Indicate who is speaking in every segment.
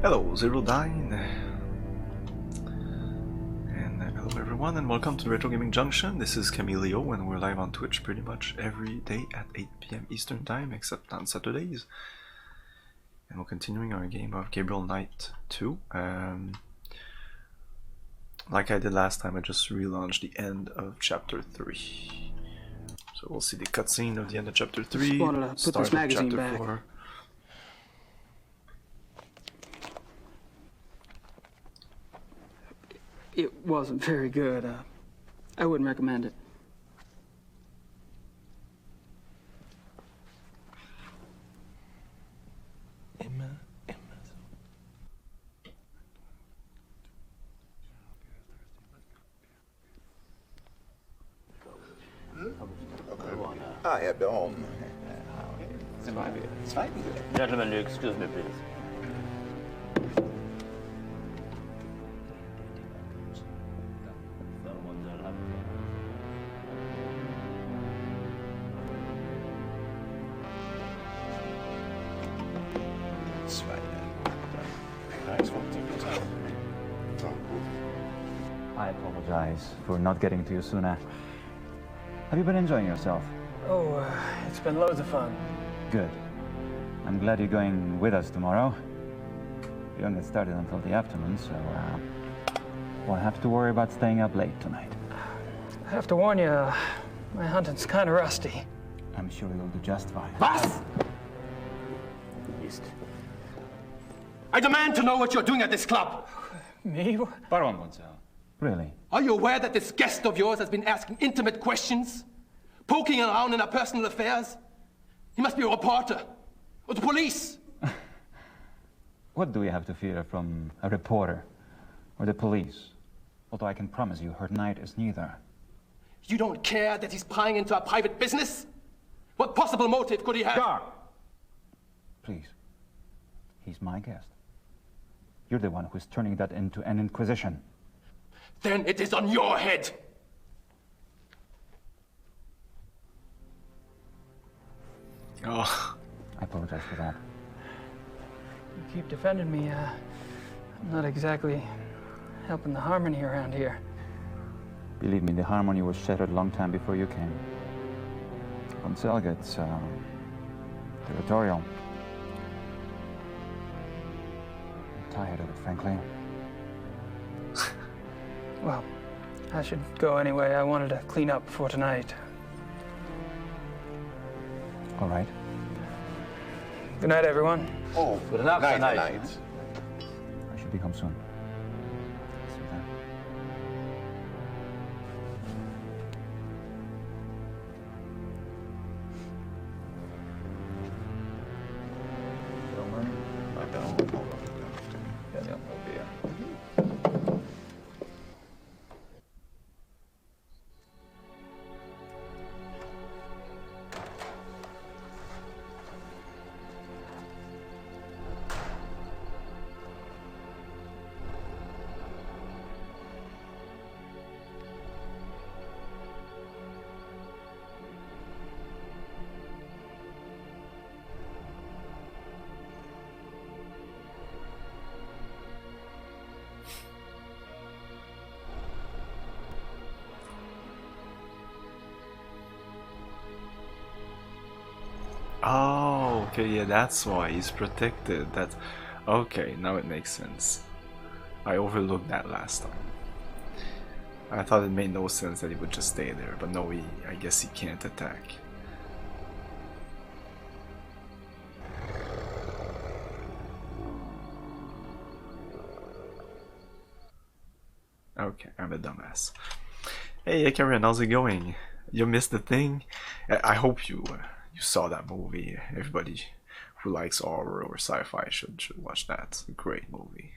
Speaker 1: Hello, Zero Dine, and hello everyone, and welcome to the Retro Gaming Junction. This is Camilio, and we're live on Twitch pretty much every day at 8 PM Eastern Time, except on Saturdays. And we're continuing our game of Gabriel Knight 2. Like I did last time, I just relaunched the end of Chapter 3. So we'll see the cutscene of the end of Chapter 3, start of Chapter 4.
Speaker 2: It wasn't very good. I wouldn't recommend it.
Speaker 3: Emma.
Speaker 4: Hi, Herr Baum.
Speaker 5: Gentlemen, excuse me, please.
Speaker 6: I apologize for not getting to you sooner. Have you been enjoying yourself?
Speaker 2: Oh, it's been loads of fun.
Speaker 6: Good. I'm glad you're going with us tomorrow. You don't get started until the afternoon, so won't have to worry about staying up late tonight.
Speaker 2: I have to warn you, my hunting's kind of rusty.
Speaker 6: I'm sure you'll do just fine.
Speaker 3: Was? I demand to know what you're doing at this club.
Speaker 2: Me?
Speaker 6: Baron Gonzalo. Really?
Speaker 3: Are you aware that this guest of yours has been asking intimate questions? Poking around in our personal affairs? He must be a reporter. Or the police.
Speaker 6: What do we have to fear from a reporter or the police? Although I can promise you her Knight is neither.
Speaker 3: You don't care that he's prying into our private business? What possible motive could he have?
Speaker 6: Gar! Please. He's my guest. You're the one who's turning that into an inquisition.
Speaker 3: Then it is on your head.
Speaker 1: Oh.
Speaker 6: I apologize for that.
Speaker 2: You keep defending me. I'm not exactly helping the harmony around here.
Speaker 6: Believe me, the harmony was shattered a long time before you came. Gonzalo gets territorial. I'm tired of it, frankly.
Speaker 2: Well, I should go anyway. I wanted to clean up before tonight.
Speaker 6: All right.
Speaker 2: Good night, everyone.
Speaker 4: Oh,
Speaker 5: Good enough
Speaker 4: night,
Speaker 5: tonight.
Speaker 4: night.
Speaker 6: I should be home soon. See you then.
Speaker 1: Oh, okay, yeah, that's why he's protected. That's okay, now it makes sense. I overlooked that last time. I thought it made no sense that he would just stay there, but no, I guess he can't attack. Okay, I'm a dumbass. Hey, Karen, how's it going? You missed the thing? I hope you saw that movie. Everybody who likes horror or sci-fi should watch that. It's a great movie.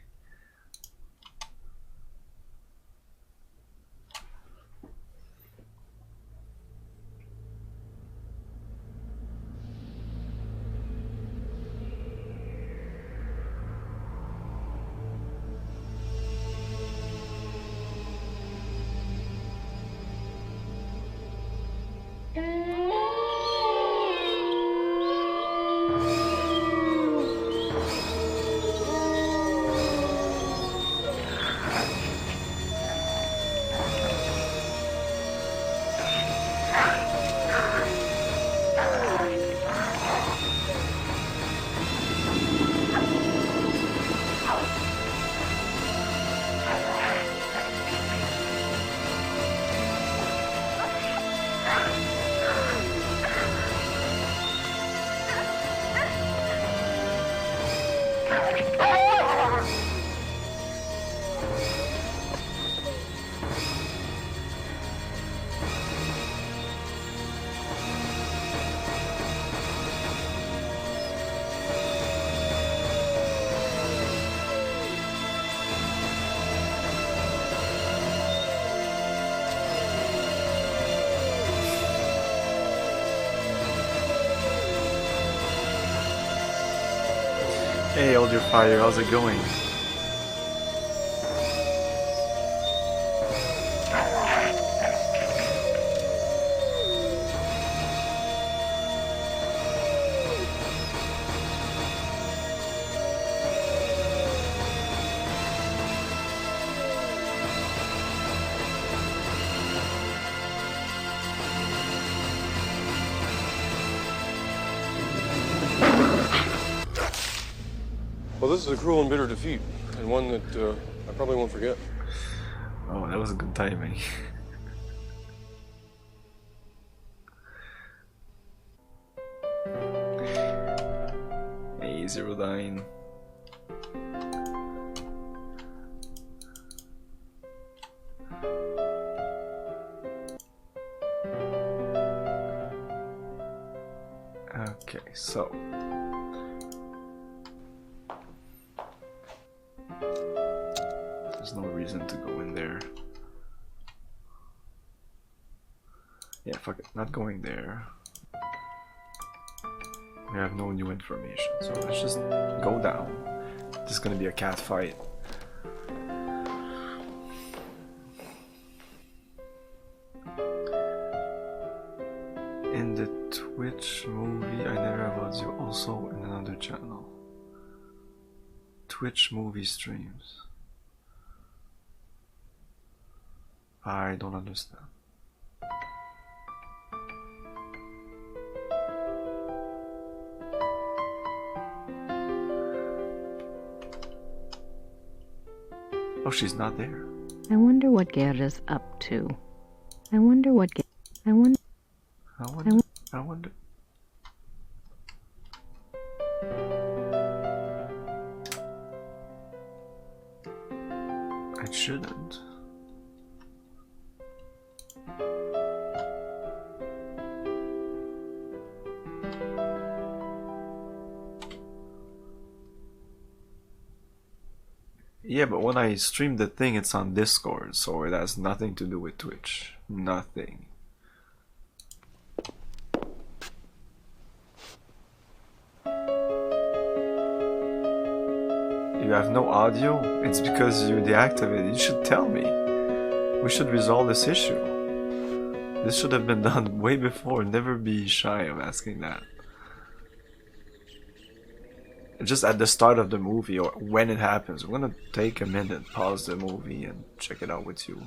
Speaker 1: Hey, Hold Your Fire, how's it going?
Speaker 4: Well, this is a cruel and bitter defeat, and one that I probably won't forget.
Speaker 1: Oh, that was good timing. Hey, 09. Okay, so there's no reason to go in there. Yeah, fuck it, not going there. We have no new information, so let's just go down. This is gonna be a cat fight. In the Twitch movie, I never have audio, also in another channel. Twitch movie streams. I don't understand. Oh, she's not there.
Speaker 7: I wonder what Gabriel's up to. I wonder what I wonder.
Speaker 1: I wonder. I shouldn't. Yeah, but when I stream the thing, it's on Discord, so it has nothing to do with Twitch. Nothing. You have no audio? It's because you deactivated. You should tell me. We should resolve this issue. This should have been done way before. Never be shy of asking that. Just at the start of the movie or when it happens. We're gonna take a minute, pause the movie and check it out with you.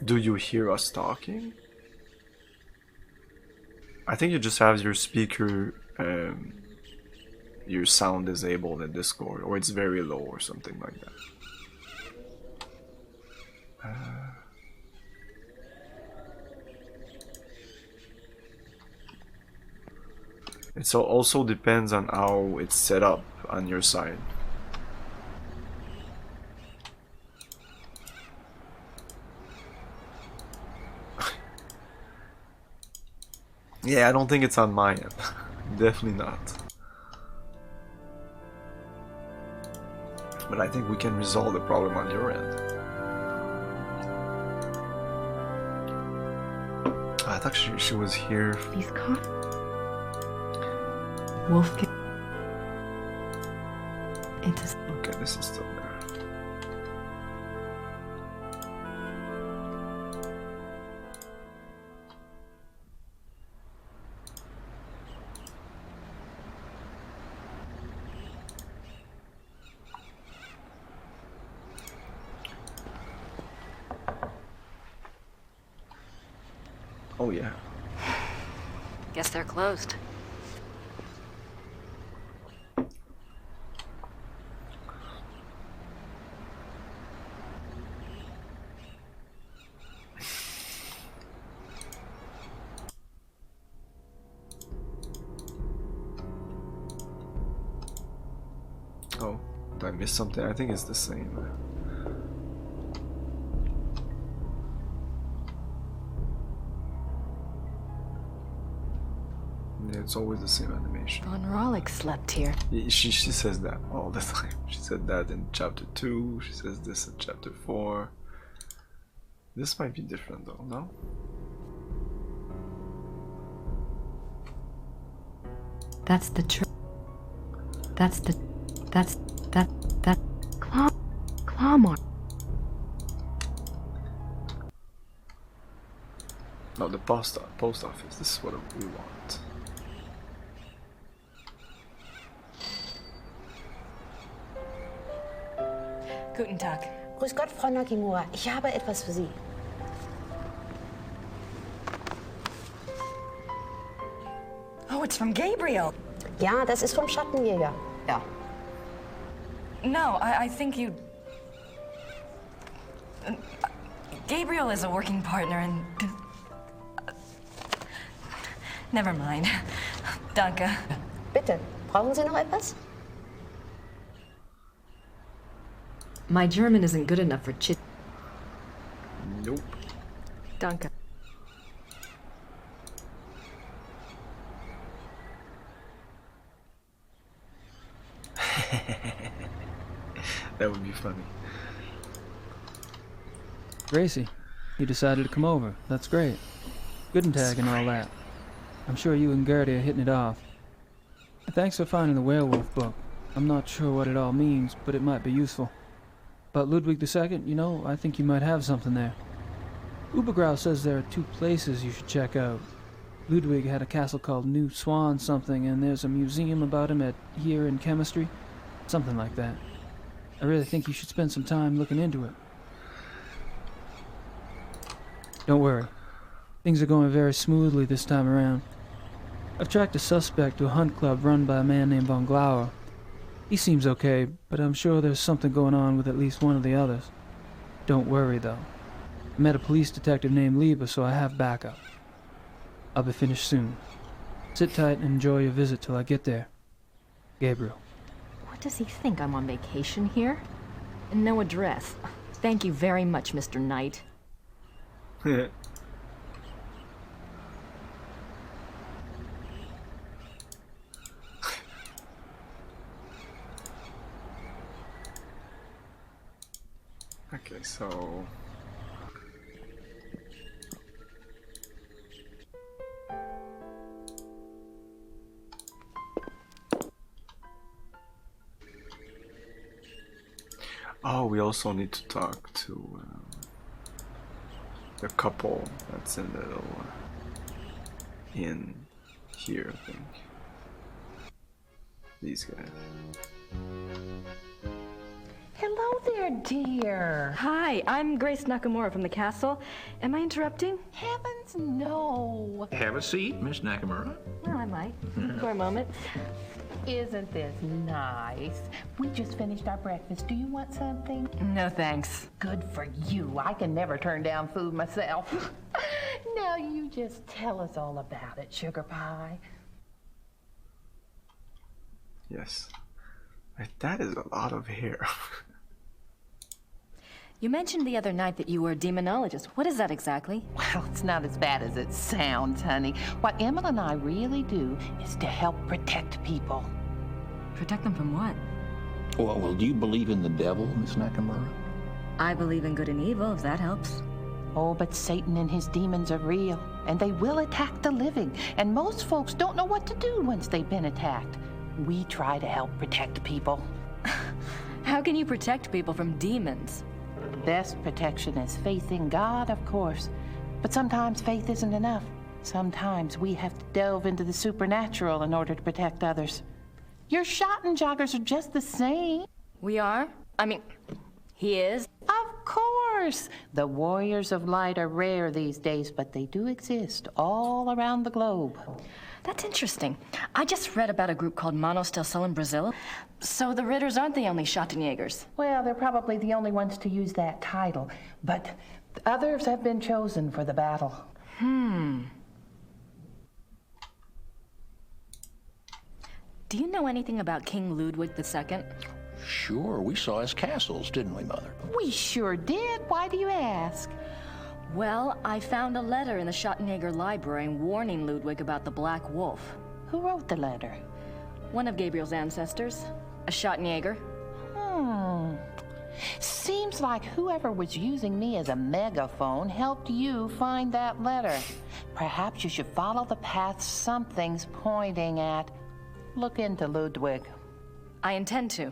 Speaker 1: Do you hear us talking? I think you just have your speaker, your sound disabled in Discord, or it's very low or something like that. It also depends on how it's set up on your side. Yeah, I don't think it's on my end. Definitely not. But I think we can resolve the problem on your end. I thought she was here.
Speaker 7: These coffee. Wolf.
Speaker 1: Okay, this is still there. Oh yeah.
Speaker 7: Guess they're closed.
Speaker 1: Oh, did I miss something? I think it's the same. Yeah, it's always the same animation.
Speaker 8: Von Rollick slept here.
Speaker 1: She says that all the time. She said that in chapter 2, she says this in chapter 4. This might be different though, no?
Speaker 8: That's the truth. That's claw mark.
Speaker 1: No, the post office. This is what we want.
Speaker 9: Guten Tag.
Speaker 10: Grüß Gott, Frau Nakamura. Ich habe etwas für Sie.
Speaker 9: Oh, it's from Gabriel.
Speaker 10: Ja, das ist vom Schattenjäger. Ja.
Speaker 9: No, I think you... Gabriel is a working partner and... Never mind. Danke.
Speaker 10: Bitte, brauchen Sie noch etwas?
Speaker 8: My German isn't good enough for chit.
Speaker 1: Nope.
Speaker 8: Danke.
Speaker 1: That would be funny.
Speaker 2: Gracie, you decided to come over. That's great. Guten Tag and all that. I'm sure you and Gertie are hitting it off. Thanks for finding the werewolf book. I'm not sure what it all means, but it might be useful. About Ludwig II, you know, I think you might have something there. Ubergrau says there are 2 places you should check out. Ludwig had a castle called New Swan something, and there's a museum about him here in chemistry. Something like that. I really think you should spend some time looking into it. Don't worry. Things are going very smoothly this time around. I've tracked a suspect to a hunt club run by a man named Von Glauer. He seems okay, but I'm sure there's something going on with at least one of the others. Don't worry, though. I met a police detective named Lieber, so I have backup. I'll be finished soon. Sit tight and enjoy your visit till I get there. Gabriel.
Speaker 8: What does he think? I'm on vacation here? And no address. Thank you very much, Mr. Knight.
Speaker 1: Okay, so... Oh, we also need to talk to the couple that's in the little inn here, I think. These guys.
Speaker 11: Hello there, dear.
Speaker 8: Hi, I'm Grace Nakamura from the castle. Am I interrupting?
Speaker 11: Heavens, no.
Speaker 12: Have a seat, Miss Nakamura.
Speaker 8: Well, I might. For a moment.
Speaker 11: Isn't this nice? We just finished our breakfast. Do you want something?
Speaker 9: No, thanks.
Speaker 11: Good for you. I can never turn down food myself. Now you just tell us all about it, Sugar Pie.
Speaker 1: Yes. That is a lot of hair.
Speaker 8: You mentioned the other night that you were a demonologist. What is that exactly?
Speaker 11: Well, it's not as bad as it sounds, honey. What Emma and I really do is to help protect people.
Speaker 8: Protect them from what?
Speaker 12: Well, do you believe in the devil, Miss Nakamura?
Speaker 8: I believe in good and evil, if that helps.
Speaker 11: Oh, but Satan and his demons are real, and they will attack the living. And most folks don't know what to do once they've been attacked. We try to help protect people.
Speaker 8: How can you protect people from demons?
Speaker 11: The best protection is faith in God, of course. But sometimes faith isn't enough. Sometimes we have to delve into the supernatural in order to protect others. Your Schottenjoggers are just the same.
Speaker 8: We are? I mean, he is?
Speaker 11: Of course! The warriors of light are rare these days, but they do exist all around the globe.
Speaker 8: That's interesting. I just read about a group called Manos del Sol in Brazil. So the Ritters aren't the only Schottenjägers.
Speaker 11: Well, they're probably the only ones to use that title, but others have been chosen for the battle.
Speaker 8: Do you know anything about King Ludwig II?
Speaker 12: Sure, we saw his castles, didn't we, Mother?
Speaker 11: We sure did. Why do you ask?
Speaker 8: Well, I found a letter in the Schottenjäger library warning Ludwig about the Black Wolf.
Speaker 11: Who wrote the letter?
Speaker 8: One of Gabriel's ancestors, a Schottenjäger.
Speaker 11: Seems like whoever was using me as a megaphone helped you find that letter. Perhaps you should follow the path something's pointing at. Look into Ludwig.
Speaker 8: I intend to.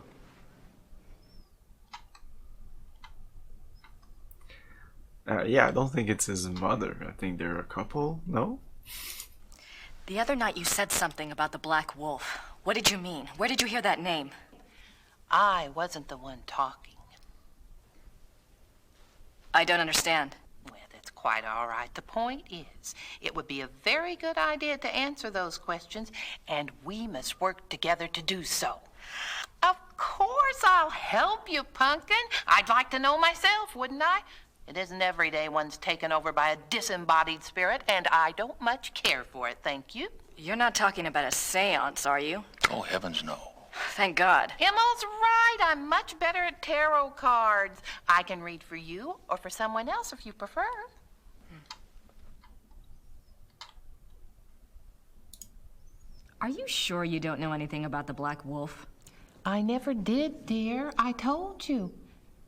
Speaker 1: Yeah, I don't think it's his mother. I think they're a couple, no?
Speaker 8: The other night you said something about the Black Wolf. What did you mean? Where did you hear that name?
Speaker 11: I wasn't the one talking.
Speaker 8: I don't understand.
Speaker 11: Well, that's quite all right. The point is, it would be a very good idea to answer those questions, and we must work together to do so. Of course I'll help you, Pumpkin. I'd like to know myself, wouldn't I? It isn't every day one's taken over by a disembodied spirit, and I don't much care for it, thank you.
Speaker 8: You're not talking about a seance, are you?
Speaker 12: Oh, heavens no.
Speaker 8: Thank God.
Speaker 11: Emil's right. I'm much better at tarot cards. I can read for you or for someone else if you prefer.
Speaker 8: Are you sure you don't know anything about the Black Wolf?
Speaker 11: I never did, dear. I told you.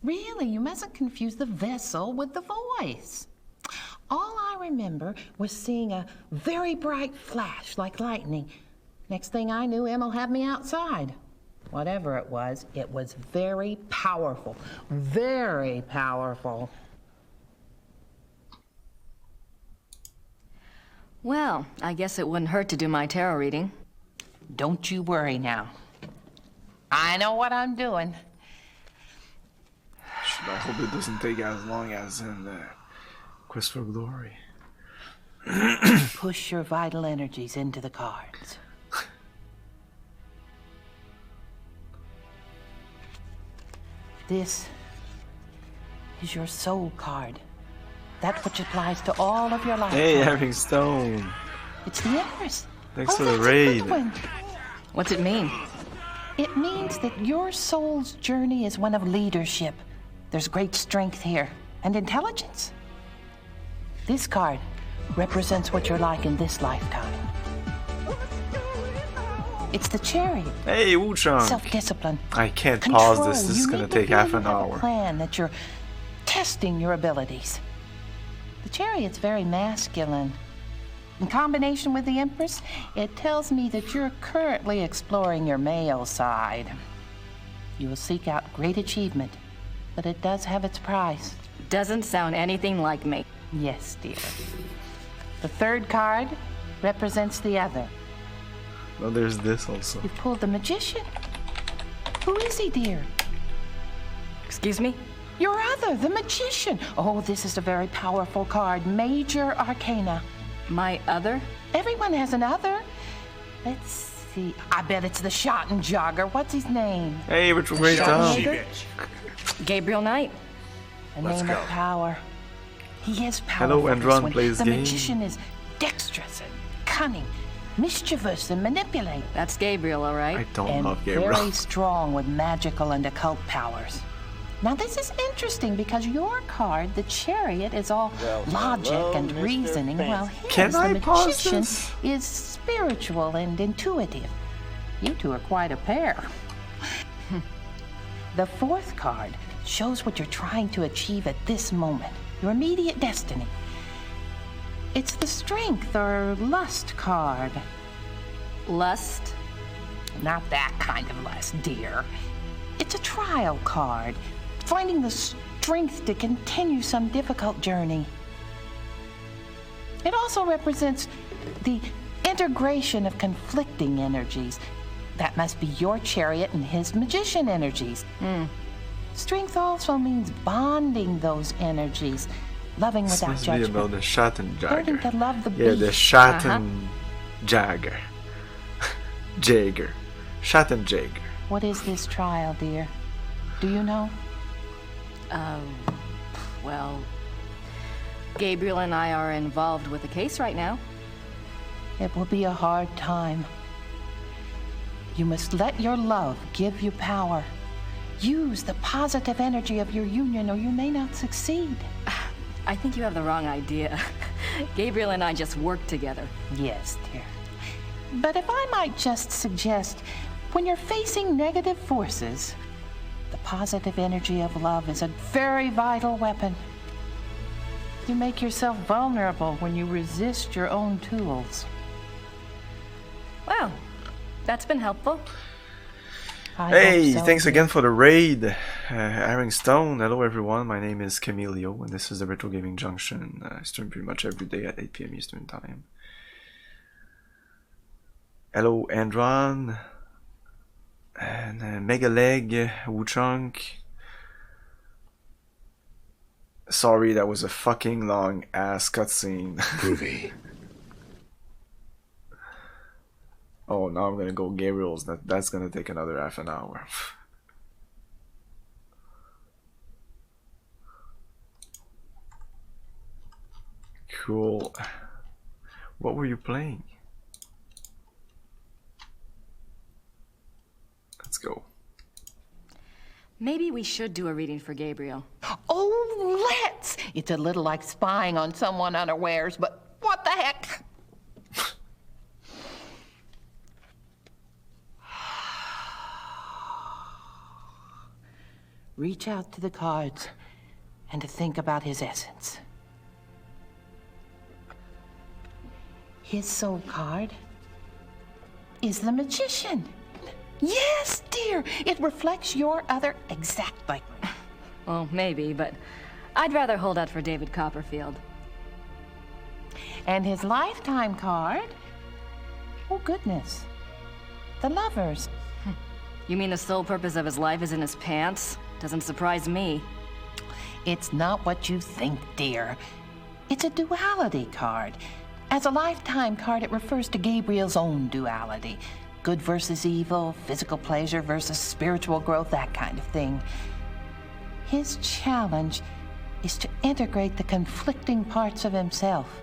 Speaker 11: Really, you mustn't confuse the vessel with the voice. All I remember was seeing a very bright flash like lightning. Next thing I knew, Emil had me outside. Whatever it was very powerful. Very powerful.
Speaker 8: Well, I guess it wouldn't hurt to do my tarot reading.
Speaker 11: Don't you worry now. I know what I'm doing.
Speaker 1: I hope it doesn't take as long as in the Quest for Glory.
Speaker 11: Push your vital energies into the cards. This is your soul card. That which applies to all of your life.
Speaker 1: Hey, having stone.
Speaker 11: It's the Empress.
Speaker 1: Thanks for the raid.
Speaker 8: What's it mean?
Speaker 11: It means that your soul's journey is one of leadership. There's great strength here and intelligence. This card represents what you're like in this lifetime. It's the Chariot.
Speaker 1: Hey, Wu-chan.
Speaker 11: Self-discipline.
Speaker 1: I can't pause this. This is gonna take half an
Speaker 11: You have
Speaker 1: hour.
Speaker 11: a plan that you're testing your abilities. The Chariot's very masculine. In combination with the Empress, it tells me that you're currently exploring your male side. You will seek out great achievement, but it does have its price.
Speaker 8: Doesn't sound anything like me.
Speaker 11: Yes, dear. The third card represents the other.
Speaker 1: Well, there's this also.
Speaker 11: You pulled the Magician. Who is he, dear?
Speaker 8: Excuse me?
Speaker 11: Your other, the Magician. Oh, this is a very powerful card. Major Arcana.
Speaker 8: My other?
Speaker 11: Everyone has an other. Let's see. I bet it's the Schottenjäger. What's his name?
Speaker 1: Hey, which was great time.
Speaker 8: Gabriel Knight.
Speaker 11: A name of power. He is powerful.
Speaker 1: Hello, and Ron plays
Speaker 11: the
Speaker 1: game.
Speaker 11: Magician is dexterous and cunning, mischievous and manipulative.
Speaker 8: That's Gabriel, all right?
Speaker 1: I don't
Speaker 11: and
Speaker 1: love Gabriel.
Speaker 11: very strong with magical and occult powers. Now this is interesting because your card, the Chariot, is all logic and reasoning, while his,
Speaker 1: Can I
Speaker 11: the
Speaker 1: pause
Speaker 11: Magician,
Speaker 1: this?
Speaker 11: is spiritual and intuitive. You two are quite a pair. The fourth card shows what you're trying to achieve at this moment, your immediate destiny. It's the Strength or Lust card.
Speaker 8: Lust?
Speaker 11: Not that kind of lust, dear. It's a trial card, finding the strength to continue some difficult journey. It also represents the integration of conflicting energies. That must be your Chariot and his Magician energies. Strength also means bonding those energies, loving
Speaker 1: This
Speaker 11: without
Speaker 1: must be
Speaker 11: judgment.
Speaker 1: about the
Speaker 11: Learning to
Speaker 1: Schottenjäger.
Speaker 11: love the
Speaker 1: Yeah, the
Speaker 11: beast.
Speaker 1: Schottenjäger. Jager. Schottenjäger.
Speaker 11: What is this trial, dear? Do you know?
Speaker 8: Well, Gabriel and I are involved with the case right now.
Speaker 11: It will be a hard time. You must let your love give you power. Use the positive energy of your union or you may not succeed.
Speaker 8: I think you have the wrong idea. Gabriel and I just work together.
Speaker 11: Yes, dear. But if I might just suggest, when you're facing negative forces, the positive energy of love is a very vital weapon. You make yourself vulnerable when you resist your own tools.
Speaker 8: Well, that's been helpful.
Speaker 1: Hey, thanks again for the raid, Aaron Stone. Hello everyone, my name is Camilio, and this is the Retro Gaming Junction. I stream pretty much every day at 8 PM Eastern Time. Hello Andron, and Mega Leg, Wuchunk. Sorry, that was a fucking long ass cutscene.
Speaker 13: Groovy.
Speaker 1: Oh, now I'm gonna go Gabriel's. That's gonna take another half an hour. Cool. What were you playing? Let's go.
Speaker 8: Maybe we should do a reading for Gabriel.
Speaker 11: Oh, let's! It's a little like spying on someone unawares, but what the heck? Reach out to the cards and to think about his essence. His soul card is the Magician. Yes, dear, it reflects your other exactly.
Speaker 8: Well, maybe, but I'd rather hold out for David Copperfield.
Speaker 11: And his lifetime card? Oh, goodness. The Lovers.
Speaker 8: You mean the sole purpose of his life is in his pants? Doesn't surprise me.
Speaker 11: It's not what you think, dear. It's a duality card. As a lifetime card, it refers to Gabriel's own duality. Good versus evil, physical pleasure versus spiritual growth, that kind of thing. His challenge is to integrate the conflicting parts of himself.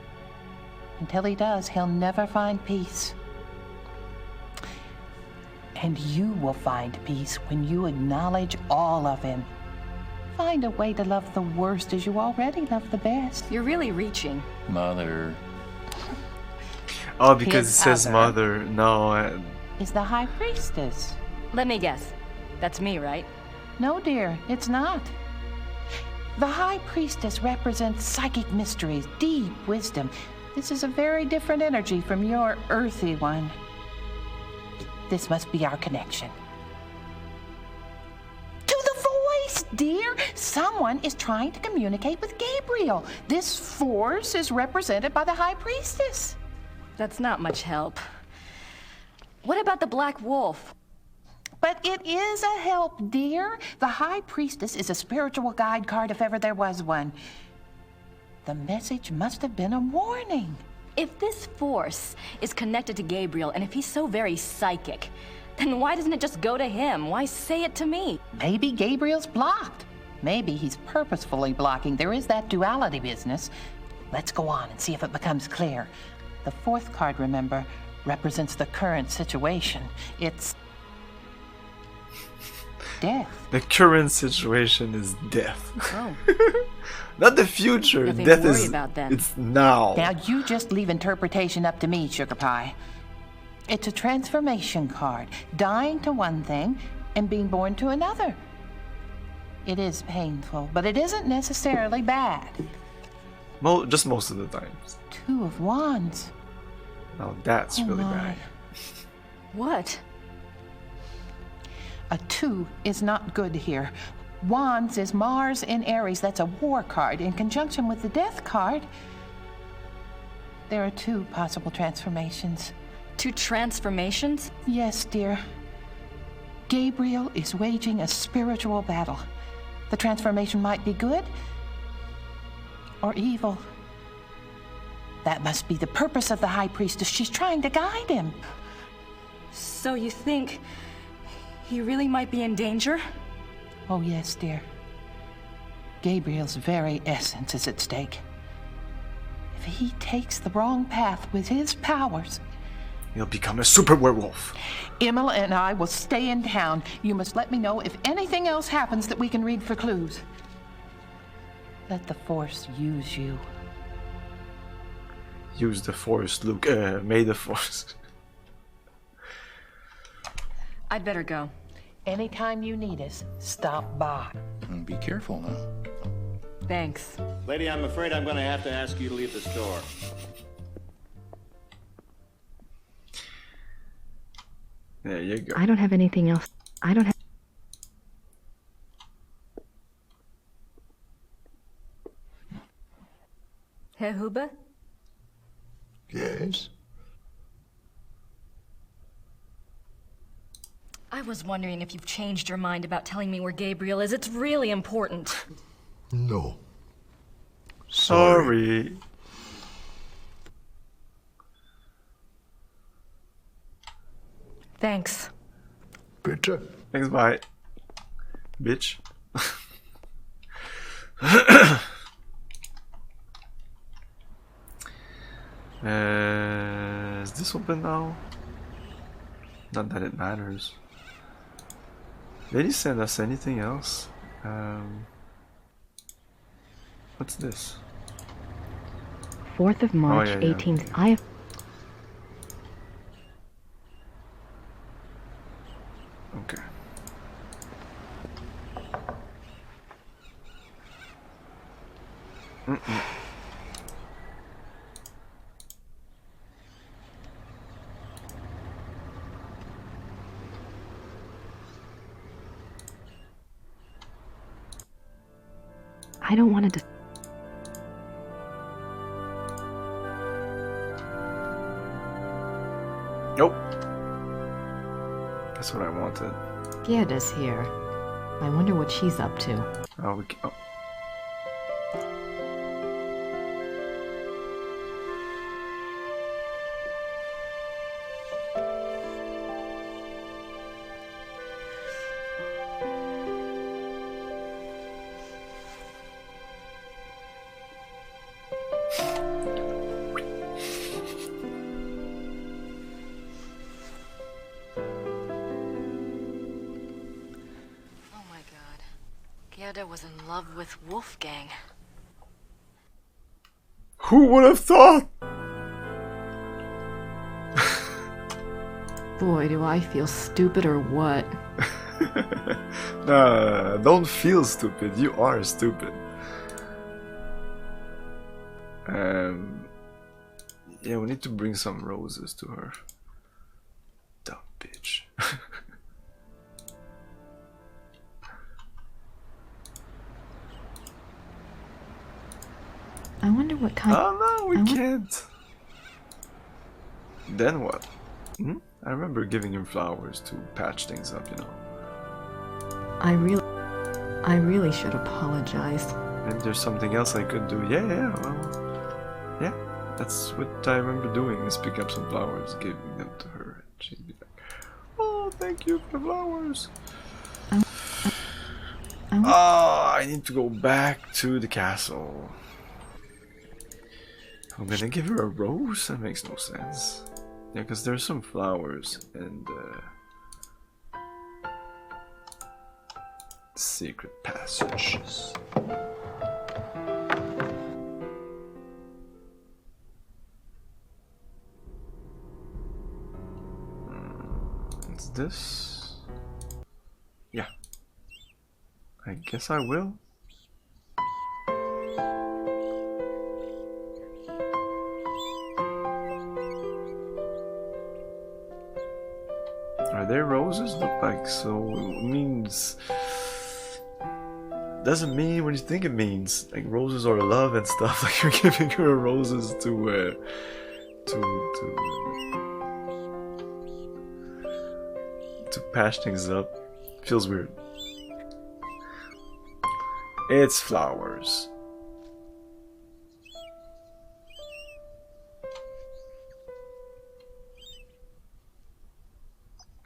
Speaker 11: Until he does, he'll never find peace. And you will find peace when you acknowledge all of him. Find a way to love the worst as you already love the best.
Speaker 8: You're really reaching.
Speaker 12: Mother.
Speaker 1: Oh, because
Speaker 11: His
Speaker 1: it says
Speaker 11: other
Speaker 1: mother. No.
Speaker 11: Is the High Priestess.
Speaker 8: Let me guess. That's me, right?
Speaker 11: No, dear, it's not. The High Priestess represents psychic mysteries, deep wisdom. This is a very different energy from your earthy one. This must be our connection. To the voice, dear! Someone is trying to communicate with Gabriel. This force is represented by the High Priestess.
Speaker 8: That's not much help. What about the Black Wolf?
Speaker 11: But it is a help, dear. The High Priestess is a spiritual guide card if ever there was one. The message must have been a warning.
Speaker 8: If this force is connected to Gabriel, and if he's so very psychic, then why doesn't it just go to him? Why say it to me?
Speaker 11: Maybe Gabriel's blocked. Maybe he's purposefully blocking. There is that duality business. Let's go on and see if it becomes clear. The fourth card, remember, represents the current situation. It's death.
Speaker 1: The current situation is death.
Speaker 8: Oh.
Speaker 1: Not the future.
Speaker 8: Nothing
Speaker 1: Death
Speaker 8: to worry
Speaker 1: is
Speaker 8: about, then.
Speaker 1: It's now.
Speaker 11: Now you just leave interpretation up to me, Sugar Pie. It's a transformation card, dying to one thing and being born to another. It is painful, but it isn't necessarily bad.
Speaker 1: Just most of the times.
Speaker 11: Two of Wands.
Speaker 1: Now that's really
Speaker 11: my.
Speaker 1: bad.
Speaker 8: What?
Speaker 11: A 2 is not good here. Wands is Mars in Aries. That's a war card. In conjunction with the death card, there are 2 possible transformations.
Speaker 8: 2 transformations?
Speaker 11: Yes, dear. Gabriel is waging a spiritual battle. The transformation might be good or evil. That must be the purpose of the High Priestess. She's trying to guide him.
Speaker 8: So you think he really might be in danger?
Speaker 11: Oh, yes, dear. Gabriel's very essence is at stake. If he takes the wrong path with his powers,
Speaker 1: He'll become a super werewolf.
Speaker 11: Imola and I will stay in town. You must let me know if anything else happens that we can read for clues. Let the Force use you.
Speaker 1: Use the Force, Luke. May the Force.
Speaker 8: I'd better go.
Speaker 11: Anytime you need us, stop by.
Speaker 12: And be careful now.
Speaker 8: Thanks.
Speaker 5: Lady, I'm afraid I'm going to have to ask you to leave the store.
Speaker 1: There you go.
Speaker 7: I don't have anything else. I don't have...
Speaker 8: Herr Huber?
Speaker 13: Yes?
Speaker 8: I was wondering if you've changed your mind about telling me where Gabriel is. It's really important.
Speaker 13: No.
Speaker 1: Sorry.
Speaker 8: Thanks.
Speaker 13: Bitte.
Speaker 1: Thanks, bye. Bitch. Is this open now? Not that it matters. Did he send us anything else? What's this?
Speaker 7: 4th of March,
Speaker 1: yeah, yeah.
Speaker 7: 18th. I have...
Speaker 1: Okay.
Speaker 7: I don't want to...
Speaker 1: Nope. That's what I wanted.
Speaker 7: Gerda's here. I wonder what she's up to.
Speaker 1: Oh, we can, oh.
Speaker 8: Gerda was in love with Wolfgang.
Speaker 1: Who would have thought?
Speaker 7: Boy, do I feel stupid or what?
Speaker 1: Nah, don't feel stupid. You are stupid. Yeah, we need to bring some roses to her. Dumb bitch.
Speaker 7: I wonder what kind...
Speaker 1: Oh no, we can't. Then what? Hmm? I remember giving him flowers to patch things up, you know.
Speaker 7: I really should apologize.
Speaker 1: Maybe there's something else I could do. Yeah, well, yeah. That's what I remember doing, is pick up some flowers, giving them to her, and she'd be like, "Oh, thank you for the flowers." I need to go back to the castle. I'm gonna give her a rose? That makes no sense. Yeah, because there's some flowers and secret passages. What's this? Yeah. I guess I will. Are they roses? Look like so. It means. Doesn't mean what you think it means. Like roses are love and stuff. Like you're giving her roses to patch things up. Feels weird. It's flowers.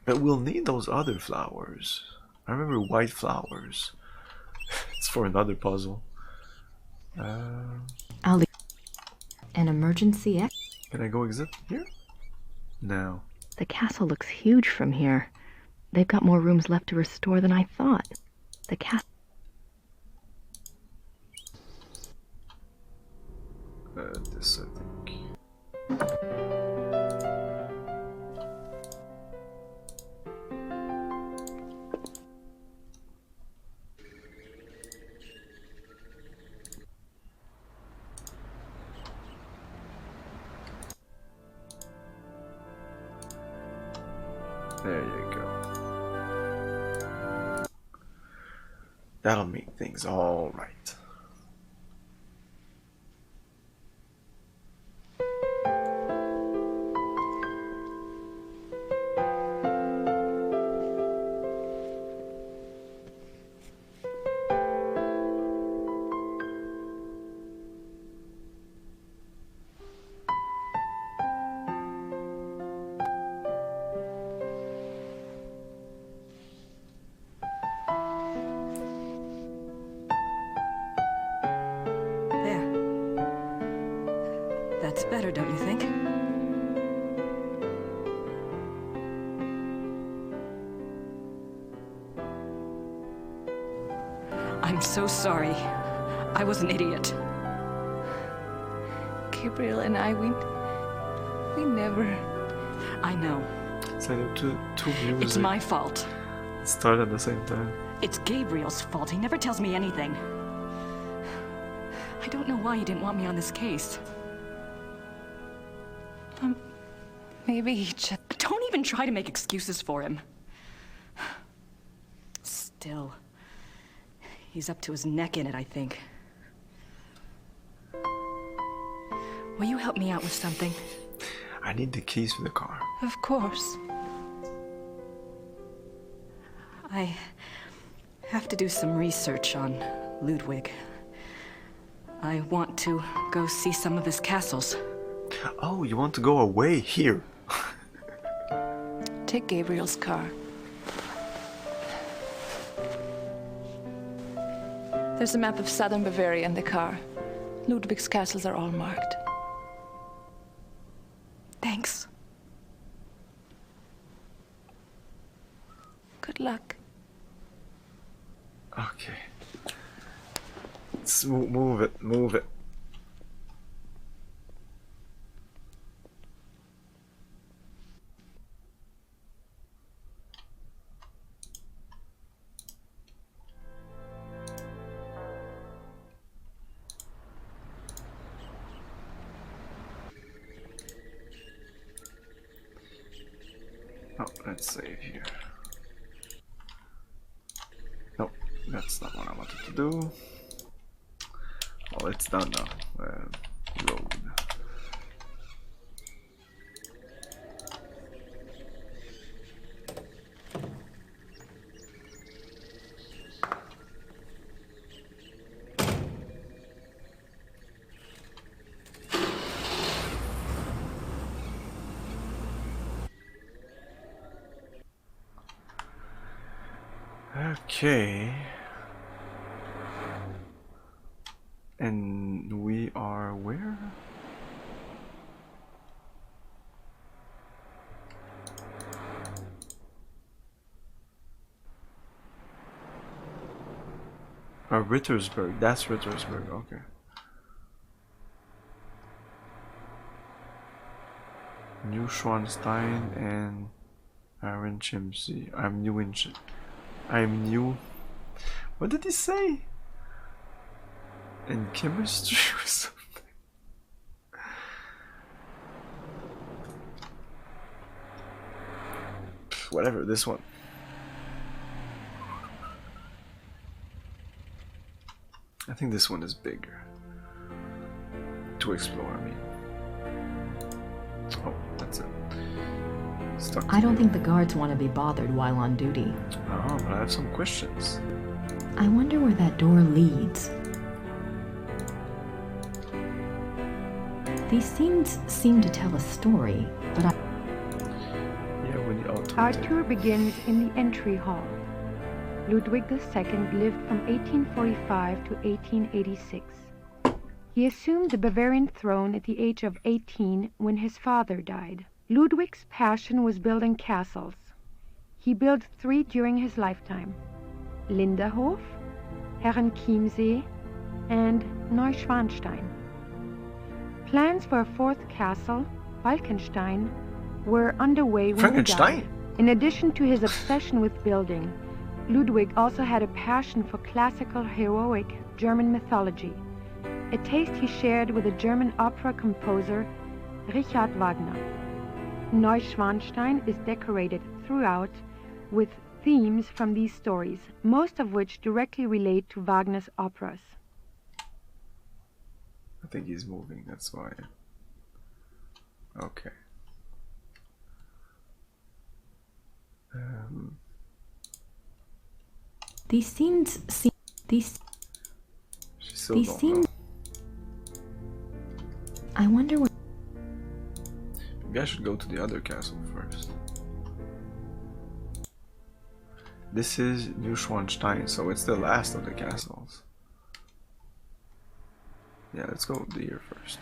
Speaker 1: But we'll need those other flowers. I remember white flowers. It's for another puzzle.
Speaker 7: I'll leave. An emergency exit.
Speaker 1: Can I go exit here? No.
Speaker 7: The castle looks huge from here. They've got more rooms left to restore than I thought. The castle...
Speaker 1: This, I think. There you go. That'll make things all right.
Speaker 9: That's better, don't you think? I'm so sorry. I was an idiot.
Speaker 14: Gabriel and I, we never...
Speaker 9: I know.
Speaker 1: So two music.
Speaker 9: It's my fault.
Speaker 1: Started at the same time.
Speaker 9: It's Gabriel's fault. He never tells me anything. I don't know why he didn't want me on this case.
Speaker 14: Maybe he just...
Speaker 9: Don't even try to make excuses for him. Still, he's up to his neck in it, I think. Will you help me out with something?
Speaker 1: I need the keys for the car.
Speaker 14: Of course.
Speaker 9: I have to do some research on Ludwig. I want to go see some of his castles.
Speaker 1: Oh, you want to go away here?
Speaker 14: Take Gabriel's car. There's a map of southern Bavaria in the car. Ludwig's castles are all marked.
Speaker 9: Thanks.
Speaker 14: Good luck.
Speaker 1: Okay. Let's move it, move it. Oh, let's save here. No, that's not what I wanted to do. Oh, it's done now. Load. Okay. And we are where? Rittersberg. That's Rittersberg. Okay. New Schwanstein and Aaron Chimsey. I'm new. What did he say? In chemistry or something? Whatever, this one. I think this one is bigger. To explore, I mean. Oh, that's it. Stuck
Speaker 7: I don't think the guards want to be bothered while on duty.
Speaker 1: Oh, but I have some questions.
Speaker 7: I wonder where that door leads. These scenes seem to tell a story, but I...
Speaker 1: Yeah, when you
Speaker 15: Our tour begins in the entry hall. Ludwig II lived from 1845 to 1886. He assumed the Bavarian throne at the age of 18 when his father died. Ludwig's passion was building castles. He built 3 during his lifetime: Linderhof, Herrenchiemsee, and Neuschwanstein. Plans for a 4th castle, Falkenstein, were underway when he died. In addition to his obsession with building, Ludwig also had a passion for classical heroic German mythology, a taste he shared with the German opera composer Richard Wagner. Neuschwanstein is decorated throughout with themes from these stories, most of which directly relate to Wagner's operas.
Speaker 1: I think he's moving, that's why. Okay.
Speaker 16: These scenes seem... These scenes... I wonder what...
Speaker 1: Maybe I should go to the other castle first. This is Neuschwanstein, so it's the last of the castles. Yeah, let's go here first.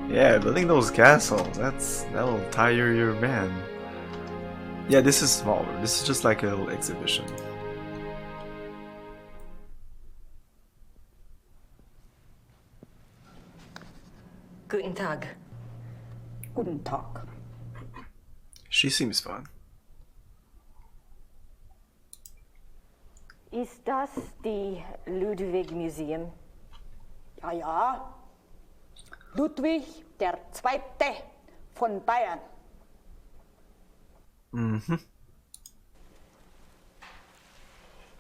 Speaker 1: Yeah, building those castles, that'll tire your man. Yeah, this is smaller. This is just like a little exhibition.
Speaker 9: Guten Tag.
Speaker 17: Guten Tag.
Speaker 1: She seems fun.
Speaker 18: Ist das die Ludwig Museum?
Speaker 17: Ja, ja. Ludwig der Zweite von Bayern.
Speaker 1: Mhm.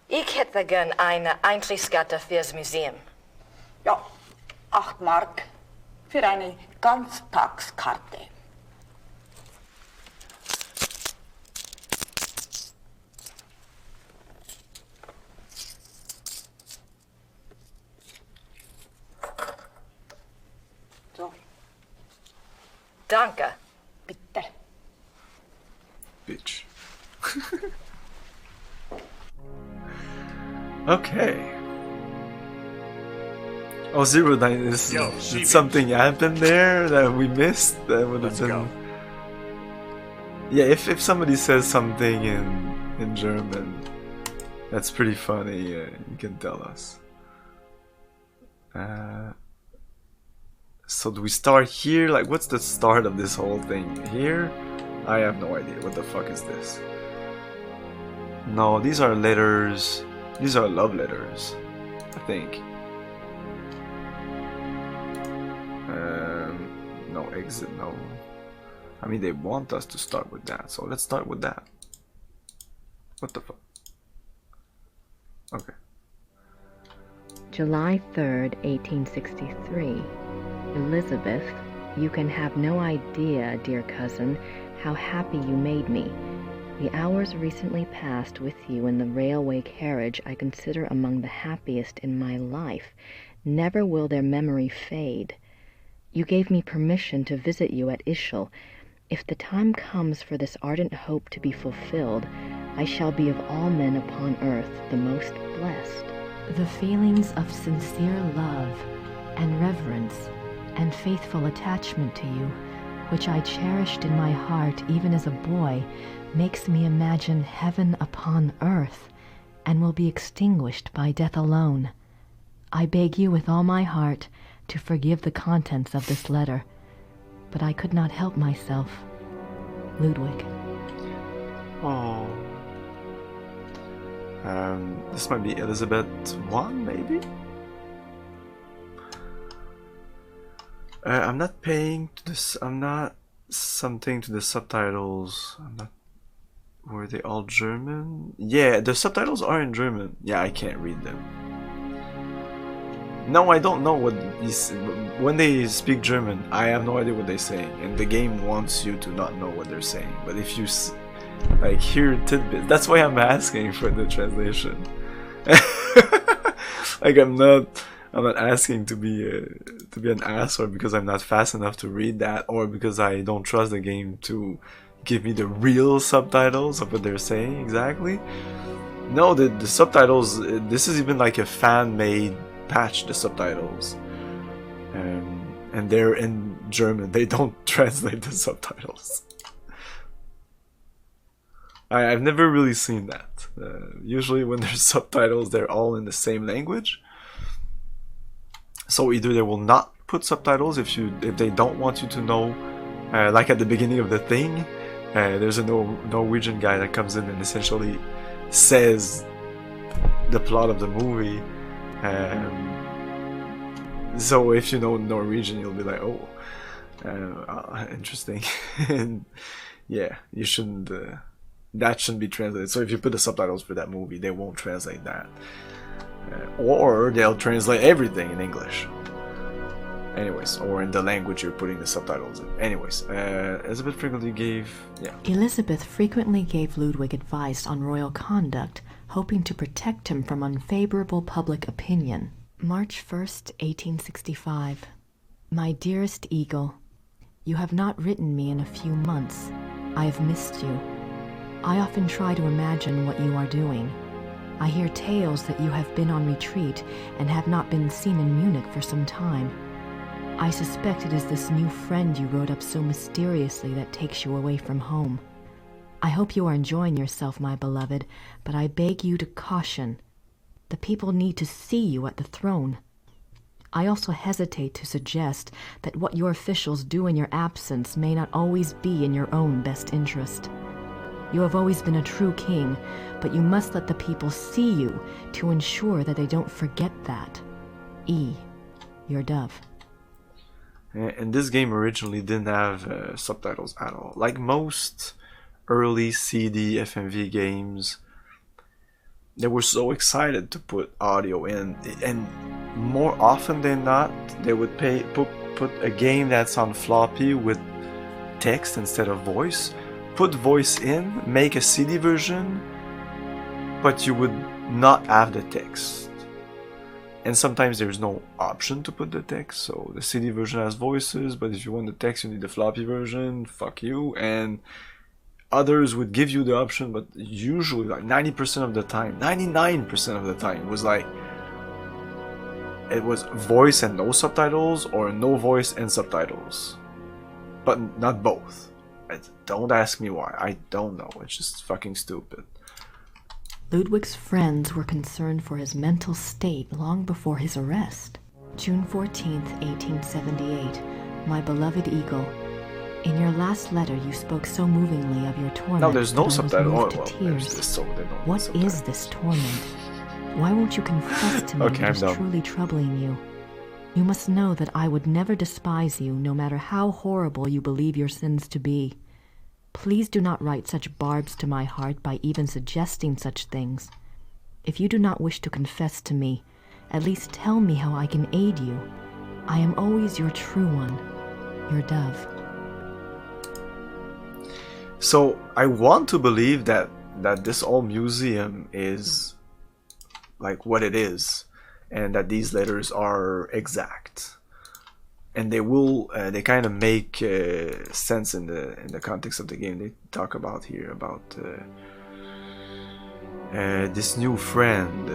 Speaker 18: Ich hätte gern eine Eintrittskarte fürs Museum.
Speaker 17: Ja, 8 Mark für eine Ganztagskarte. So.
Speaker 18: Danke.
Speaker 17: Bitte.
Speaker 1: Bitch. Okay. Oh, 09 is did something happen there that we missed? That would have been. Yeah, if somebody says something in German, that's pretty funny. You can tell us. So do we start here? Like, what's the start of this whole thing? Here? I have no idea. What the fuck is this? No, these are letters. These are love letters, I think. No exit, no. I mean, they want us to start with that, so let's start with that. What the fuck? Okay.
Speaker 7: July 3rd, 1863. Elizabeth, you can have no idea, dear cousin, how happy you made me. The hours recently passed with you in the railway carriage I consider among the happiest in my life. Never will their memory fade. You gave me permission to visit you at Ischl. If the time comes for this ardent hope to be fulfilled, I shall be of all men upon earth the most blessed.
Speaker 16: The feelings of sincere love and reverence and faithful attachment to you, which I cherished in my heart even as a boy, makes me imagine heaven upon earth, and will be extinguished by death alone. I beg you with all my heart to forgive the contents of this letter, but I could not help myself. Ludwig.
Speaker 1: Oh. This might be Elizabeth I, maybe? I'm not paying to this. I'm not something to the subtitles. I'm not. Were they all German? Yeah, the subtitles are in German. Yeah, I can't read them. No, I don't know what these. When they speak German, I have no idea what they're saying, and the game wants you to not know what they're saying. But if you like hear tidbits, that's why I'm asking for the translation. Like I'm not asking to be an ass, or because I'm not fast enough to read that, or because I don't trust the game to give me the real subtitles of what they're saying exactly. No, the subtitles. This is even like a fan-made patch the subtitles, and they're in German. They don't translate the subtitles. I've never really seen that. Usually when there's subtitles, they're all in the same language. So either they will not put subtitles if they don't want you to know, like at the beginning of the thing, there's a Norwegian guy that comes in and essentially says the plot of the movie. So if you know Norwegian, you'll be like, oh, interesting. And yeah, you shouldn't. That shouldn't be translated. So if you put the subtitles for that movie, they won't translate that, or they'll translate everything in English. Anyways, or in the language you're putting the subtitles in. Anyways, Elizabeth frequently gave. Yeah.
Speaker 16: Elizabeth frequently gave Ludwig advice on royal conduct, hoping to protect him from unfavorable public opinion. March 1st, 1865. My dearest Eagle, you have not written me in a few months. I have missed you. I often try to imagine what you are doing. I hear tales that you have been on retreat and have not been seen in Munich for some time. I suspect it is this new friend you wrote up so mysteriously that takes you away from home. I hope you are enjoying yourself, my beloved, but I beg you to caution. The people need to see you at the throne. I also hesitate to suggest that what your officials do in your absence may not always be in your own best interest. You have always been a true king, but you must let the people see you to ensure that they don't forget that. E. Your dove.
Speaker 1: And this game originally didn't have subtitles at all. Like most early CD FMV games, they were so excited to put audio in, and more often than not, they would put a game that's on floppy with text instead of voice, put voice in, make a CD version, but you would not have the text. And sometimes there's no option to put the text, so the CD version has voices, but if you want the text you need the floppy version, fuck you. And others would give you the option, but usually like 90% of the time, 99% of the time was like, it was voice and no subtitles, or no voice and subtitles, but not both. Don't ask me why, I don't know, it's just fucking stupid.
Speaker 16: Ludwig's friends were concerned for his mental state long before his arrest. June 14th, 1878. My beloved Eagle, in your last letter you spoke so movingly of your torment.
Speaker 1: No, there's no
Speaker 16: that I was
Speaker 1: subtitle.
Speaker 16: moved
Speaker 1: Oh, well,
Speaker 16: to tears.
Speaker 1: there's this, so they don't
Speaker 16: What
Speaker 1: subtitle.
Speaker 16: is this torment? Why won't you confess to me
Speaker 1: Okay,
Speaker 16: what
Speaker 1: I'm
Speaker 16: is
Speaker 1: done.
Speaker 16: truly troubling you? You must know that I would never despise you, no matter how horrible you believe your sins to be. Please do not write such barbs to my heart by even suggesting such things. If you do not wish to confess to me, at least tell me how I can aid you. I am always your true one, your dove.
Speaker 1: So I want to believe that this old museum is like what it is, and that these letters are exact, and they will they kind of make sense in the context of the game. They talk about here about this new friend.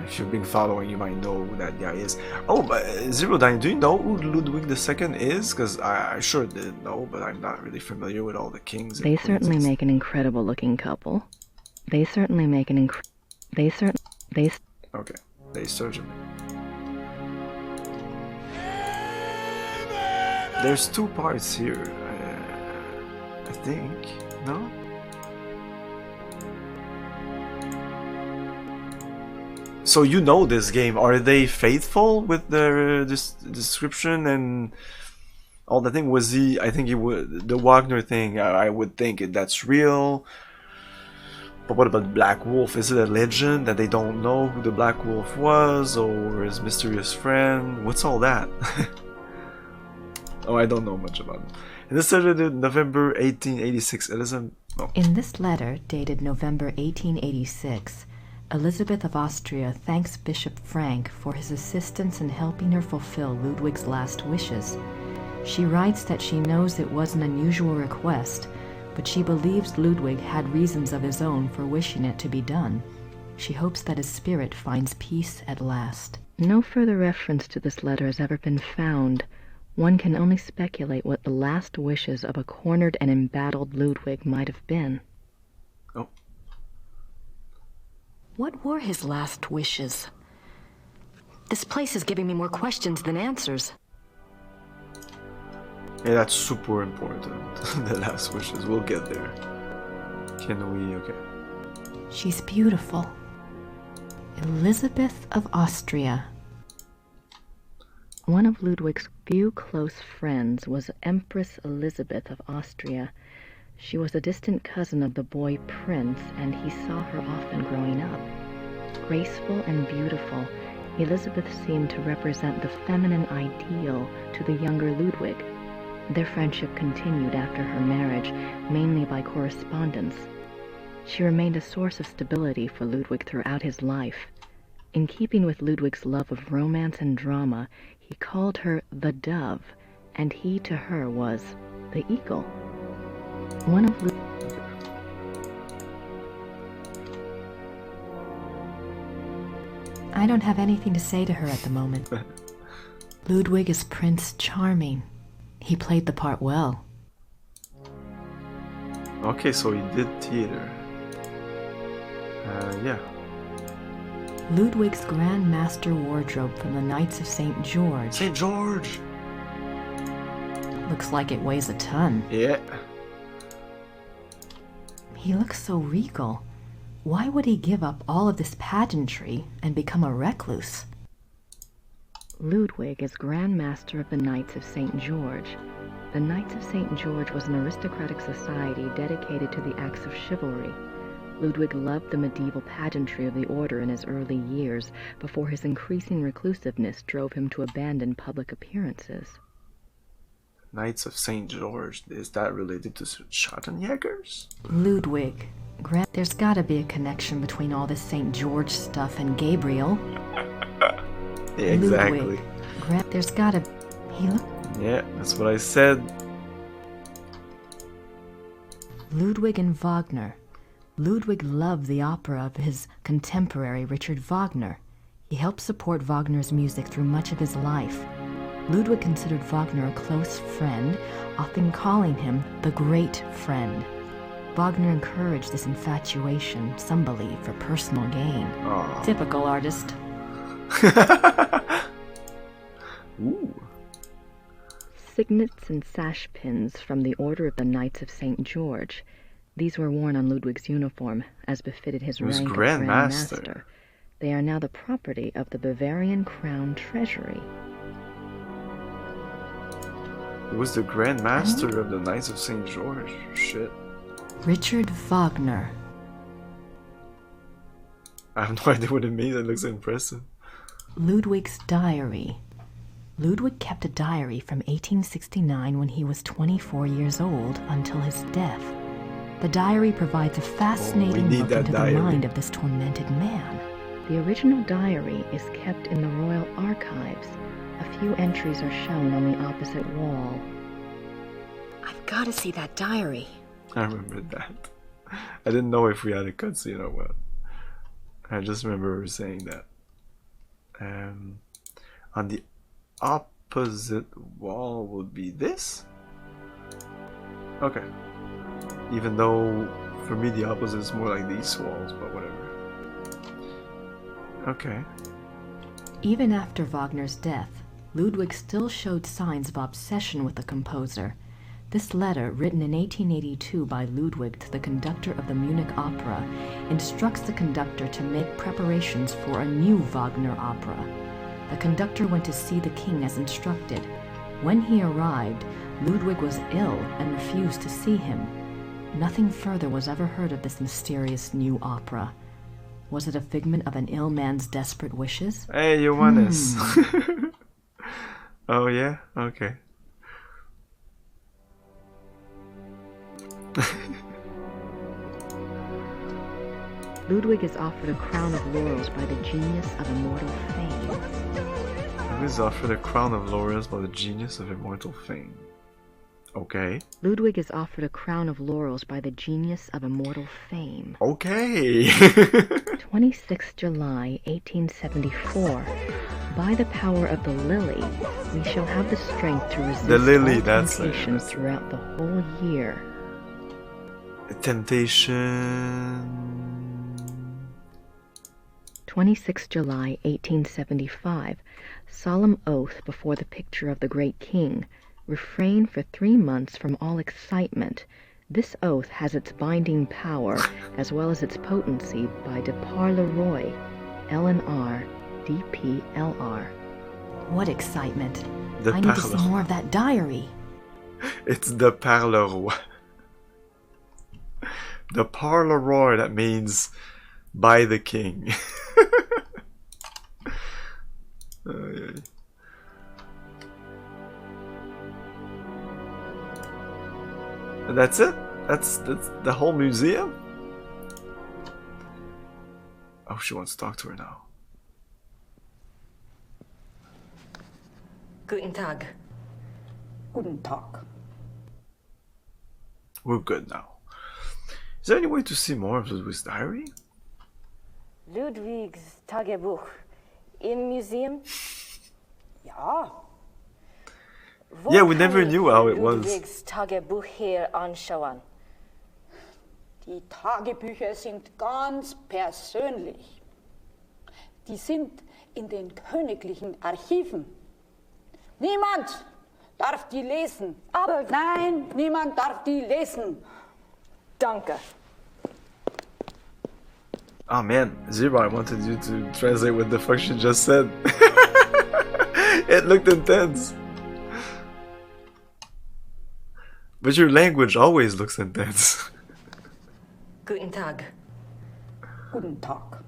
Speaker 1: If you've been following, you might know who that guy is. Oh, but Zero Dine, do you know who Ludwig II is? Because I sure did know, but I'm not really familiar with all the kings.
Speaker 7: They certainly make an incredible looking couple. They certainly make an
Speaker 1: Okay, they certainly. There's two parts here, I think, no? So you know this game. Are they faithful with their description and all the thing? Was he? I think he would. The Wagner thing. I would think that's real. But what about Black Wolf? Is it a legend that they don't know who the Black Wolf was, or his mysterious friend? What's all that? Oh, I don't know much about it. And this started in November 1886. Elizabeth. Oh.
Speaker 16: In this letter, dated November 1886, Elizabeth of Austria thanks Bishop Frank for his assistance in helping her fulfill Ludwig's last wishes. She writes that she knows it was an unusual request, but she believes Ludwig had reasons of his own for wishing it to be done. She hopes that his spirit finds peace at last.
Speaker 7: No further reference to this letter has ever been found. One can only speculate what the last wishes of a cornered and embattled Ludwig might have been.
Speaker 1: Oh.
Speaker 8: What were his last wishes? This place is giving me more questions than answers.
Speaker 1: Yeah, that's super important. The last wishes. We'll get there. Can we? Okay.
Speaker 16: She's beautiful. Elizabeth of Austria.
Speaker 7: One of Ludwig's few close friends was Empress Elizabeth of Austria. She was a distant cousin of the boy Prince, and he saw her often growing up. Graceful and beautiful, Elizabeth seemed to represent the feminine ideal to the younger Ludwig. Their friendship continued after her marriage, mainly by correspondence. She remained a source of stability for Ludwig throughout his life. In keeping with Ludwig's love of romance and drama, he called her the Dove, and he to her was the Eagle. One of
Speaker 16: I don't have anything to say to her at the moment. Ludwig is Prince Charming. He played the part well.
Speaker 1: Okay, so he did theater. Yeah.
Speaker 16: Ludwig's Grand Master wardrobe from the Knights of St. George.
Speaker 1: St. George!
Speaker 16: Looks like it weighs a ton.
Speaker 1: Yeah.
Speaker 16: He looks so regal. Why would he give up all of this pageantry and become a recluse?
Speaker 7: Ludwig is Grand Master of the Knights of St. George. The Knights of St. George was an aristocratic society dedicated to the acts of chivalry. Ludwig loved the medieval pageantry of the order in his early years, before his increasing reclusiveness drove him to abandon public appearances.
Speaker 1: Knights of St. George, is that related to Schattenjägers?
Speaker 16: Ludwig. There's gotta be a connection between all this St. George stuff and Gabriel.
Speaker 1: Yeah, exactly.
Speaker 16: Ludwig. There's gotta...
Speaker 1: Yeah, that's what I said.
Speaker 16: Ludwig and Wagner. Ludwig loved the opera of his contemporary Richard Wagner. He helped support Wagner's music through much of his life. Ludwig considered Wagner a close friend, often calling him the great friend. Wagner encouraged this infatuation, some believe, for personal gain.
Speaker 1: Aww.
Speaker 16: Typical artist.
Speaker 1: Ooh.
Speaker 7: Signets and sash pins from the Order of the Knights of St. George. These were worn on Ludwig's uniform, as befitted his rank of Grand Master. They are now the property of the Bavarian Crown Treasury.
Speaker 1: He was the Grand Master of the Knights of St. George. Shit.
Speaker 16: Richard Wagner.
Speaker 1: I have no idea what it means. It looks impressive.
Speaker 16: Ludwig's diary. Ludwig kept a diary from 1869 when he was 24 years old until his death. The diary provides a fascinating look into the mind of this tormented man.
Speaker 7: The original diary is kept in the Royal Archives. A few entries are shown on the opposite wall.
Speaker 8: I've got to see that diary.
Speaker 1: I remember that. I didn't know if we had a cutscene or what. I just remember her saying that. On the opposite wall would be this? Okay. Even though, for me, the opposite is more like these walls, but whatever. Okay.
Speaker 16: Even after Wagner's death, Ludwig still showed signs of obsession with the composer. This letter, written in 1882 by Ludwig to the conductor of the Munich Opera, instructs the conductor to make preparations for a new Wagner opera. The conductor went to see the king as instructed. When he arrived, Ludwig was ill and refused to see him. Nothing further was ever heard of this mysterious new opera. Was it a figment of an ill man's desperate wishes?
Speaker 1: Hey, Johannes. Oh yeah? Okay.
Speaker 7: Ludwig is offered a crown of laurels by the genius of immortal fame.
Speaker 1: Ludwig is offered a crown of laurels by the genius of immortal fame. Okay.
Speaker 7: Ludwig is offered a crown of laurels by the genius of immortal fame.
Speaker 1: Okay.
Speaker 7: 26 July 1874. By the power of the lily, we shall have the strength to resist
Speaker 1: The lily,
Speaker 7: all
Speaker 1: that's
Speaker 7: temptations throughout the whole year.
Speaker 1: Temptation.
Speaker 7: 26 July 1875. Solemn oath before the picture of the great king. Refrain for 3 months from all excitement. This oath has its binding power as well as its potency by de par le roi, LNR, DPLR.
Speaker 16: What excitement.
Speaker 1: The
Speaker 16: I need to see more of that diary.
Speaker 1: It's the parle. The parle, that means by the king. And that's it? That's the whole museum? Oh, she wants to talk to her now.
Speaker 18: Guten Tag.
Speaker 17: Guten Tag.
Speaker 1: We're good now. Is there any way to see more of Ludwig's diary?
Speaker 18: Ludwig's Tagebuch im Museum?
Speaker 17: Ja.
Speaker 1: Yeah, we never knew how it was.
Speaker 18: Ludwigs Tagebuch hier anschauen.
Speaker 17: Die Tagebücher sind ganz persönlich. Die sind in den königlichen Archiven. Niemand darf die lesen. Aber nein, niemand darf die lesen.
Speaker 18: Danke.
Speaker 1: Oh man, Zero, I wanted you to translate what the fuck she just said. It looked intense. But your language always looks intense.
Speaker 18: Guten Tag.
Speaker 17: Guten Tag.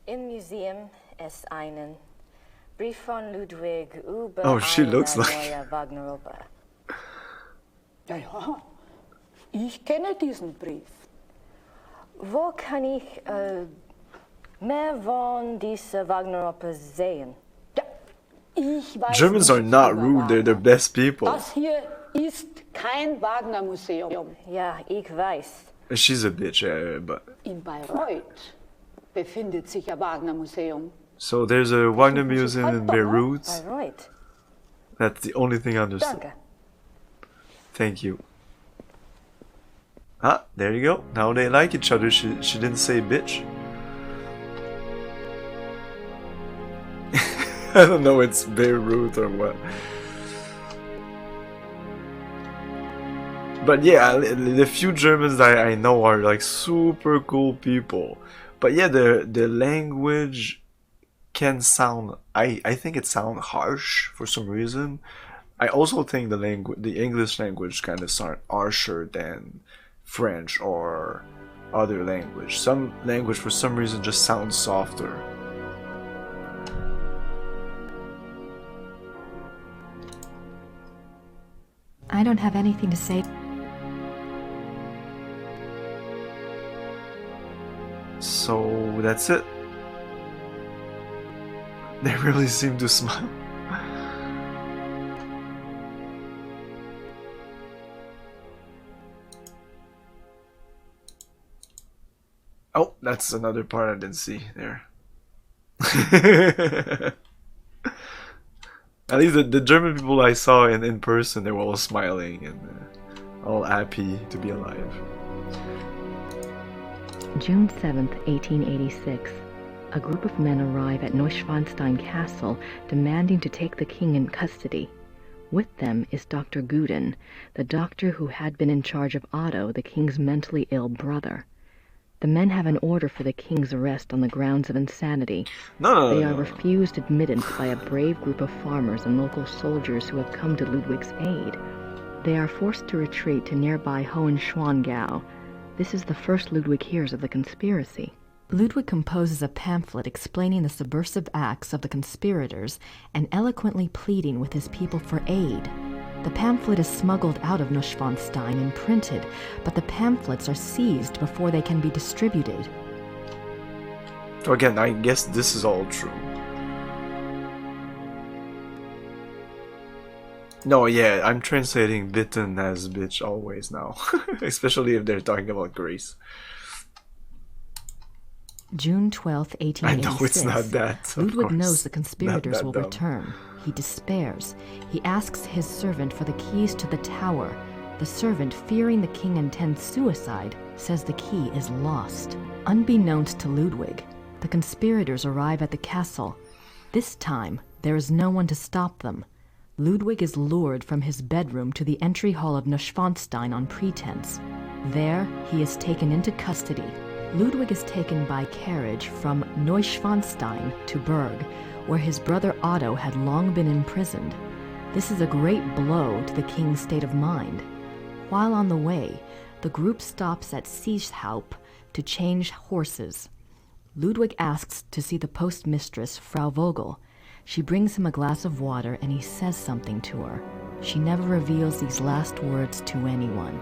Speaker 18: Im Museum es einen Brief von Ludwig über
Speaker 1: Oh, she looks
Speaker 18: eine
Speaker 1: like-
Speaker 18: neue Wagneroper.
Speaker 17: Ja, ja. Ich kenne diesen Brief.
Speaker 18: Wo kann ich mehr von dieser Wagneroper sehen?
Speaker 17: Ich weiß
Speaker 1: Germans are
Speaker 17: nicht
Speaker 1: not
Speaker 17: über
Speaker 1: rude, they're the best people.
Speaker 17: Das hier ist kein Wagner-Museum.
Speaker 18: Ja, ich weiß.
Speaker 1: She's a bitch, yeah, but...
Speaker 17: In Bayreuth befindet sich ein Wagner-Museum.
Speaker 1: So there's a Wagner Museum in Beirut.
Speaker 18: Bayreuth.
Speaker 1: That's the only thing I understood.
Speaker 18: Danke.
Speaker 1: Thank you. Ah, there you go. Now they like each other. She didn't say bitch. I don't know, it's Beirut or what. But yeah, the few Germans I know are like super cool people. But yeah, the language can sound, I think it sounds harsh for some reason. I also think the English language kind of sound harsher than French or other language. Some language for some reason just sounds softer.
Speaker 16: I don't have anything to say.
Speaker 1: So that's it. They really seem to smile. Oh, that's another part I didn't see there. At least the German people I saw in person, they were all smiling and all happy to be alive.
Speaker 7: June 7th, 1886. A group of men arrive at Neuschwanstein Castle demanding to take the king in custody. With them is Dr. Guden, the doctor who had been in charge of Otto, the king's mentally ill brother. The men have an order for the king's arrest on the grounds of insanity. They are refused admittance by a brave group of farmers and local soldiers who have come to Ludwig's aid. They are forced to retreat to nearby Hohenschwangau. This is the first Ludwig hears of the conspiracy.
Speaker 16: Ludwig composes a pamphlet explaining the subversive acts of the conspirators and eloquently pleading with his people for aid. The pamphlet is smuggled out of Neuschwanstein and printed, but the pamphlets are seized before they can be distributed.
Speaker 1: So again, I guess this is all true. No, yeah, I'm translating bitten as bitch always now. Especially if they're talking about Grace.
Speaker 16: June 12, 1886.
Speaker 1: I know it's not that.
Speaker 16: Ludwig knows the conspirators
Speaker 1: Not that
Speaker 16: will
Speaker 1: dumb.
Speaker 16: return. He despairs. He asks his servant for the keys to the tower. The servant, fearing the king intends suicide, says the key is lost. Unbeknownst to Ludwig, the conspirators arrive at the castle. This time, there is no one to stop them. Ludwig is lured from his bedroom to the entry hall of Neuschwanstein on pretense. There, he is taken into custody. Ludwig is taken by carriage from Neuschwanstein to Berg, where his brother Otto had long been imprisoned. This is a great blow to the king's state of mind. While on the way, the group stops at Seeshaupt to change horses. Ludwig asks to see the postmistress, Frau Vogel. She brings him a glass of water and he says something to her. She never reveals these last words to anyone.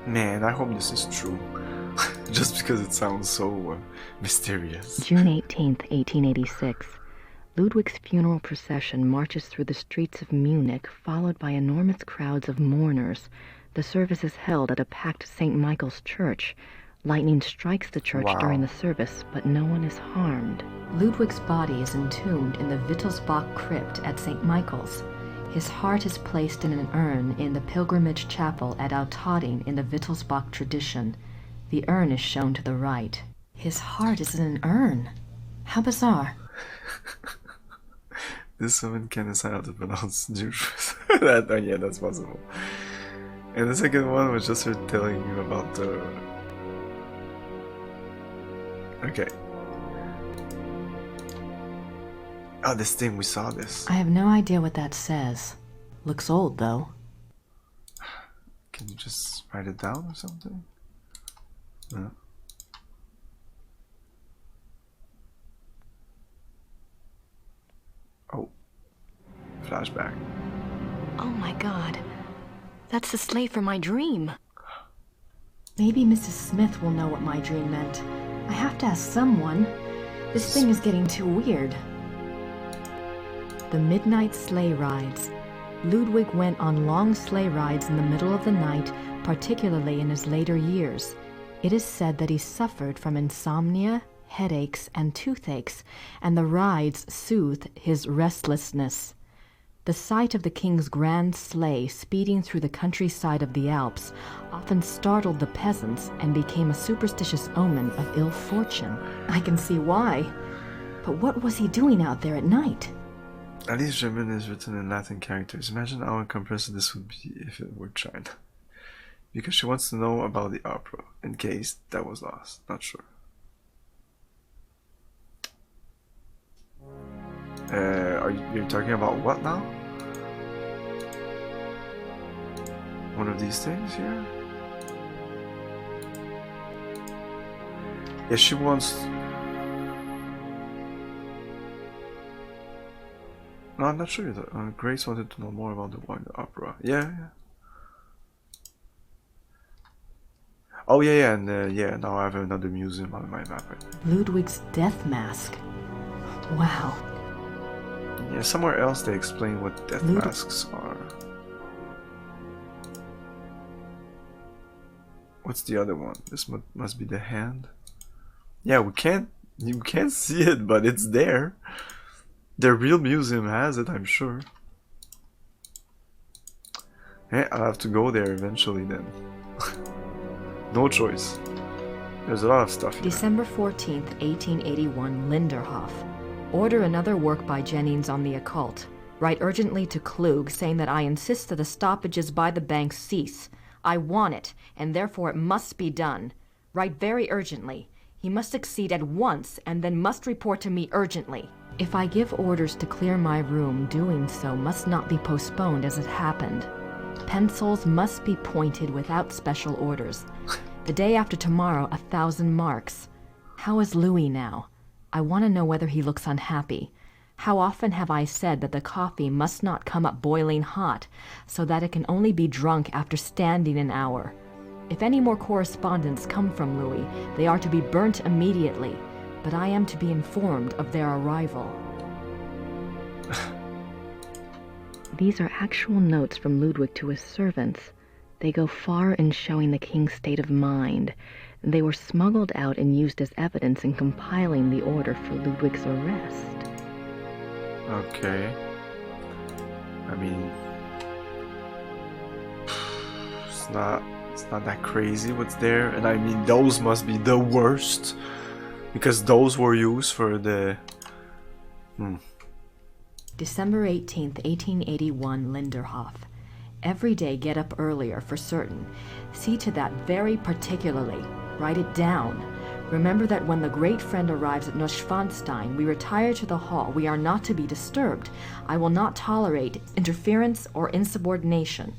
Speaker 1: Man, I hope this is true. Just because it sounds so mysterious.
Speaker 7: June 18th, 1886. Ludwig's funeral procession marches through the streets of Munich, followed by enormous crowds of mourners. The service is held at a packed St. Michael's church. Lightning strikes the church during the service, but no one is harmed.
Speaker 16: Ludwig's body is entombed in the Wittelsbach crypt at St. Michael's. His heart is placed in an urn in the pilgrimage chapel at Altading in the Wittelsbach tradition. The urn is shown to the right. His heart is in an urn. How bizarre.
Speaker 1: This woman can decide how to pronounce Jews. Yeah, that's possible. And the second one was just her telling you about the... Okay. Oh, this thing, we saw this.
Speaker 16: I have no idea what that says. Looks old, though.
Speaker 1: Can you just write it down or something? No. Oh. Flashback.
Speaker 16: Oh my god. That's the slave for my dream. Maybe Mrs. Smith will know what my dream meant. I have to ask someone. This thing is getting too weird. The midnight sleigh rides. Ludwig went on long sleigh rides in the middle of the night, particularly in his later years. It is said that he suffered from insomnia, headaches, and toothaches, and the rides soothed his restlessness. The sight of the king's grand sleigh speeding through the countryside of the Alps often startled the peasants and became a superstitious omen of ill fortune. I can see why. But what was he doing out there at night?
Speaker 1: At least German is written in Latin characters. Imagine how incomprehensible this would be if it were China. Because she wants to know about the opera, in case that was lost. Not sure. You're talking about what now? One of these things here? Yeah, she wants... No, I'm not sure. Grace wanted to know more about the Wagner opera. Yeah. Oh yeah, and yeah, now I have another museum on my map.
Speaker 16: Ludwig's death mask. Wow.
Speaker 1: Yeah, somewhere else they explain what death masks are. What's the other one? This must be the hand. Yeah, you can't see it, but it's there. The real museum has it, I'm sure. Yeah, I'll have to go there eventually then. No choice. There's a lot of stuff here.
Speaker 16: December 14th, 1881, Linderhof. Order another work by Jennings on the occult. Write urgently to Klug saying that I insist that the stoppages by the bank cease. I want it, and therefore it must be done. Write very urgently. He must succeed at once, and then must report to me urgently. If I give orders to clear my room, doing so must not be postponed as it happened. Pencils must be pointed without special orders. The day after tomorrow, 1,000 marks. How is Louis now? I want to know whether he looks unhappy. How often have I said that the coffee must not come up boiling hot, so that it can only be drunk after standing an hour? If any more correspondence come from Louis, they are to be burnt immediately, but I am to be informed of their arrival.
Speaker 7: These are actual notes from Ludwig to his servants. They go far in showing the king's state of mind. They were smuggled out and used as evidence in compiling the order for Ludwig's arrest.
Speaker 1: Okay. I mean, it's not that crazy what's there, and I mean those must be the worst because those were used for the.
Speaker 16: December 18th, 1881, Linderhof. Every day get up earlier for certain. See to that very particularly. Write it down. Remember that when the great friend arrives at Neuschwanstein, we retire to the hall. We are not to be disturbed. I will not tolerate interference or insubordination.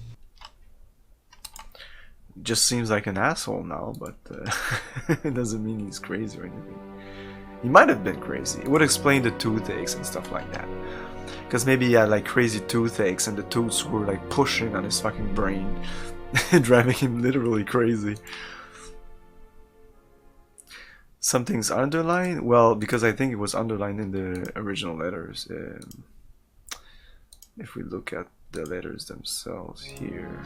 Speaker 1: Just seems like an asshole now, but it doesn't mean he's crazy or anything. He might have been crazy. It would explain the toothaches and stuff like that. Because maybe he had like crazy toothaches and the tooths were like pushing on his fucking brain, driving him literally crazy. Something's underlined? Well, because I think it was underlined in the original letters. If we look at the letters themselves here,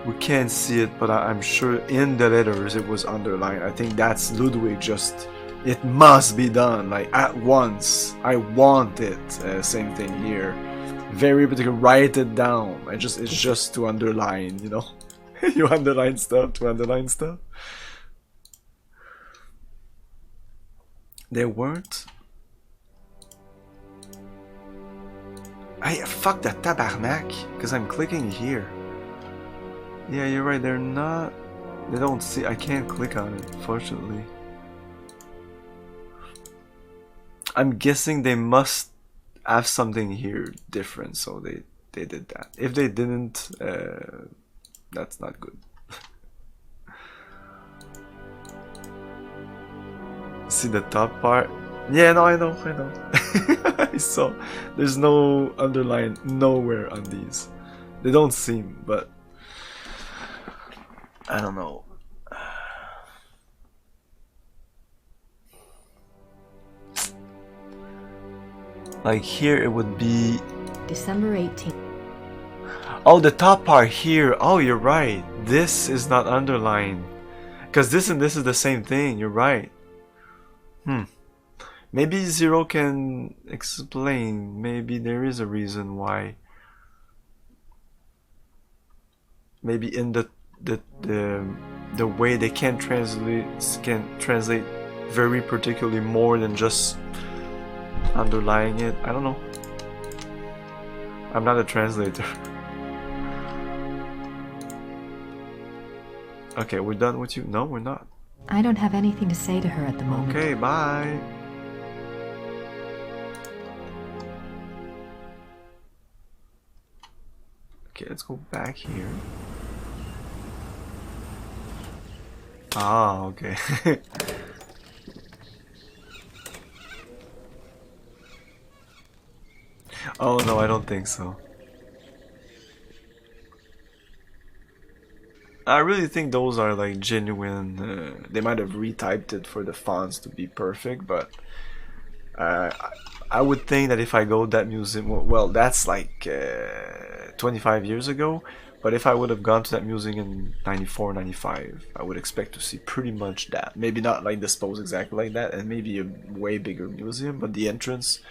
Speaker 1: we can't see it, but I'm sure in the letters it was underlined. I think that's Ludwig just, it must be done, like at once. I want it. Same thing here. Very particular. Write it down. It's just to underline, you know. You underline stuff to underline stuff. They weren't. Fuck that tabarnak, because I'm clicking here. Yeah, you're right, they're not. They don't see. I can't click on it, fortunately. I'm guessing they must have something here different, so they did that. If they didn't, that's not good. See the top part? Yeah, no, I know. I saw. There's no underline nowhere on these. They don't seem, but I don't know. Like here, it would be
Speaker 16: December 18th.
Speaker 1: Oh, the top part here. Oh, you're right. This is not underlined, because this and this is the same thing. You're right. Maybe Zero can explain. Maybe there is a reason why. Maybe in the way they can translate very particularly more than just underlying it. I don't know. I'm not a translator. Okay, we're done with you. No, we're not.
Speaker 16: I don't have anything to say to her at the moment.
Speaker 1: Okay, bye. Okay, let's go back here. Ah, okay. Oh no, I don't think so. I really think those are like genuine. They might have retyped it for the fonts to be perfect, but I would think that if I go to that museum, well, that's like 25 years ago, but if I would have gone to that museum in 94, 95, I would expect to see pretty much that. Maybe not like disposed exactly like that, and maybe a way bigger museum, but the entrance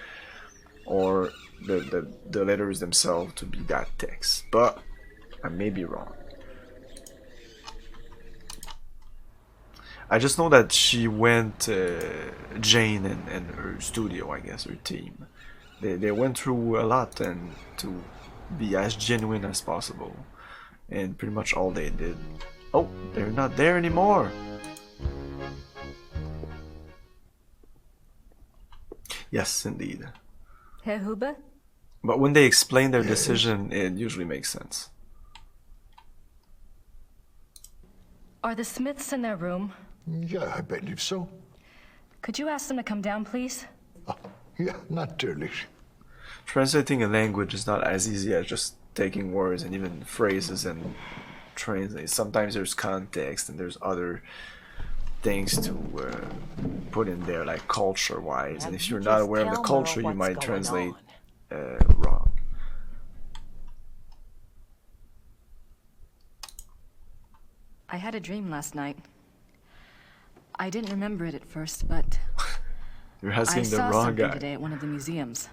Speaker 1: or the letters themselves to be that text. But I may be wrong. I just know that she went, Jane and her studio, I guess, her team. They went through a lot and to be as genuine as possible. And pretty much all they did. Oh, they're not there anymore! Yes, indeed.
Speaker 8: Herr Huber?
Speaker 1: But when they explain their decision, it usually makes sense.
Speaker 8: Are the Smiths in their room?
Speaker 13: Yeah, I believe so.
Speaker 8: Could you ask them to come down, please?
Speaker 13: Yeah, natürlich.
Speaker 1: Translating a language is not as easy as just taking words and even phrases and translate. Sometimes there's context and there's other things to put in there, like culture-wise. And if you're not aware of the culture, you might translate wrong.
Speaker 8: I had a dream last night. I didn't remember it at first, but
Speaker 1: You're asking
Speaker 8: I
Speaker 1: the
Speaker 8: saw
Speaker 1: wrong
Speaker 8: something
Speaker 1: guy.
Speaker 8: today at one of the museums.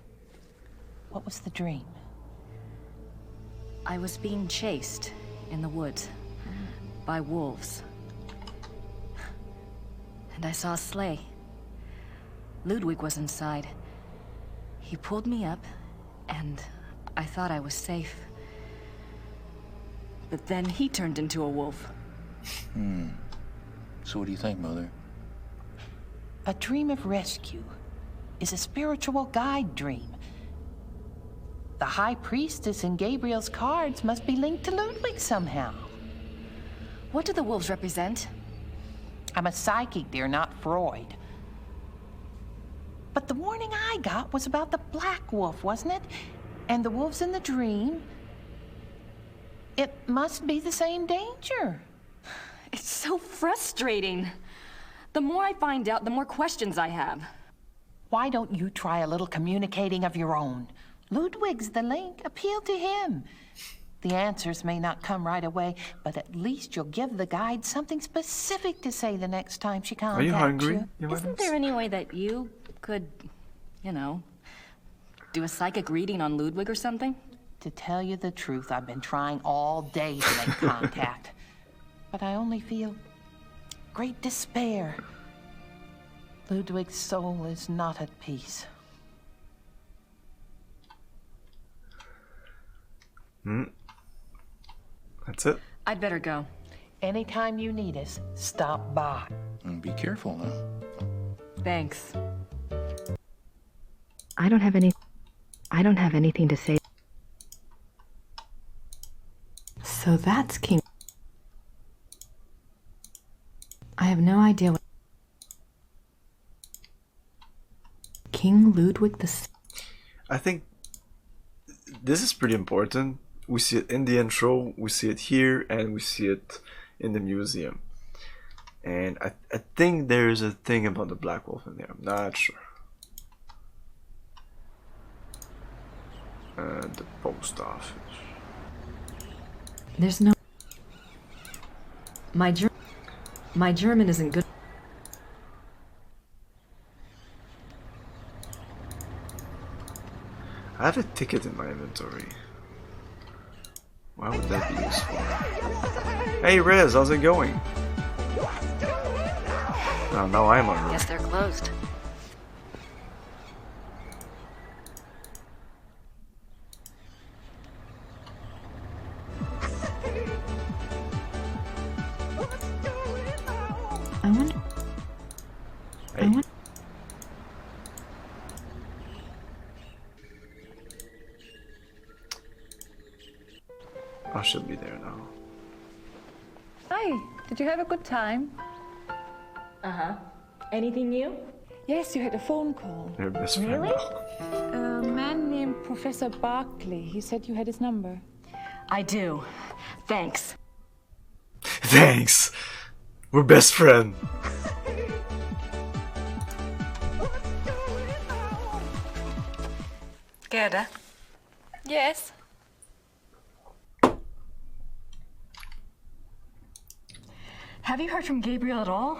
Speaker 11: What was the dream?
Speaker 8: I was being chased in the woods by wolves. And I saw a sleigh. Ludwig was inside. He pulled me up, and I thought I was safe. But then he turned into a wolf.
Speaker 12: So what do you think, Mother?
Speaker 11: A dream of rescue is a spiritual guide dream. The High Priestess in Gabriel's cards must be linked to Ludwig somehow.
Speaker 8: What do the wolves represent?
Speaker 11: I'm a psychic, dear, not Freud. But the warning I got was about the black wolf, wasn't it? And the wolves in the dream. It must be the same danger.
Speaker 8: It's so frustrating. The more I find out, the more questions I have.
Speaker 11: Why don't you try a little communicating of your own? Ludwig's the link. Appeal to him. The answers may not come right away, but at least you'll give the guide something specific to say the next time she contacts you.
Speaker 1: Are you hungry?
Speaker 8: Isn't there any way that you could, you know, do a psychic reading on Ludwig or something?
Speaker 11: To tell you the truth, I've been trying all day to make contact. But I only feel great despair. Ludwig's soul is not at peace.
Speaker 1: That's it.
Speaker 8: I'd better go.
Speaker 11: Anytime you need us, stop by.
Speaker 12: And be careful now.
Speaker 8: Thanks.
Speaker 7: I don't have anything to say.
Speaker 16: So that's King. I have no idea what King Ludwig the.
Speaker 1: I think this is pretty important. We see it in the intro, we see it here, and we see it in the museum. And I think there's a thing about the Black Wolf in there. I'm not sure. And the post office.
Speaker 16: There's no. My German isn't good.
Speaker 1: I have a ticket in my inventory. Why would that be useful? Hey Rez, how's it going? Oh, now I'm on.
Speaker 8: Guess they're closed.
Speaker 16: I wonder.
Speaker 1: Hey. I should be there now.
Speaker 14: Hi, did you have a good time?
Speaker 8: Uh-huh. Anything new?
Speaker 14: Yes, you had a phone call.
Speaker 1: Your best friend
Speaker 8: Really?
Speaker 1: now.
Speaker 14: A man named Professor Barkley. He said you had his number.
Speaker 8: I do. Thanks.
Speaker 1: Thanks. We're best friends.
Speaker 8: Gerda?
Speaker 14: Yes.
Speaker 8: Have you heard from Gabriel at all?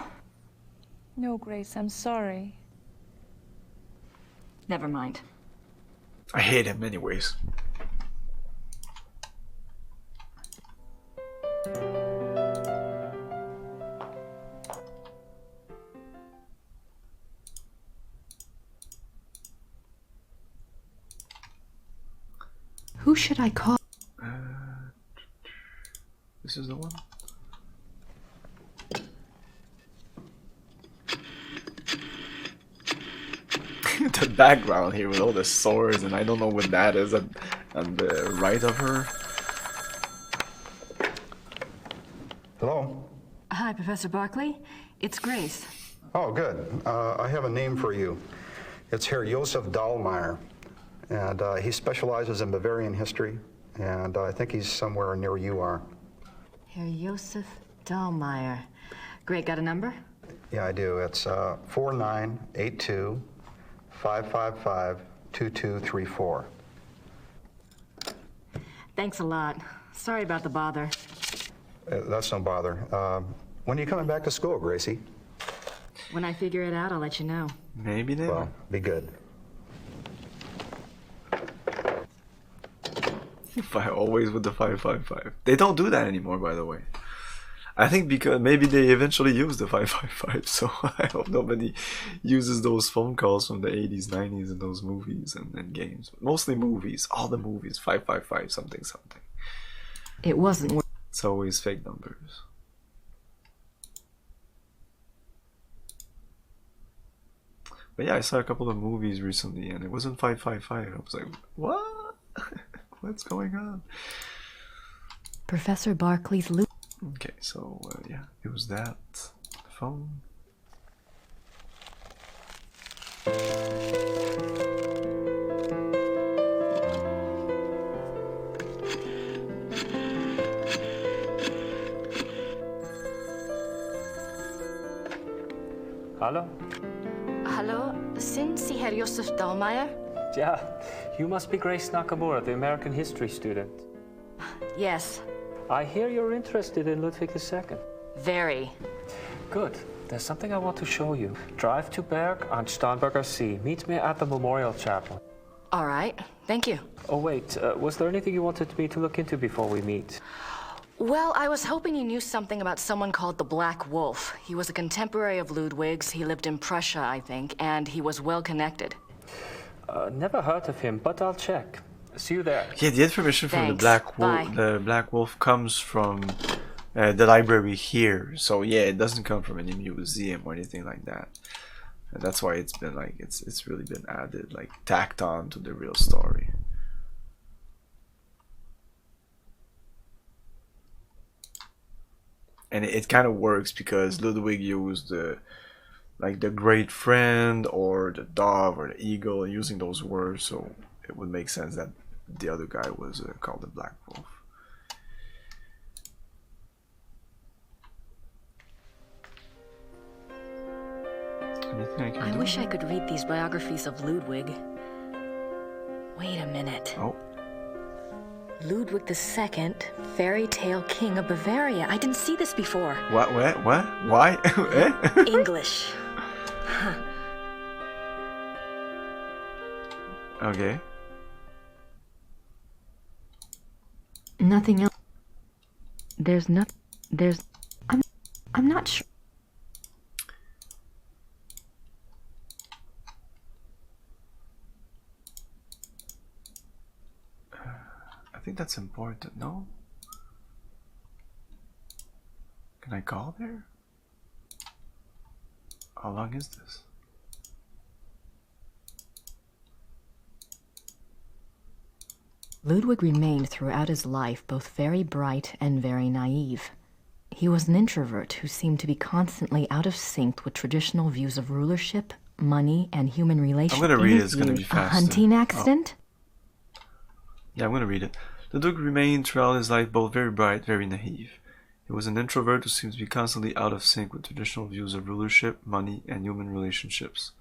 Speaker 14: No, Grace, I'm sorry.
Speaker 8: Never mind.
Speaker 1: I hate him anyways.
Speaker 16: Who should I call?
Speaker 1: This is the one. The background here with all the swords, and I don't know what that is on the right of her.
Speaker 19: Hello?
Speaker 8: Hi, Professor Barkley. It's Grace.
Speaker 19: Oh, good. I have a name for you. It's Herr Josef Dahlmeier, and he specializes in Bavarian history, and I think he's somewhere near you are.
Speaker 8: Herr Josef Dahlmeier. Great, got a number?
Speaker 19: Yeah, I do. It's 4982-555-2234.
Speaker 8: Thanks a lot. Sorry about the bother.
Speaker 19: That's no bother. When are you coming back to school, Gracie?
Speaker 8: When I figure it out, I'll let you know.
Speaker 1: Maybe never.
Speaker 19: Well, be good.
Speaker 1: Always with the 555. They don't do that anymore, by the way. I think because maybe they eventually use the 555, so I hope nobody uses those phone calls from the 80s, 90s, and those movies and games. Mostly movies, all the movies, 555 something something.
Speaker 8: It wasn't.
Speaker 1: It's always fake numbers. But yeah, I saw a couple of movies recently, and it wasn't 555. I was like, what? What's going on?
Speaker 16: Professor Barclay's loop.
Speaker 1: Okay, so yeah, it was that phone.
Speaker 20: Hallo?
Speaker 8: Hallo, sind Sie Herr Josef Dahlmeier?
Speaker 20: Yeah, you must be Grace Nakamura, the American history student.
Speaker 8: Yes.
Speaker 20: I hear you're interested in Ludwig II.
Speaker 8: Very.
Speaker 20: Good. There's something I want to show you. Drive to Berg on Starnberger See. Meet me at the Memorial Chapel.
Speaker 8: All right. Thank you.
Speaker 20: Oh, wait. Was there anything you wanted me to look into before we meet?
Speaker 8: Well, I was hoping you knew something about someone called the Black Wolf. He was a contemporary of Ludwig's. He lived in Prussia, I think, and he was well connected.
Speaker 20: Never heard of him, but I'll check. See you there.
Speaker 1: Yeah, the information from
Speaker 8: Thanks.
Speaker 1: the Black Wolf comes from the library here. So yeah, it doesn't come from any museum or anything like that. And that's why it's been like it's really been added, like tacked on to the real story. And it kind of works because Ludwig used the great friend or the dove or the eagle, and using those words, so it would make sense that the other guy was called the Black Wolf. Anything I can do?
Speaker 8: Wish I could read these biographies of Ludwig. Wait a minute.
Speaker 1: Oh.
Speaker 8: Ludwig II, fairy tale king of Bavaria. I didn't see this before.
Speaker 1: What? Why?
Speaker 8: English. Huh.
Speaker 1: Okay.
Speaker 16: Nothing else. I'm not sure.
Speaker 1: I think that's important, no? Can I call there? How long is this?
Speaker 16: Ludwig remained throughout his life both very bright and very naive. He was an introvert who seemed to be constantly out of sync with traditional views of rulership, money, and human relations.
Speaker 1: I'm gonna read it, it's gonna be
Speaker 16: A
Speaker 1: faster.
Speaker 16: hunting accident?
Speaker 1: Oh. Yeah, I'm gonna read it. Ludwig remained throughout his life both very bright, very naive. He was an introvert who seemed to be constantly out of sync with traditional views of rulership, money, and human relationships.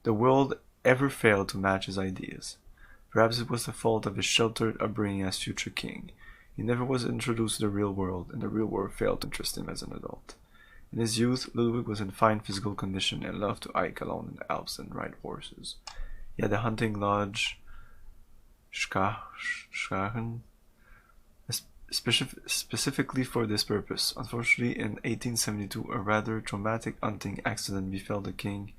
Speaker 1: The world ever failed to match his ideas. Perhaps it was the fault of his sheltered upbringing as future king. He never was introduced to the real world, and the real world failed to interest him as an adult. In his youth, Ludwig was in fine physical condition and loved to hike alone in the Alps and ride horses. He had a hunting lodge, Scharen, specifically for this purpose. Unfortunately, in 1872, a rather traumatic hunting accident befell the king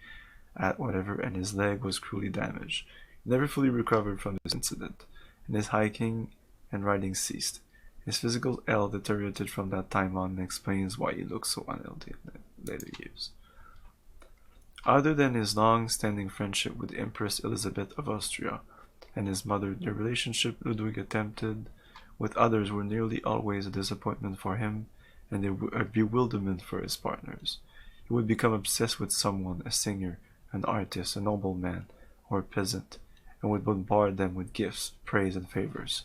Speaker 1: at whatever, and his leg was cruelly damaged. He never fully recovered from this incident, and his hiking and riding ceased. His physical health deteriorated from that time on, and explains why he looked so unhealthy in the later years. Other than his long-standing friendship with Empress Elizabeth of Austria and his mother, the relationship Ludwig attempted with others were nearly always a disappointment for him and a bewilderment for his partners. He would become obsessed with someone, a singer, an artist, a nobleman, or a peasant, and would bombard them with gifts, praise, and favors.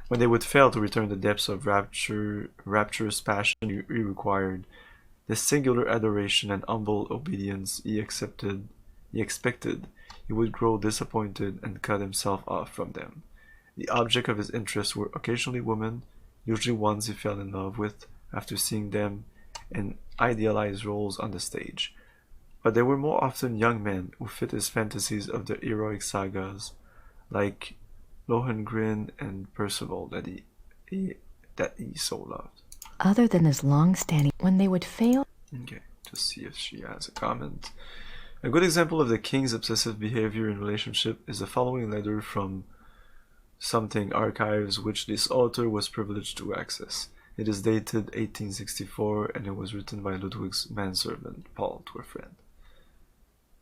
Speaker 1: When they would fail to return the depths of rapturous passion he required, this singular adoration and humble obedience he expected, he would grow disappointed and cut himself off from them. The object of his interests were occasionally women, usually ones he fell in love with after seeing them in idealized roles on the stage. but they were more often young men who fit his fantasies of the heroic sagas, like Lohengrin and Percival that he so loved.
Speaker 16: Other than his long-standing, when they would fail.
Speaker 1: Okay, just see if she has a comment. A good example of the king's obsessive behavior in relationship is the following letter from Something Archives, which this author was privileged to access. It is dated 1864 and it was written by Ludwig's manservant, Paul, to a friend.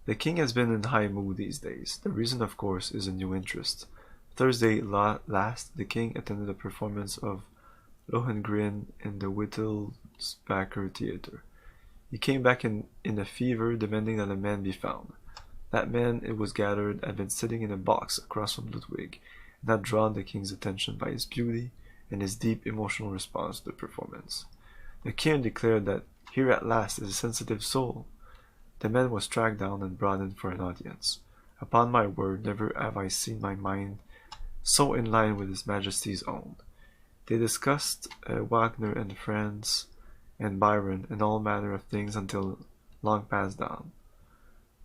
Speaker 1: The king has been in high mood these days. The reason, of course, is a new interest. Thursday last, the king attended a performance of Lohengrin in the Wittelsbacher Theater. He came back in a fever, demanding that a man be found. That man, it was gathered, had been sitting in a box across from Ludwig, and had drawn the king's attention by his beauty and his deep emotional response to the performance. The king declared that here at last is a sensitive soul. The man was tracked down and brought in for an audience. Upon my word, never have I seen my mind so in line with His Majesty's own. They discussed Wagner and Franz and Byron and all manner of things until long past dawn.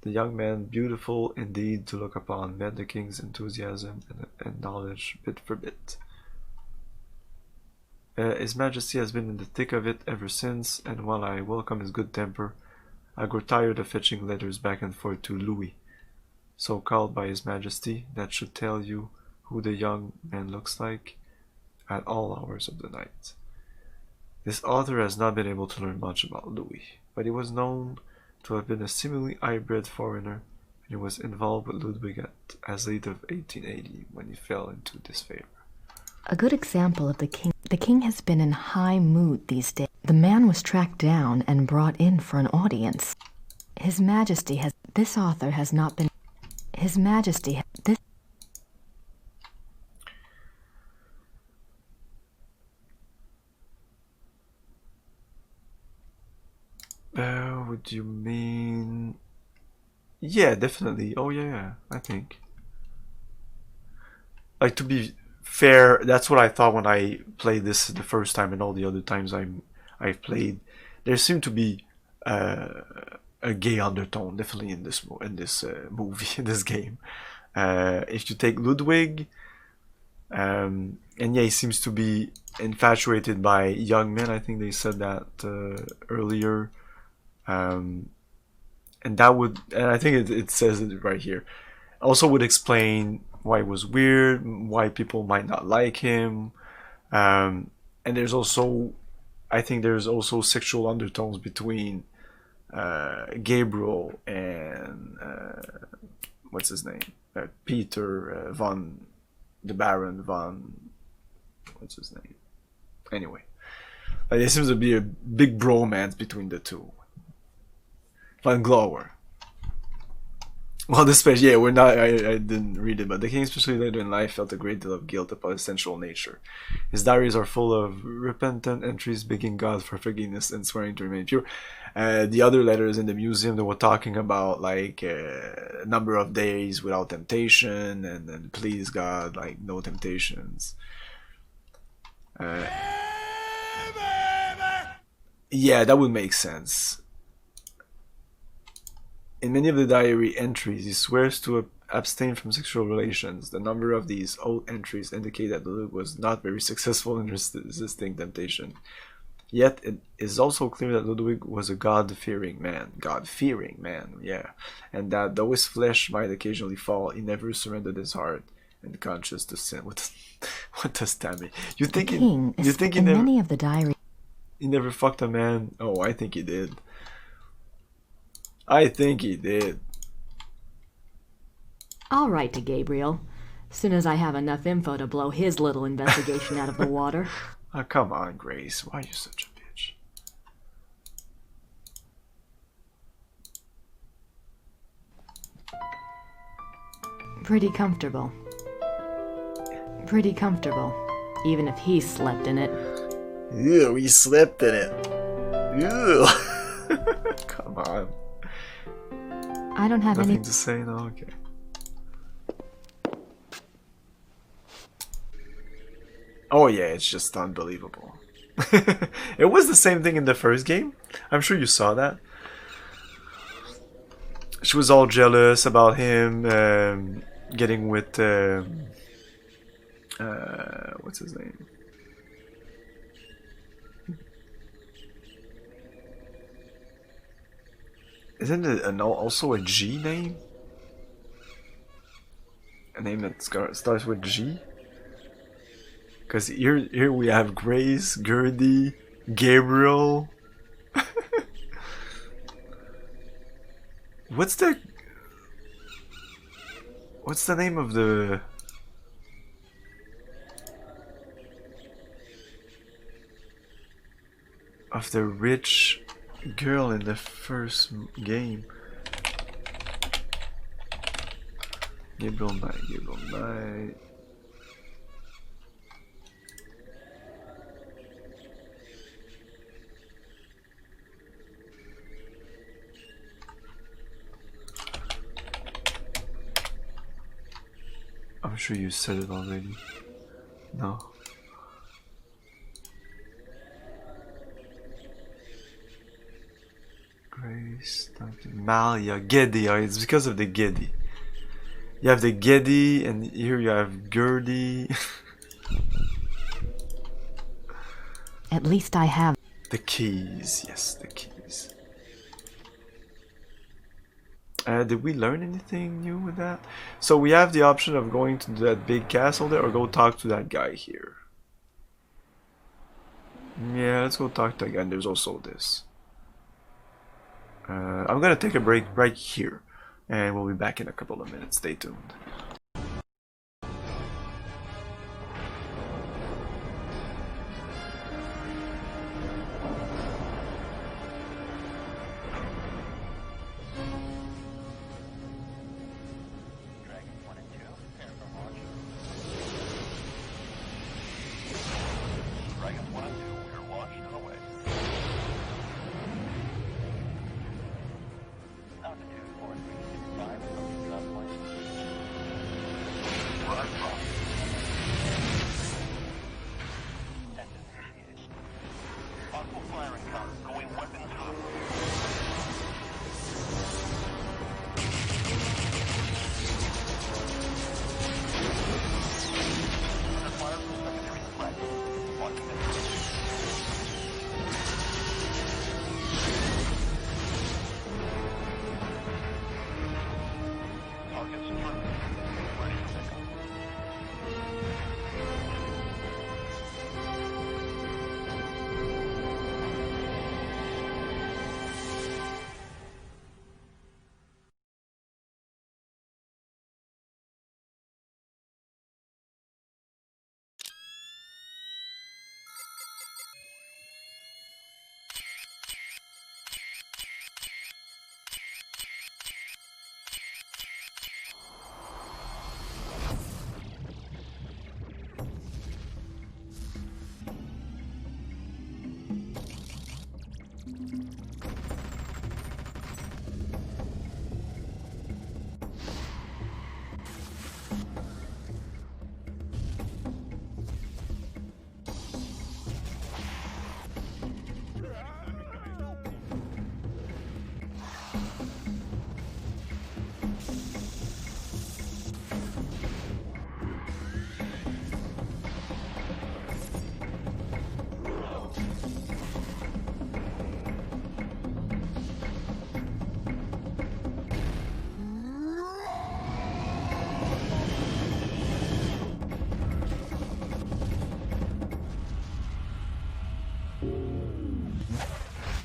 Speaker 1: The young man, beautiful indeed to look upon, met the king's enthusiasm and knowledge bit for bit. His Majesty has been in the thick of it ever since, and while I welcome his good temper, I grow tired of fetching letters back and forth to Louis, so called by His Majesty, that should tell you who the young man looks like at all hours of the night. This author has not been able to learn much about Louis, but he was known to have been a seemingly high-bred foreigner, and he was involved with Ludwig as late of 1880 when he fell into disfavor.
Speaker 16: A good example of the king. The king has been in high mood these days. The man was tracked down and brought in for an audience. His Majesty has. This author has not been. His Majesty. This.
Speaker 1: What do you mean? Yeah, definitely. Oh yeah, I think. Like, to be fair, that's what I thought when I played this the first time, and all the other times I've played. There seemed to be a gay undertone, definitely in this movie, in this game. If you take Ludwig, and yeah, he seems to be infatuated by young men. I think they said that earlier. And that would, and I think it says it right here, also would explain why it was weird, why people might not like him, and there's also, I think there's also sexual undertones between Gabriel and what's his name, Peter the Baron von, what's his name? Anyway, there seems to be a big bromance between the two. Van Glower. Well, this page, yeah, we're not. I didn't read it, but the king, especially later in life, felt a great deal of guilt about his sensual nature. His diaries are full of repentant entries begging God for forgiveness and swearing to remain pure. The other letters in the museum, they were talking about like a number of days without temptation, and then please God, like no temptations. Yeah, that would make sense. In many of the diary entries, he swears to abstain from sexual relations. The number of these old entries indicate that Ludwig was not very successful in resisting temptation. Yet it is also clear that Ludwig was a God-fearing man. God-fearing man, yeah. And that though his flesh might occasionally fall, he never surrendered his heart and conscience to sin. What does that mean? You think he never,
Speaker 16: many of the diary.
Speaker 1: He never fucked a man? Oh, I think he did. I think he did.
Speaker 16: I'll write to Gabriel, soon as I have enough info to blow his little investigation out of the water.
Speaker 1: Oh, come on, Grace. Why are you such a bitch?
Speaker 16: Pretty comfortable. Pretty comfortable, even if he slept in it.
Speaker 1: Ew, he slept in it. Ew. Come on.
Speaker 16: I don't have
Speaker 1: Nothing to say? No? Okay. Oh yeah, it's just unbelievable. It was the same thing in the first game. I'm sure you saw that. she was all jealous about him getting with what's his name? Isn't it also a G name? A name that starts with G? Because here we have Grace, Gertie, Gabriel. What's the name of the rich girl in the first game? Gabriel Knight. I'm sure you said it already. No. Grace, Malia, Geddy. Oh, it's because of the Geddy. You have the Geddy, and here you have Gertie.
Speaker 16: At least I have.
Speaker 1: The keys, yes, the keys. Did we learn anything new with that? So we have the option of going to that big castle there, or go talk to that guy here. Yeah, let's go talk to that guy. And there's also this. I'm gonna take a break right here, and we'll be back in a couple of minutes. Stay tuned.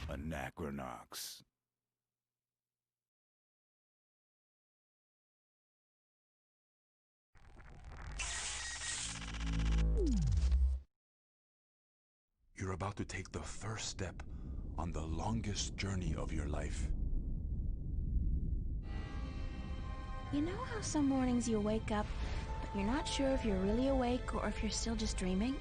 Speaker 21: Anachronox. You're about to take the first step on the longest journey of your life.
Speaker 22: You know how some mornings you wake up, but you're not sure if you're really awake or if you're still just dreaming?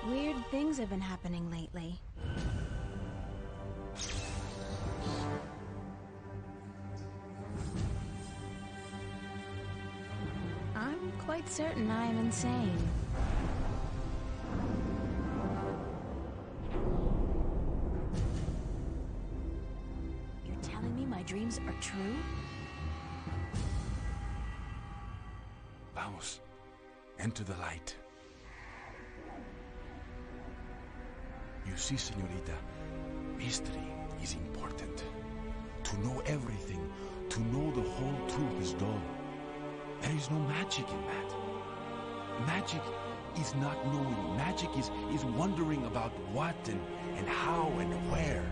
Speaker 22: Weird things have been happening lately. quite certain I am insane. You're telling me my dreams are true?
Speaker 21: Vamos. Enter the light. You see, señorita, mystery is important. To know everything, to know the whole truth is dull. There is no magic in that. Magic is not knowing. Magic is wondering about what and how and where.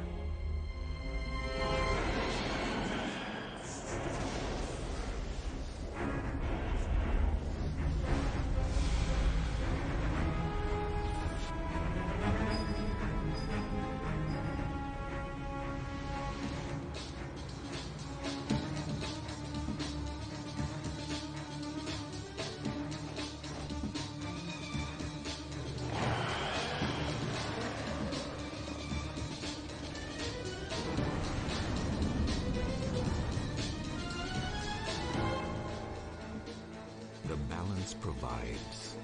Speaker 3: The balance provides.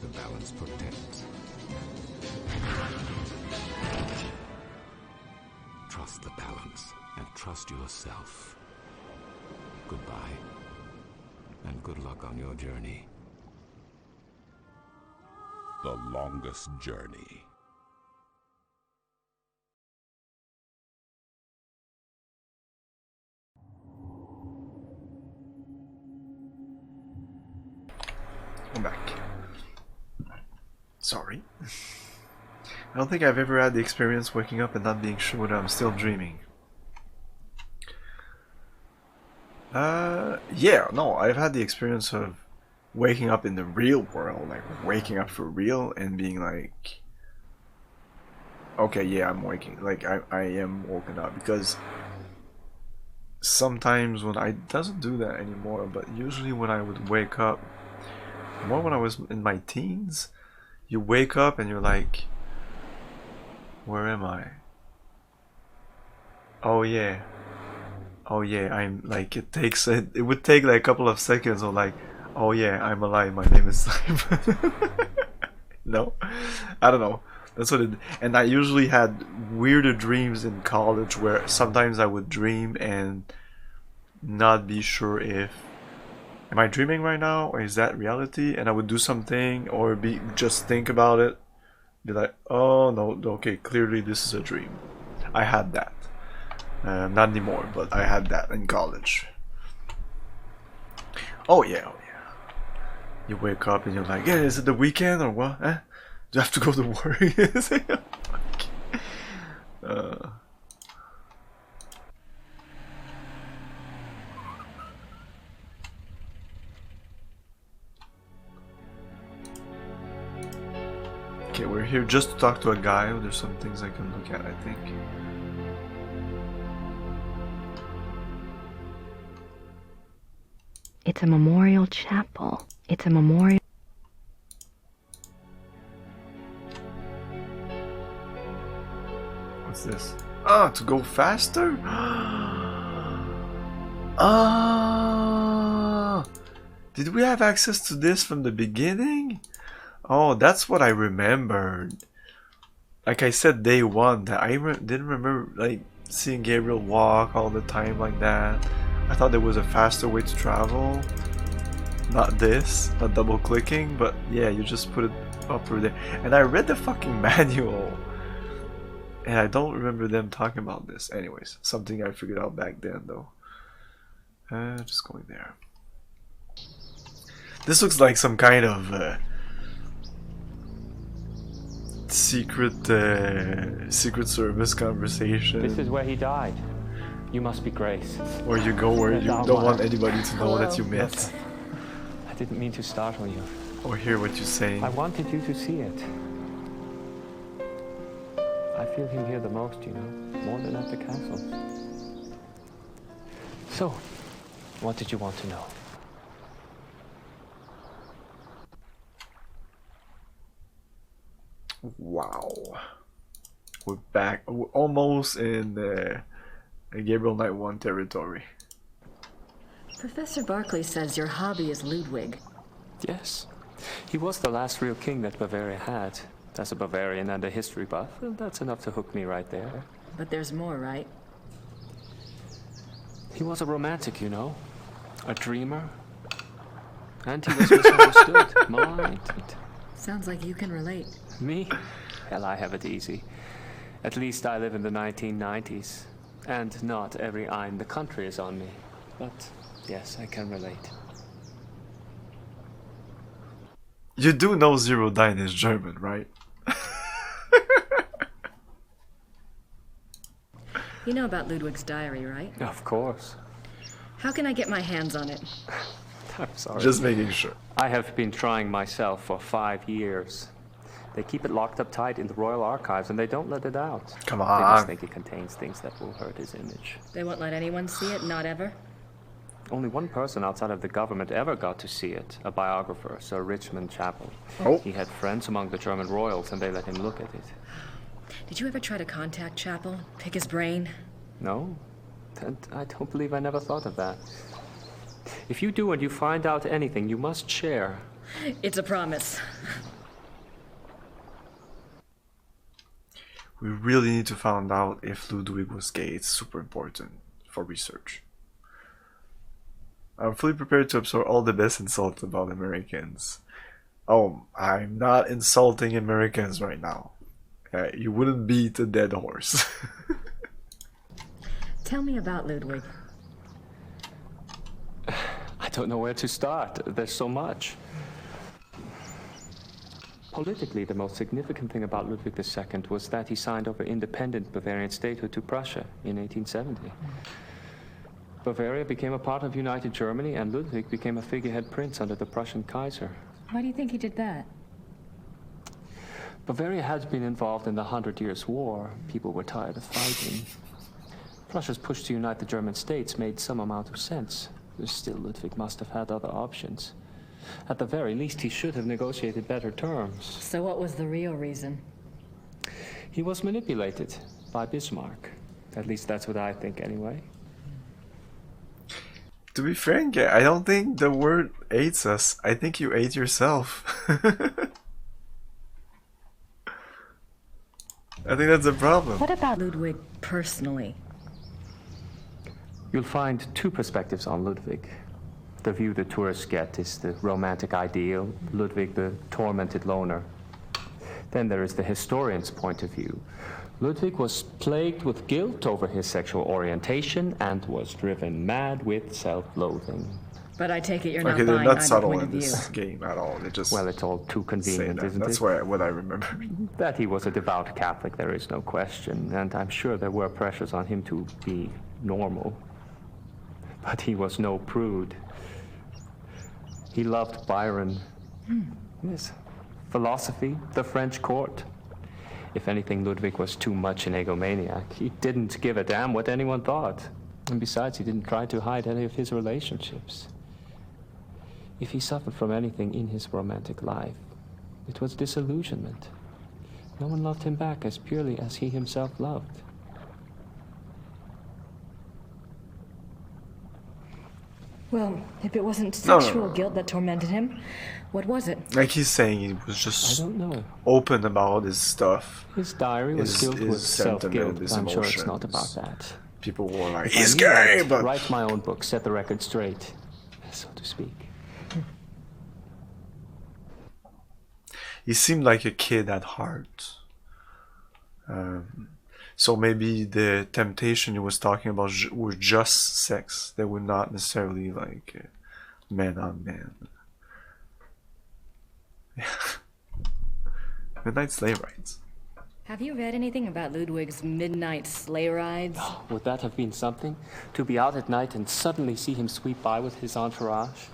Speaker 3: The balance protects. Trust the balance and trust yourself. Goodbye, and good luck on your journey.
Speaker 21: The longest journey.
Speaker 1: I'm back. Sorry. I don't think I've ever had the experience waking up and not being sure that I'm still dreaming. Yeah, no, I've had the experience of waking up in the real world, like waking up for real and being like, okay, yeah, I'm waking, like I am woken up, because sometimes when I doesn't do that anymore, but usually when I would wake up, more when I was in my teens, you wake up and you're like, where am I? Oh yeah, I'm like, it would take like a couple of seconds of like, oh yeah, I'm alive, my name is Simon. No, I don't know, that's what it, and I usually had weirder dreams in college where sometimes I would dream and not be sure if, am I dreaming right now or is that reality, and I would do something or just think about it, be like, oh no, okay, clearly this is a dream. I had that. Not anymore, but I had that in college. Oh yeah. You wake up and you're like, yeah, is it the weekend or what? Eh? Do I have to go to work? Okay, we're here just to talk to a guy. There's some things I can look at, I think.
Speaker 7: It's a memorial chapel. It's a memorial.
Speaker 1: What's this? Ah, to go faster? Ah! Did we have access to this from the beginning? Oh, that's what I remembered. Like I said, day one, that I didn't remember like seeing Gabriel walk all the time like that. I thought there was a faster way to travel. Not this, not double clicking, but yeah, you just put it up through there. And I read the fucking manual, and I don't remember them talking about this. Anyways, something I figured out back then though. Just going there. This looks like some kind of secret service conversation.
Speaker 20: This is where he died. You must be Grace.
Speaker 1: Where you go where you don't want anybody to know that you met.
Speaker 20: I didn't mean to startle you.
Speaker 1: Or hear what you're saying.
Speaker 20: I wanted you to see it. I feel him here the most, you know, more than at the castle. So, what did you want to know?
Speaker 1: Wow. We're back. We're almost in Gabriel Knight 1 territory.
Speaker 8: Professor Barclay says your hobby is Ludwig.
Speaker 20: Yes. He was the last real king that Bavaria had. As a Bavarian and a history buff, well, that's enough to hook me right there.
Speaker 8: But there's more, right?
Speaker 20: He was a romantic, you know. A dreamer. And he was misunderstood. Mind.
Speaker 8: Sounds like you can relate.
Speaker 20: Me? Hell, I have it easy. At least I live in the 1990s. And not every eye in the country is on me. But yes, I can relate.
Speaker 1: You do know Zero Dine is German, right?
Speaker 8: You know about Ludwig's diary, right?
Speaker 20: Of course.
Speaker 8: How can I get my hands on it?
Speaker 20: I'm sorry.
Speaker 1: Just making sure.
Speaker 20: I have been trying myself for 5 years. They keep it locked up tight in the Royal Archives and they don't let it out.
Speaker 1: Come
Speaker 20: They
Speaker 1: on.
Speaker 20: just think it contains things that will hurt his image.
Speaker 8: They won't let anyone see it, not ever?
Speaker 20: Only one person outside of the government ever got to see it, a biographer, Sir Richmond Chapel.
Speaker 1: Oh.
Speaker 20: He had friends among the German royals and they let him look at it.
Speaker 8: Did you ever try to contact Chapel? Pick his brain?
Speaker 20: No, and I don't believe I never thought of that. If you do and you find out anything, you must share.
Speaker 8: It's a promise.
Speaker 1: We really need to find out if Ludwig was gay. It's super important for research. I'm fully prepared to absorb all the best insults about Americans. Oh, I'm not insulting Americans right now. You wouldn't beat a dead horse.
Speaker 8: Tell me about Ludwig.
Speaker 20: I don't know where to start. There's so much. Politically, the most significant thing about Ludwig II was that he signed over independent Bavarian statehood to Prussia in 1870. Bavaria became a part of United Germany, and Ludwig became a figurehead prince under the Prussian Kaiser.
Speaker 8: Why do you think he did that?
Speaker 20: Bavaria had been involved in the 100 Years' War. People were tired of fighting. Prussia's push to unite the German states made some amount of sense. Still, Ludwig must have had other options. At the very least, he should have negotiated better terms.
Speaker 8: So what was the real reason?
Speaker 20: He was manipulated by Bismarck. At least that's what I think, anyway.
Speaker 1: To be frank, I don't think the word hates us. I think you hate yourself. I think that's a problem.
Speaker 8: What about Ludwig personally?
Speaker 20: You'll find two perspectives on Ludwig. The view the tourists get is the romantic ideal, Ludwig the tormented loner. Then there is the historian's point of view. Ludwig was plagued with guilt over his sexual orientation and was driven mad with self-loathing.
Speaker 8: But I take it you're not
Speaker 1: Okay, they're
Speaker 8: buying
Speaker 1: not
Speaker 8: either
Speaker 1: subtle
Speaker 8: point
Speaker 1: in
Speaker 8: of view.
Speaker 1: this game at all. They just
Speaker 20: Well, it's all too convenient, isn't
Speaker 1: That's
Speaker 20: it?
Speaker 1: what I remember.
Speaker 20: That he was a devout Catholic, there is no question, and I'm sure there were pressures on him to be normal. But he was no prude. He loved Byron. Yes. Philosophy, the French court. If anything, Ludwig was too much an egomaniac. He didn't give a damn what anyone thought. And besides, he didn't try to hide any of his relationships. If he suffered from anything in his romantic life, it was disillusionment. No one loved him back as purely as he himself loved.
Speaker 8: Well, if it wasn't
Speaker 1: No,
Speaker 8: sexual guilt that tormented him, what was it?
Speaker 1: Like he's saying, he was just
Speaker 20: I don't know.
Speaker 1: open about his stuff.
Speaker 20: His diary was filled with self-guilt. I'm sure it's not about that.
Speaker 1: People were like,
Speaker 20: If I
Speaker 1: he's
Speaker 20: knew
Speaker 1: gay,
Speaker 20: that,
Speaker 1: but
Speaker 20: write my own book, set the record straight, so to speak.
Speaker 1: he seemed like a kid at heart. So maybe the temptation he was talking about were just sex. They were not necessarily like man on man. Midnight sleigh rides.
Speaker 8: Have you read anything about Ludwig's midnight sleigh rides?
Speaker 20: Would that have been something? To be out at night and suddenly see him sweep by with his entourage?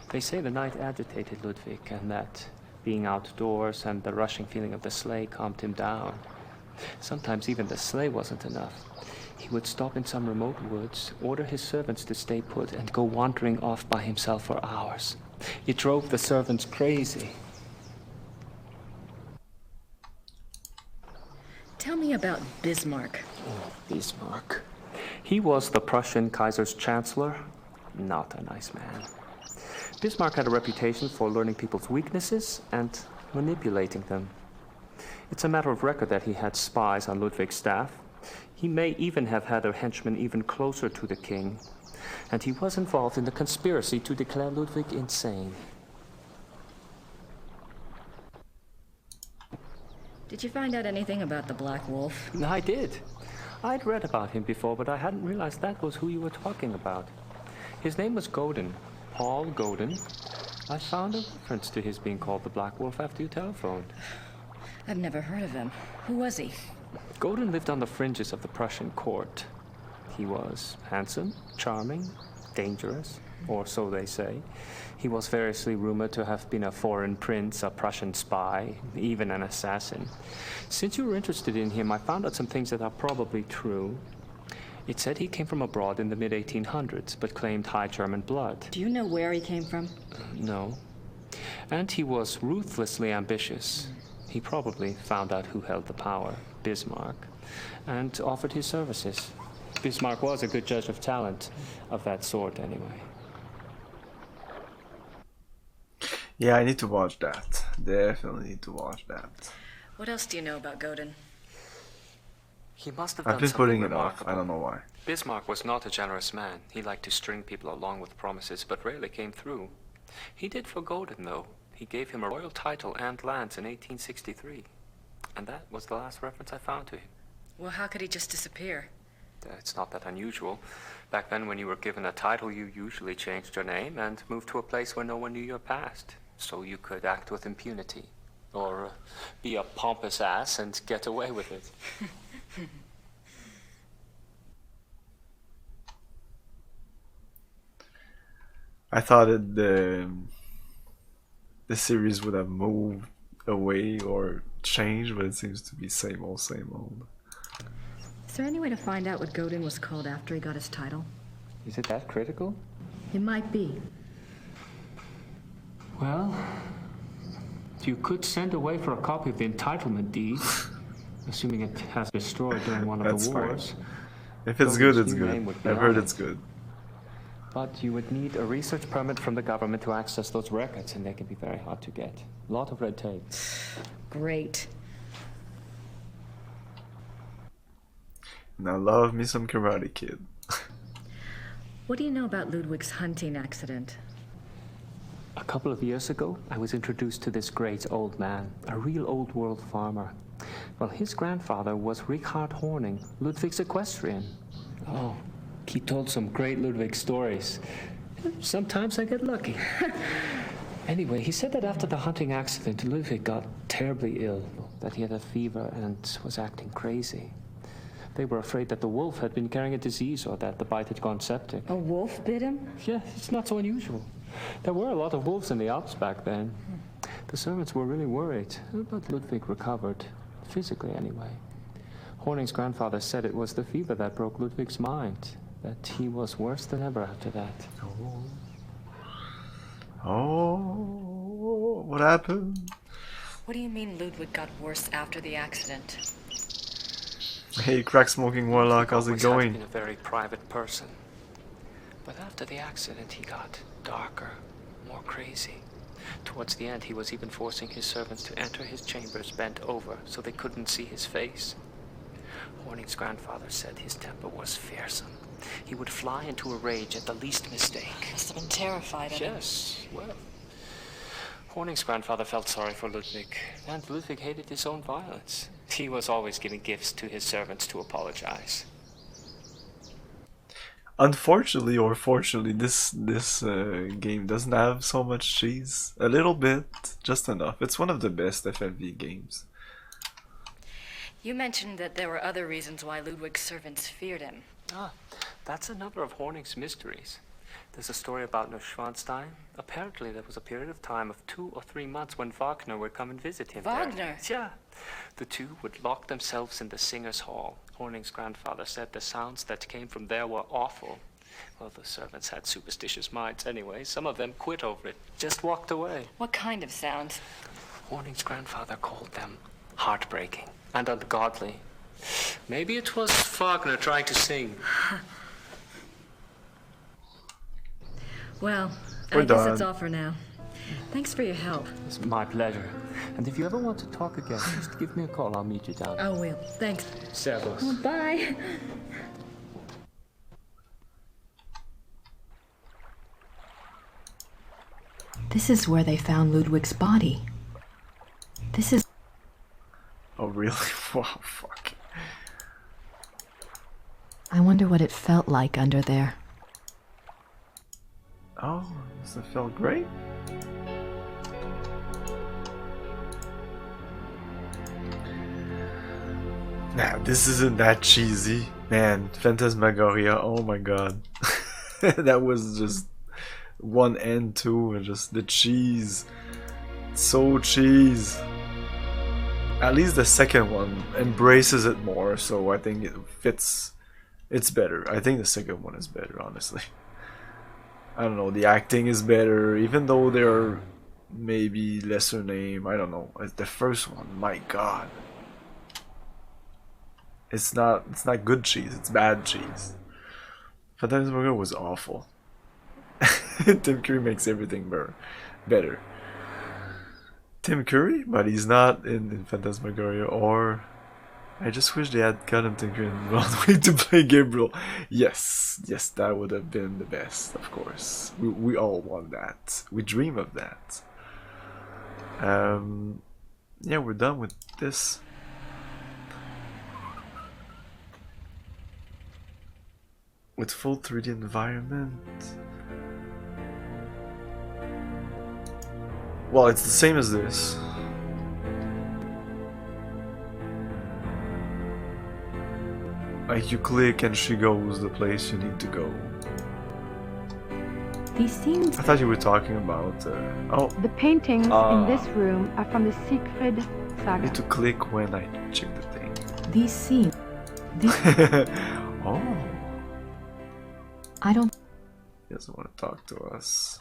Speaker 20: They say the night agitated Ludwig, and that being outdoors and the rushing feeling of the sleigh calmed him down. Sometimes even the sleigh wasn't enough. He would stop in some remote woods, order his servants to stay put, and go wandering off by himself for hours. It drove the servants crazy.
Speaker 8: Tell me about Bismarck.
Speaker 20: Oh, Bismarck. He was the Prussian Kaiser's chancellor. Not a nice man. Bismarck had a reputation for learning people's weaknesses and manipulating them. It's a matter of record that he had spies on Ludwig's staff. He may even have had a henchman even closer to the king, and he was involved in the conspiracy to declare Ludwig insane.
Speaker 8: Did you find out anything about the Black Wolf?
Speaker 20: I did. I'd read about him before, but I hadn't realized that was who you were talking about. His name was Godin, Paul Godin. I found a reference to his being called the Black Wolf after you telephoned.
Speaker 8: I've never heard of him. Who was he?
Speaker 20: Godin lived on the fringes of the Prussian court. He was handsome, charming, dangerous, or so they say. He was variously rumored to have been a foreign prince, a Prussian spy, even an assassin. Since you were interested in him, I found out some things that are probably true. It said he came from abroad in the mid-1800s, but claimed high German blood.
Speaker 8: Do you know where he came from?
Speaker 20: No. And he was ruthlessly ambitious. He probably found out who held the power, Bismarck, and offered his services. Bismarck was a good judge of talent, of that sort anyway.
Speaker 1: Yeah, I need to watch that. Definitely need to watch that.
Speaker 8: What else do you know about Godin?
Speaker 20: He must have
Speaker 1: I've
Speaker 20: done
Speaker 1: been
Speaker 20: something
Speaker 1: putting it
Speaker 20: remarkable.
Speaker 1: off. I don't know why.
Speaker 20: Bismarck was not a generous man. He liked to string people along with promises, but rarely came through. He did for Godin, though. He gave him a royal title and lands in 1863. And that was the last reference I found to him.
Speaker 8: Well, how could he just disappear?
Speaker 20: It's not that unusual. Back then, when you were given a title, you usually changed your name and moved to a place where no one knew your past, so you could act with impunity, or be a pompous ass and get away with it.
Speaker 1: I thought the series would have moved away or changed, but it seems to be same old, same old.
Speaker 8: Is there any way to find out what Godin was called after he got his title?
Speaker 20: Is it that critical?
Speaker 8: It might be.
Speaker 20: Well, you could send away for a copy of the entitlement deed, assuming it has been destroyed during one of
Speaker 1: That's
Speaker 20: the wars.
Speaker 1: fine. If it's good, it's good. I've heard it's good.
Speaker 20: But you would need a research permit from the government to access those records, and they can be very hard to get. A lot of red tape.
Speaker 8: Great.
Speaker 1: Now love me some Karate Kid.
Speaker 8: What do you know about Ludwig's hunting accident?
Speaker 20: A couple of years ago, I was introduced to this great old man, a real old world farmer. Well, his grandfather was Richard Horning, Ludwig's equestrian. Oh, he told some great Ludwig stories. Sometimes I get lucky. Anyway, he said that after the hunting accident, Ludwig got terribly ill, that he had a fever and was acting crazy. They were afraid that the wolf had been carrying a disease or that the bite had gone septic.
Speaker 8: A wolf bit him?
Speaker 20: Yeah, it's not so unusual. There were a lot of wolves in the Alps back then. The servants were really worried, but Ludwig recovered, physically anyway. Horning's grandfather said it was the fever that broke Ludwig's mind, that he was worse than ever after that.
Speaker 1: Oh, what happened?
Speaker 8: What do you mean Ludwig got worse after the accident?
Speaker 1: Hey, crack smoking warlock, how's it going?
Speaker 20: He had been a very private person. But after the accident, he got darker, more crazy. Towards the end, he was even forcing his servants to enter his chambers bent over so they couldn't see his face. Horning's grandfather said his temper was fearsome. He would fly into a rage at the least mistake.
Speaker 8: Must have been terrified of him.
Speaker 20: Yes, well. Horning's grandfather felt sorry for Ludwig, and Ludwig hated his own violence. He was always giving gifts to his servants to apologize.
Speaker 1: Unfortunately or fortunately, this game doesn't have so much cheese. A little bit, just enough. It's one of the best FMV games.
Speaker 8: You mentioned that there were other reasons why Ludwig's servants feared him.
Speaker 20: Ah, that's another of Horning's mysteries. There's a story about Neuschwanstein. Apparently there was a period of time of 2 or 3 months when Wagner would come and visit him
Speaker 8: Wagner?
Speaker 20: there. Yeah. The two would lock themselves in the singer's hall. Horning's grandfather said the sounds that came from there were awful. Well, the servants had superstitious minds anyway. Some of them quit over it, just walked away.
Speaker 8: What kind of sounds?
Speaker 20: Horning's grandfather called them heartbreaking and ungodly. Maybe it was Wagner trying to sing.
Speaker 8: Well,
Speaker 1: We're
Speaker 9: I guess
Speaker 1: done.
Speaker 9: that's all for now. Thanks for your help.
Speaker 20: It's my pleasure. And if you ever want to talk again, just give me a call. I'll meet you down there.
Speaker 9: I will. Thanks.
Speaker 20: Servus.
Speaker 9: Bye.
Speaker 16: This is where they found Ludwig's body. This is...
Speaker 1: Oh, really? Wow, fuck.
Speaker 16: I wonder what it felt like under there.
Speaker 1: Oh, does it feel great? Nah, this isn't that cheesy. Man, Phantasmagoria, oh my god. That was just 1 and 2, and just the cheese. So cheese. At least the second one embraces it more, so I think it fits. It's better. I think the second one is better, honestly. I don't know, the acting is better, even though they're maybe lesser name, I don't know. The first one, my god. It's not good cheese, it's bad cheese. Phantasmagoria was awful. Tim Curry makes everything better. Tim Curry? But he's not in Phantasmagoria, or... I just wish they had got him Tim Curry and Rodway to play Gabriel. Yes, that would have been the best, of course. We all want that. We dream of that. Yeah, we're done with this. With full 3D environment. Well, it's the same as this. Like you click and she goes the place you need to go.
Speaker 15: These scenes...
Speaker 1: I thought you were talking about... oh.
Speaker 15: The paintings in this room are from the Siegfried
Speaker 1: I
Speaker 15: saga.
Speaker 1: need to click when I check the thing.
Speaker 16: These scenes...
Speaker 1: Oh.
Speaker 16: I don't...
Speaker 1: He doesn't want to talk to us.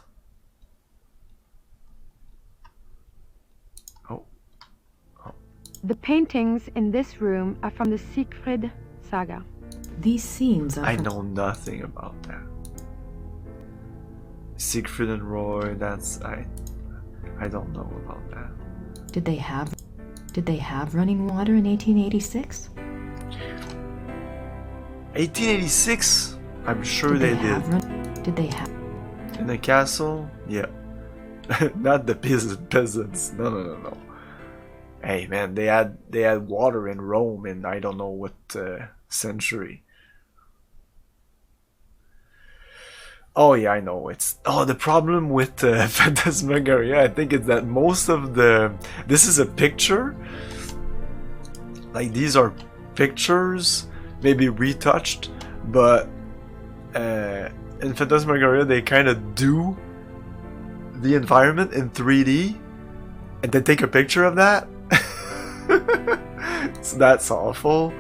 Speaker 1: Oh.
Speaker 15: The paintings in this room are from the Siegfried saga.
Speaker 16: These scenes are...
Speaker 1: I know nothing about that. Siegfried and Roy, that's... I don't know about that.
Speaker 16: Did they have running water in 1886?
Speaker 1: 1886? I'm sure they did.
Speaker 16: Did they have...
Speaker 1: In the castle? Yeah. Not the peasants. No. Hey man, they had water in Rome in I don't know what century. Oh yeah, I know. It's the problem with Phantasmagoria, I think, is that most of this is a picture. Like these are pictures, maybe retouched, but in Phantasmagoria they kind of do the environment in 3D and then take a picture of that. So that's awful.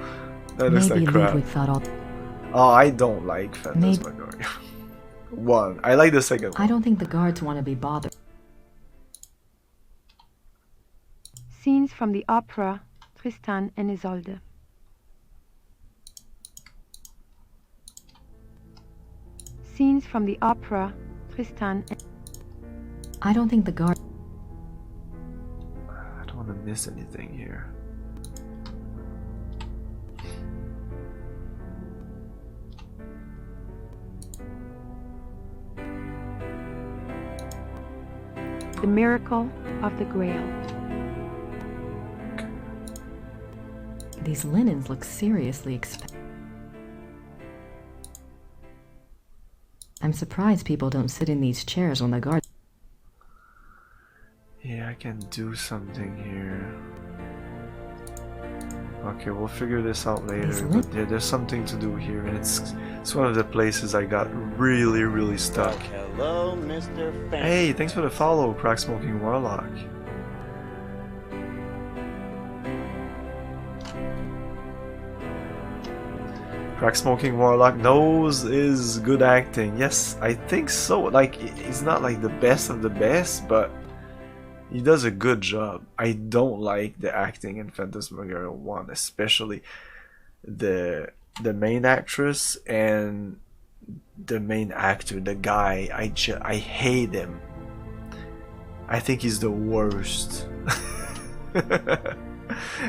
Speaker 1: That looks like crap. Oh, I don't like Phantasmagoria. One. I like the second one.
Speaker 16: I don't think the guards want to be bothered.
Speaker 15: Scenes from the opera Tristan and Isolde. Scenes from the opera Tristan and...
Speaker 16: I don't think the guard...
Speaker 1: I don't want to miss anything here.
Speaker 15: The Miracle of the Grail.
Speaker 16: These linens look seriously expensive. I'm surprised people don't sit in these chairs when the guards...
Speaker 1: Yeah, I can do something here. Okay, we'll figure this out later. But yeah, there's something to do here, and it's one of the places I got really stuck.
Speaker 5: Hello, Mr. Fan.
Speaker 1: Hey, thanks for the follow, Crack Smoking Warlock. Crack Smoking Warlock knows is good acting. Yes, I think so. Like, he's not like the best of the best, but he does a good job. I don't like the acting in Phantasmagoria 1, especially the main actress and the main actor, the guy, I hate him. I think he's the worst.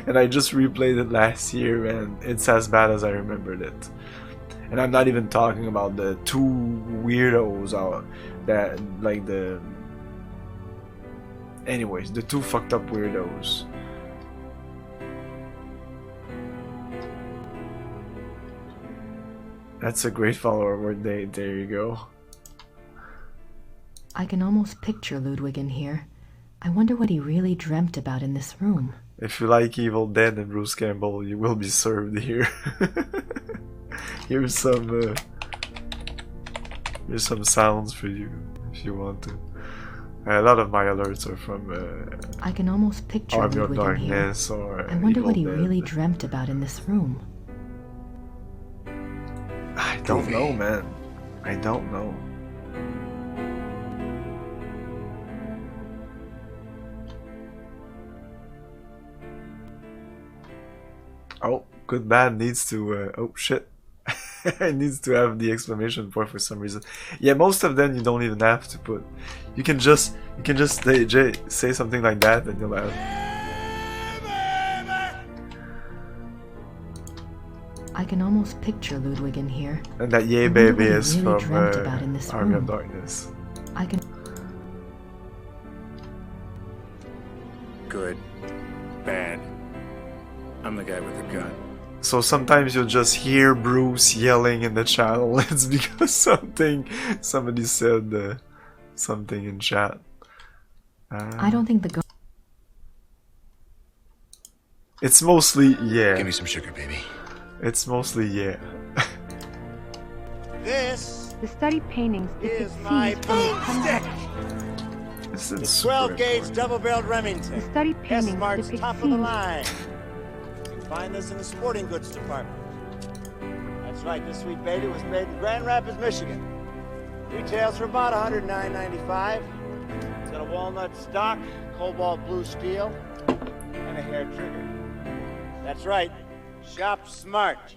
Speaker 1: And I just replayed it last year and it's as bad as I remembered it. And I'm not even talking about the two weirdos out that like the anyways, the two fucked up weirdos. That's a great follower word date, there you go.
Speaker 16: I can almost picture Ludwig in here. I wonder what he really dreamt about in this room.
Speaker 1: If you like Evil Dead and Bruce Campbell, you will be served here. Here's some sounds for you if you want to. A lot of my alerts are from
Speaker 16: I can almost picture
Speaker 1: Army of
Speaker 16: Ludwig in here.
Speaker 1: Darkness or
Speaker 16: I wonder
Speaker 1: Evil
Speaker 16: what he
Speaker 1: Dead.
Speaker 16: really dreamt about in this room.
Speaker 1: I don't know, man. I don't know. Oh, good bad needs to oh shit. It needs to have the exclamation point for some reason. Yeah, most of them you don't even have to put. You can just say something like that and you'll have.
Speaker 16: I can almost picture Ludwig in here.
Speaker 1: And that yay
Speaker 16: I wonder
Speaker 1: baby
Speaker 16: what he
Speaker 1: is
Speaker 16: really
Speaker 1: from
Speaker 16: dreamt about in this
Speaker 1: Army of
Speaker 16: room.
Speaker 1: Darkness.
Speaker 16: I can.
Speaker 4: Good. Bad. I'm the guy with the gun.
Speaker 1: So sometimes you'll just hear Bruce yelling in the channel. It's because somebody said something in chat.
Speaker 16: I don't think the
Speaker 1: It's mostly yeah.
Speaker 21: Give me some sugar, baby.
Speaker 1: It's mostly yeah.
Speaker 5: This
Speaker 15: The study paintings depict
Speaker 5: is my
Speaker 15: scenes from the
Speaker 5: boomstick.
Speaker 1: This
Speaker 5: The
Speaker 1: is super
Speaker 5: 12-gauge double-barreled Remington.
Speaker 15: The study paintings
Speaker 5: S-Mart's
Speaker 15: depict
Speaker 5: top of the
Speaker 15: scenes.
Speaker 5: line. You can find this in the sporting goods department. That's right, this sweet baby was made in Grand Rapids, Michigan. Retails for about $109.95. It's got a walnut stock, cobalt blue steel, and a hair trigger. That's right, shop smart.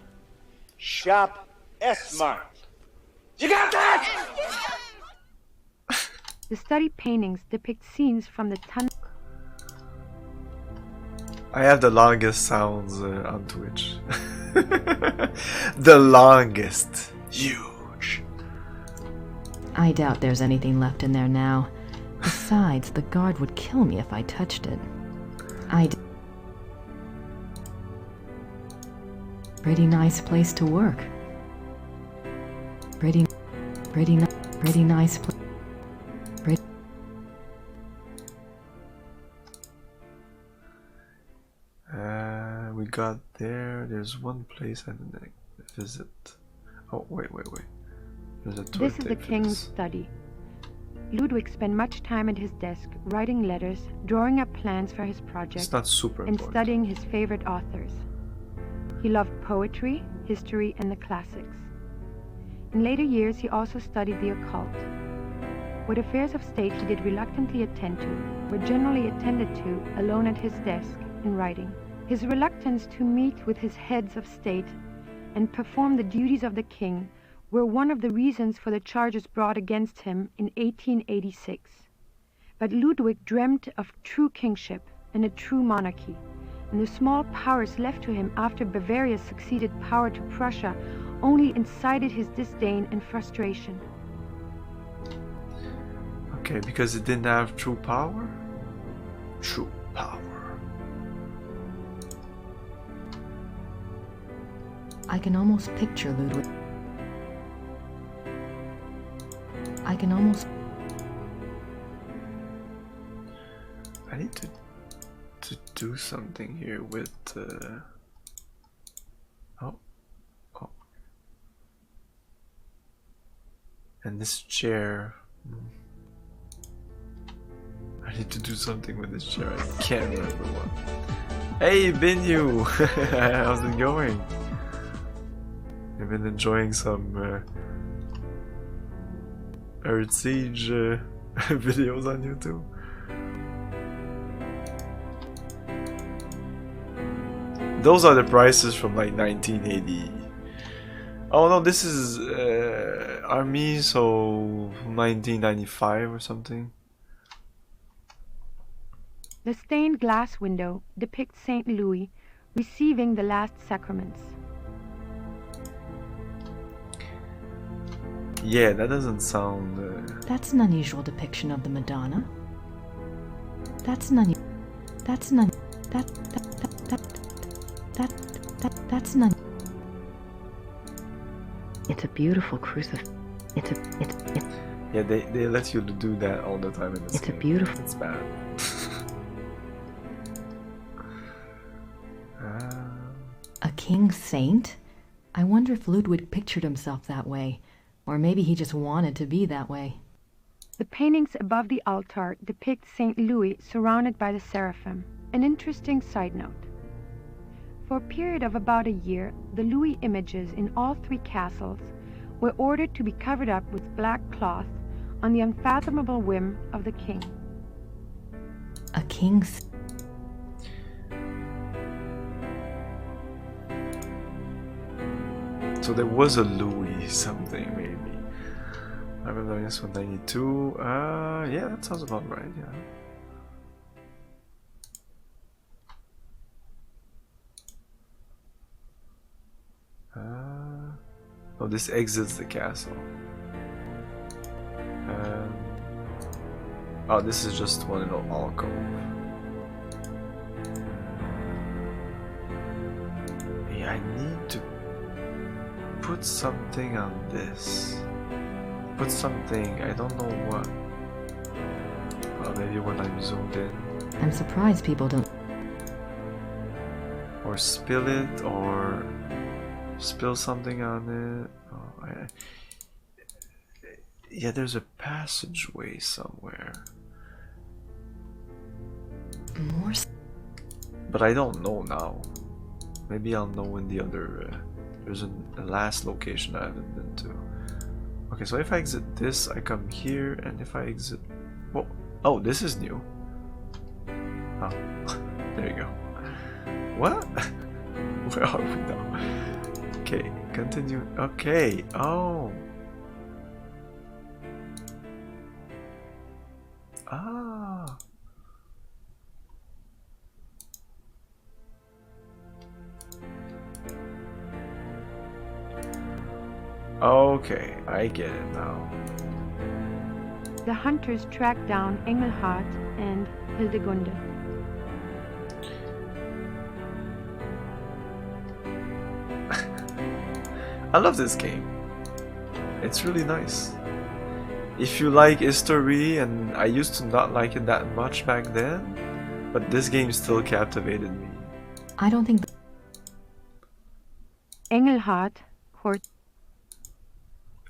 Speaker 5: Shop S-Mart. You got that?
Speaker 15: The study paintings depict scenes from the tunnel.
Speaker 1: I have the longest sounds on Twitch. The longest. Huge.
Speaker 16: I doubt there's anything left in there now. Besides, the guard would kill me if I touched it. Pretty nice place to work. Pretty nice place.
Speaker 1: We got there. There's one place I didn't visit. Oh, wait. There's a
Speaker 15: This is the king's study. Ludwig spent much time at his desk, writing letters, drawing up plans for his project,
Speaker 1: It's not super
Speaker 15: and
Speaker 1: important.
Speaker 15: studying his favorite authors. He loved poetry, history, and the classics. In later years, he also studied the occult. What affairs of state he did reluctantly attend to were generally attended to alone at his desk in writing. His reluctance to meet with his heads of state and perform the duties of the king were one of the reasons for the charges brought against him in 1886. But Ludwig dreamt of true kingship and a true monarchy, and the small powers left to him after Bavaria's succeeded power to Prussia only incited his disdain and frustration.
Speaker 1: Okay, because it didn't have true power? True power.
Speaker 16: I can almost picture Ludwig. I
Speaker 1: need to do something here with oh. And this chair. I need to do something with this chair. I can't remember what. Hey, Binu! How's it going? I've been enjoying some Earth Siege videos on YouTube. Those are the prices from like 1980. Oh no, this is Army, so 1995 or something.
Speaker 15: The stained glass window depicts St. Louis receiving the last sacraments.
Speaker 1: Yeah, that doesn't sound...
Speaker 16: That's an unusual depiction of the Madonna. That's an that's an that's an
Speaker 7: It's a beautiful crucifix.
Speaker 1: Yeah, they let you do that all the time in this game.
Speaker 7: It's a beautiful...
Speaker 1: It's bad.
Speaker 16: A king saint? I wonder if Ludwig pictured himself that way. Or maybe he just wanted to be that way.
Speaker 15: The paintings above the altar depict St. Louis surrounded by the seraphim. An interesting side note. For a period of about a year, the Louis images in all three castles were ordered to be covered up with black cloth on the unfathomable whim of the king.
Speaker 16: A king's...
Speaker 1: So there was a Louis something, maybe. I remember this 192. Yeah, that sounds about right, yeah. Oh, this exits the castle. Oh, this is just one little alcove. Yeah, I need to put something on this. Put something, I don't know what. Maybe when I'm zoomed in.
Speaker 16: I'm surprised people don't...
Speaker 1: Or spill it, or spill something on it. Oh, yeah, there's a passageway somewhere.
Speaker 16: More...
Speaker 1: But I don't know now. Maybe I'll know in the other... there's a last location I haven't been to. Okay, so if I exit this, I come here, and if I exit... Whoa. Oh, this is new. Oh, there you go. What? Where are we now? Okay, continue. Okay, oh. Ah. Okay, I get it now.
Speaker 15: The hunters track down Engelhard and Hildegunde.
Speaker 1: I love this game. It's really nice. If you like history, and I used to not like it that much back then, but this game still captivated me.
Speaker 16: I don't think...
Speaker 15: Engelhard court.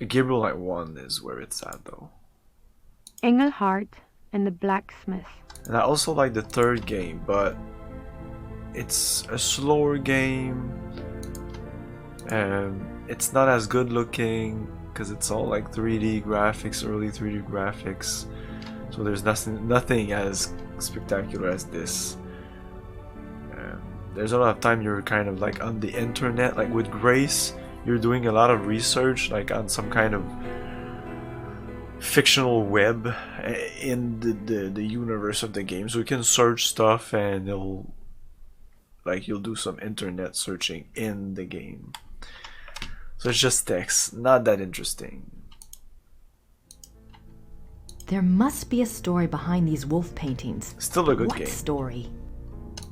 Speaker 1: Gabriel Knight 1 is where it's at though.
Speaker 15: Engelhard and the blacksmith.
Speaker 1: And I also like the third game, but it's a slower game. It's not as good looking because it's all like 3D graphics, early 3D graphics. So there's nothing as spectacular as this. There's a lot of time you're kind of like on the internet, like with Grace, you're doing a lot of research like on some kind of fictional web in the universe of the game. So you can search stuff and you'll do some internet searching in the game. So it's just text, not that interesting.
Speaker 16: There must be a story behind these wolf paintings.
Speaker 1: Still a good game.
Speaker 16: What story?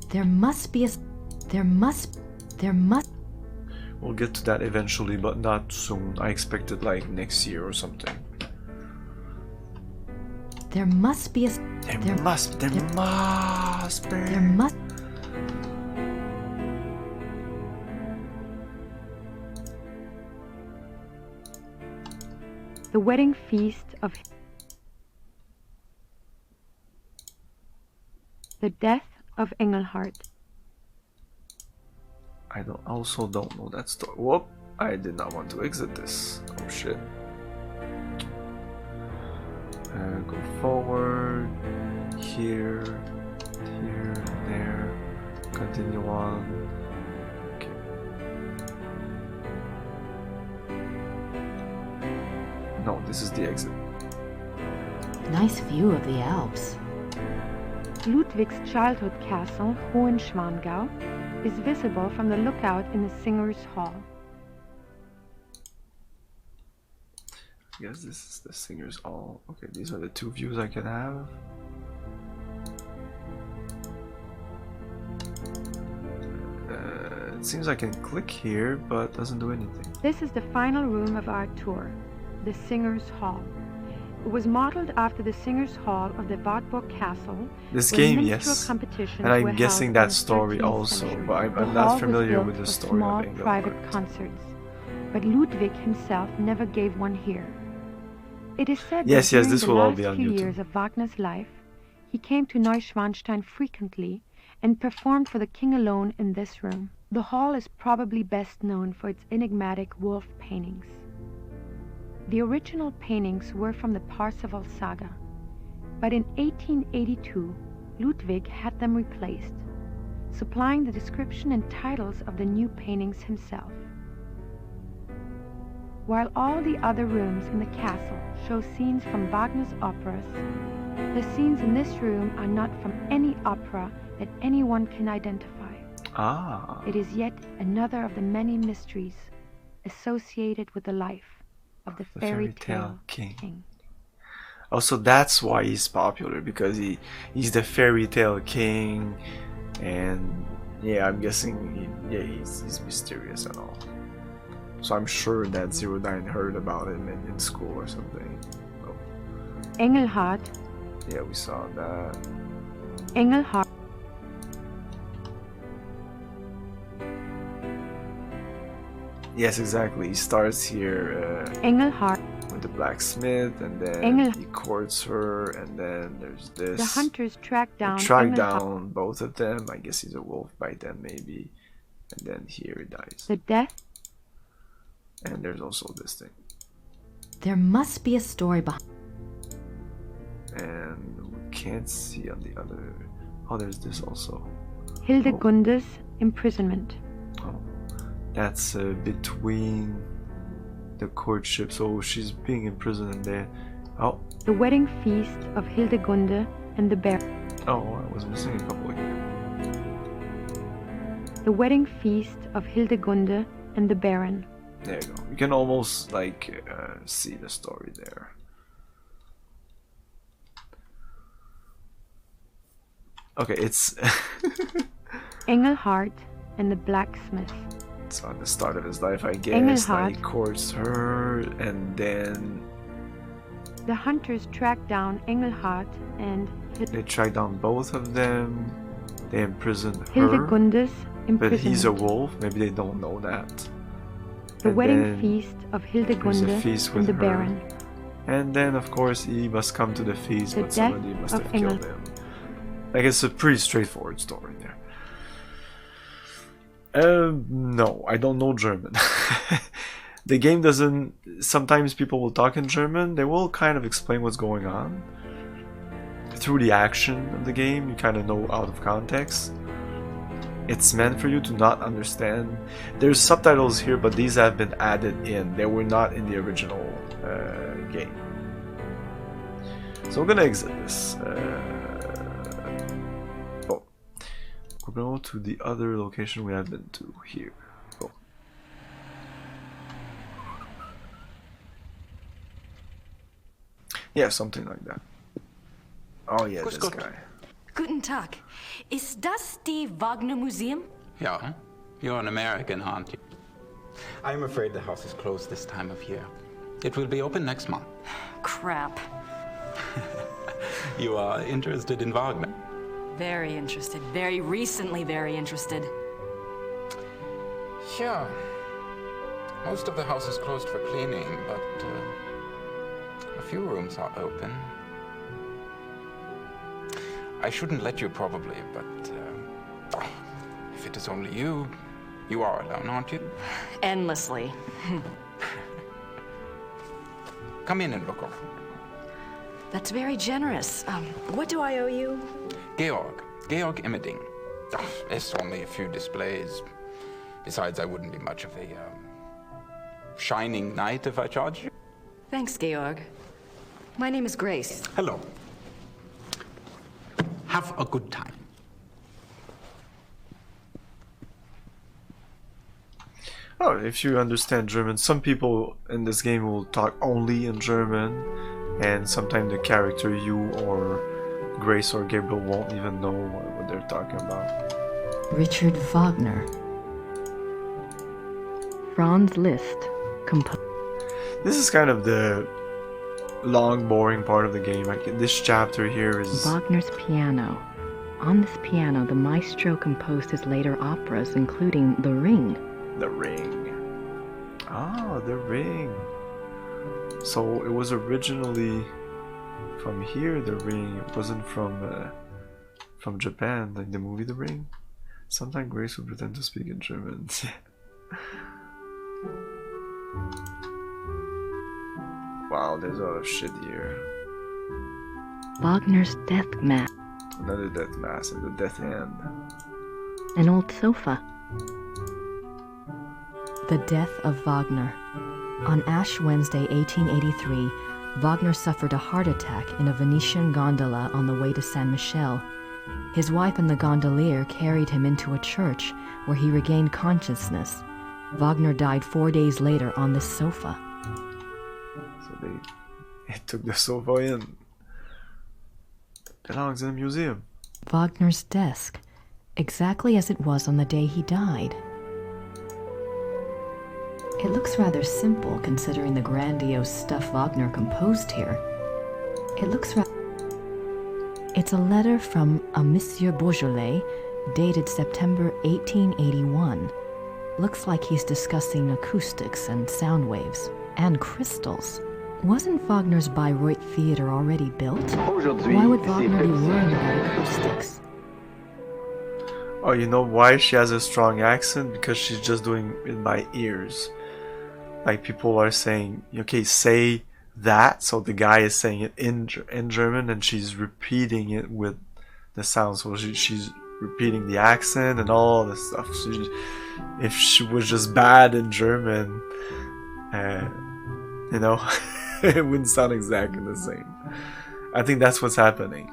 Speaker 16: There must be a... There must...
Speaker 1: We'll get to that eventually, but not soon. I expect it like next year or something.
Speaker 16: There must be a...
Speaker 1: There must be...
Speaker 15: The wedding feast of... The death of Engelhard.
Speaker 1: I also don't know that story. Whoop! I did not want to exit this. Oh shit. Go forward. Here. Here. There. Continue on. Okay. this is the exit.
Speaker 16: Nice view of the Alps.
Speaker 15: Ludwig's childhood castle, Hohenschwangau, is visible from the lookout in the Singers' Hall.
Speaker 1: I guess this is the Singers' Hall. Okay, these are the two views I can have. It seems I can click here, but doesn't do anything.
Speaker 15: This is the final room of our tour, the Singers' Hall. It was modeled after the Singers' Hall of the Wartburg Castle.
Speaker 1: This game, yes, and I'm guessing that story also, but I'm not familiar with the story
Speaker 15: small
Speaker 1: of Engelhart.
Speaker 15: private concerts, but Ludwig himself never gave one here. It is said that during
Speaker 1: this
Speaker 15: the
Speaker 1: will all
Speaker 15: last
Speaker 1: be on
Speaker 15: few
Speaker 1: YouTube.
Speaker 15: years of Wagner's life, he came to Neuschwanstein frequently and performed for the king alone in this room. The hall is probably best known for its enigmatic wolf paintings. The original paintings were from the Parsifal saga, but in 1882, Ludwig had them replaced, supplying the description and titles of the new paintings himself. While all the other rooms in the castle show scenes from Wagner's operas, the scenes in this room are not from any opera that anyone can identify.
Speaker 1: Ah.
Speaker 15: It is yet another of the many mysteries associated with the life of the fairy tale king.
Speaker 1: Also, that's why he's popular, because he's the fairy tale king, and yeah, I'm guessing he's mysterious and all. So I'm sure that 09 heard about him in school or something. Oh.
Speaker 15: Engelhart.
Speaker 1: Yeah, we saw that.
Speaker 15: Engelhart.
Speaker 1: Yes, exactly. He starts here
Speaker 15: Engelhart
Speaker 1: with the blacksmith, and then he courts her, and then there's this.
Speaker 15: The hunters track down.
Speaker 1: Down both of them. I guess he's a wolf by then, maybe. And then here he dies.
Speaker 15: The death.
Speaker 1: And there's also this thing.
Speaker 16: There must be a story behind.
Speaker 1: And we can't see on the other. Oh, there's this also.
Speaker 15: Hildegunde's imprisonment.
Speaker 1: Oh, that's between the courtship. So she's being imprisoned in there. Oh.
Speaker 15: The wedding feast of Hildegunde and the Baron.
Speaker 1: Oh, I was missing a couple here.
Speaker 15: The wedding feast of Hildegunde and the Baron.
Speaker 1: There you go. You can almost like see the story there. Okay, it's
Speaker 15: Engelhart and the blacksmith.
Speaker 1: It's on the start of his life, I guess. He courts her, and then
Speaker 15: the hunters track down Engelhart and
Speaker 1: they track down both of them. They imprison her.
Speaker 15: Hildegunde's imprisonment.
Speaker 1: But he's a wolf. Maybe they don't know that.
Speaker 15: The wedding feast of Hildegunde and the Baron.
Speaker 1: And then, of course, he must come to the feast, but somebody must have killed him. Like, it's a pretty straightforward story there. No, I don't know German. The game doesn't... Sometimes people will talk in German. They will kind of explain what's going on. Through the action of the game, you kind of know out of context. It's meant for you to not understand. There's subtitles here, but these have been added in. They were not in the original game. So we're gonna exit this. We're gonna go to the other location we have been to here. Oh. Yeah, something like that. Oh yeah, this guy.
Speaker 9: Guten Tag. Ist das die Wagner Museum?
Speaker 6: Yeah. You're an American, aren't you? I'm afraid the house is closed this time of year. It will be open next month.
Speaker 9: Crap.
Speaker 6: You are interested in Wagner?
Speaker 9: Very interested. Very recently very interested.
Speaker 6: Sure. Most of the house is closed for cleaning, but a few rooms are open. I shouldn't let you probably, but if it is only you, you are alone, aren't you?
Speaker 9: Endlessly.
Speaker 6: Come in and look over.
Speaker 9: That's very generous. What do I owe you?
Speaker 6: Georg Immerding. It's only a few displays. Besides, I wouldn't be much of a shining knight if I charged you.
Speaker 9: Thanks, Georg. My name is Grace.
Speaker 6: Hello. Have a good time.
Speaker 1: Oh, if you understand German, some people in this game will talk only in German, and sometimes the character you or Grace or Gabriel won't even know what they're talking about.
Speaker 16: Richard Wagner. Franz Liszt.
Speaker 1: This is kind of the long, boring part of the game. Like this chapter here is
Speaker 7: Wagner's piano. On this piano, the maestro composed his later operas, including The Ring.
Speaker 1: The Ring. Ah, The Ring. So it was originally from here, The Ring. It wasn't from Japan, like the movie The Ring. Sometimes Grace will pretend to speak in German. Wow, there's a lot of shit here.
Speaker 7: Wagner's Death Mass.
Speaker 1: Another death mass and the death hand.
Speaker 7: An old sofa.
Speaker 16: The Death of Wagner. On Ash Wednesday 1883, Wagner suffered a heart attack in a Venetian gondola on the way to Saint Michel. His wife and the gondolier carried him into a church where he regained consciousness. Wagner died 4 days later on this sofa.
Speaker 1: So they took the sofa in. Belongs in a museum.
Speaker 16: Wagner's desk, exactly as it was on the day he died. It looks rather simple considering the grandiose stuff Wagner composed here. It's a letter from a Monsieur Beaujolais, dated September 1881. Looks like he's discussing acoustics and sound waves, and crystals. Wasn't Wagner's Bayreuth Theater already built? Why would Wagner be worrying about acoustics?
Speaker 1: Oh, you know why she has a strong accent? Because she's just doing it by ears. Like people are saying, okay, say that. So the guy is saying it in German and she's repeating it with the sound. So she's repeating the accent and all this stuff. So if she was just bad in German, you know, it wouldn't sound exactly the same. I think that's what's happening.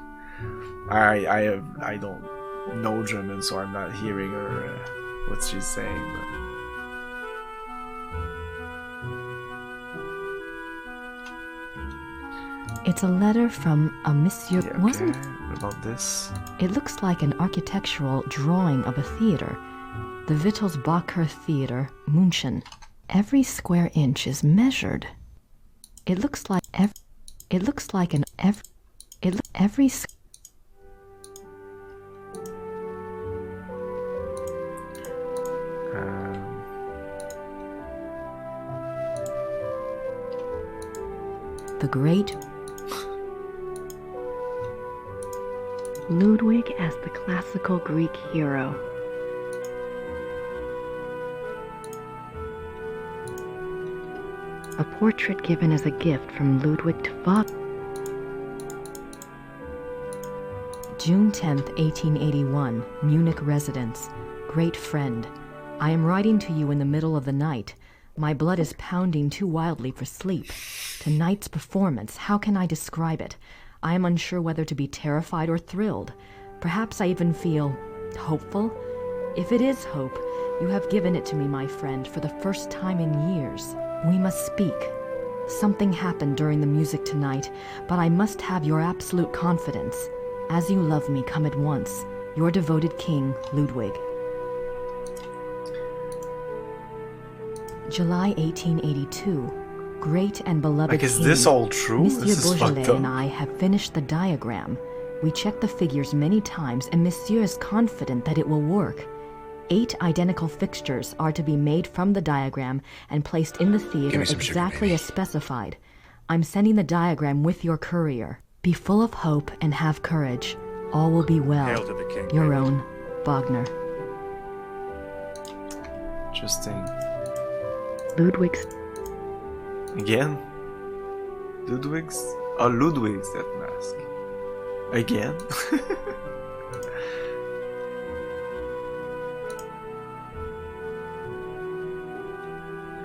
Speaker 1: I don't know German, so I'm not hearing her what she's saying. But
Speaker 16: it's a letter from a Monsieur.
Speaker 1: yeah, okay. What about this?
Speaker 16: It looks like an architectural drawing of a theater. The Wittelsbacher Theater, München. Every square inch is measured. It looks like every the great
Speaker 7: Ludwig as the classical Greek hero. A portrait given as a gift from Ludwig to Wagner.
Speaker 16: June 10th, 1881, Munich residence. Great friend. I am writing to you in the middle of the night. My blood is pounding too wildly for sleep. Tonight's performance, how can I describe it? I am unsure whether to be terrified or thrilled. Perhaps I even feel hopeful. If it is hope, you have given it to me, my friend, for the first time in years. We must speak. Something happened during the music tonight, but I must have your absolute confidence. As you love me, come at once. Your devoted king, Ludwig. July 1882. Great and beloved
Speaker 1: like, is
Speaker 16: king,
Speaker 1: this all true?
Speaker 16: Monsieur
Speaker 1: This is
Speaker 16: Beaujolais
Speaker 1: fucked up.
Speaker 16: and I have finished the diagram. We checked the figures many times, and Monsieur is confident that it will work. 8 identical fixtures are to be made from the diagram and placed in the theater exactly as specified. I'm sending the diagram with your courier. Be full of hope and have courage. All will be well.
Speaker 4: Hail to the king,
Speaker 16: Your
Speaker 4: baby.
Speaker 16: own, Wagner.
Speaker 1: Interesting.
Speaker 7: Ludwig's.
Speaker 1: Again? Ludwig's? Oh, Ludwig's death mask. Again?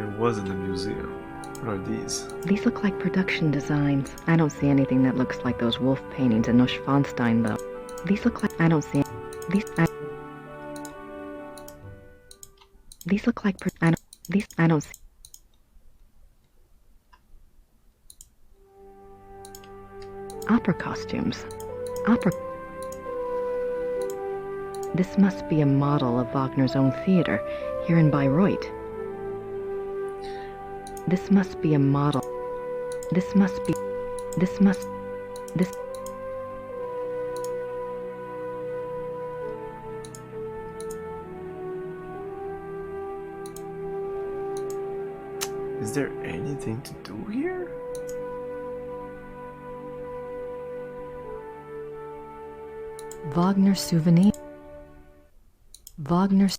Speaker 1: It was in the museum. What are these?
Speaker 7: These look like production designs. I don't see anything that looks like those wolf paintings in Neuschwanstein, though. These look like... I don't see... These look like... I don't see... Opera costumes. Opera... This must be a model of Wagner's own theater, here in Bayreuth. This must be a model. This must be... This must... This...
Speaker 1: Is there anything to do here?
Speaker 16: Wagner souvenir. Wagner's.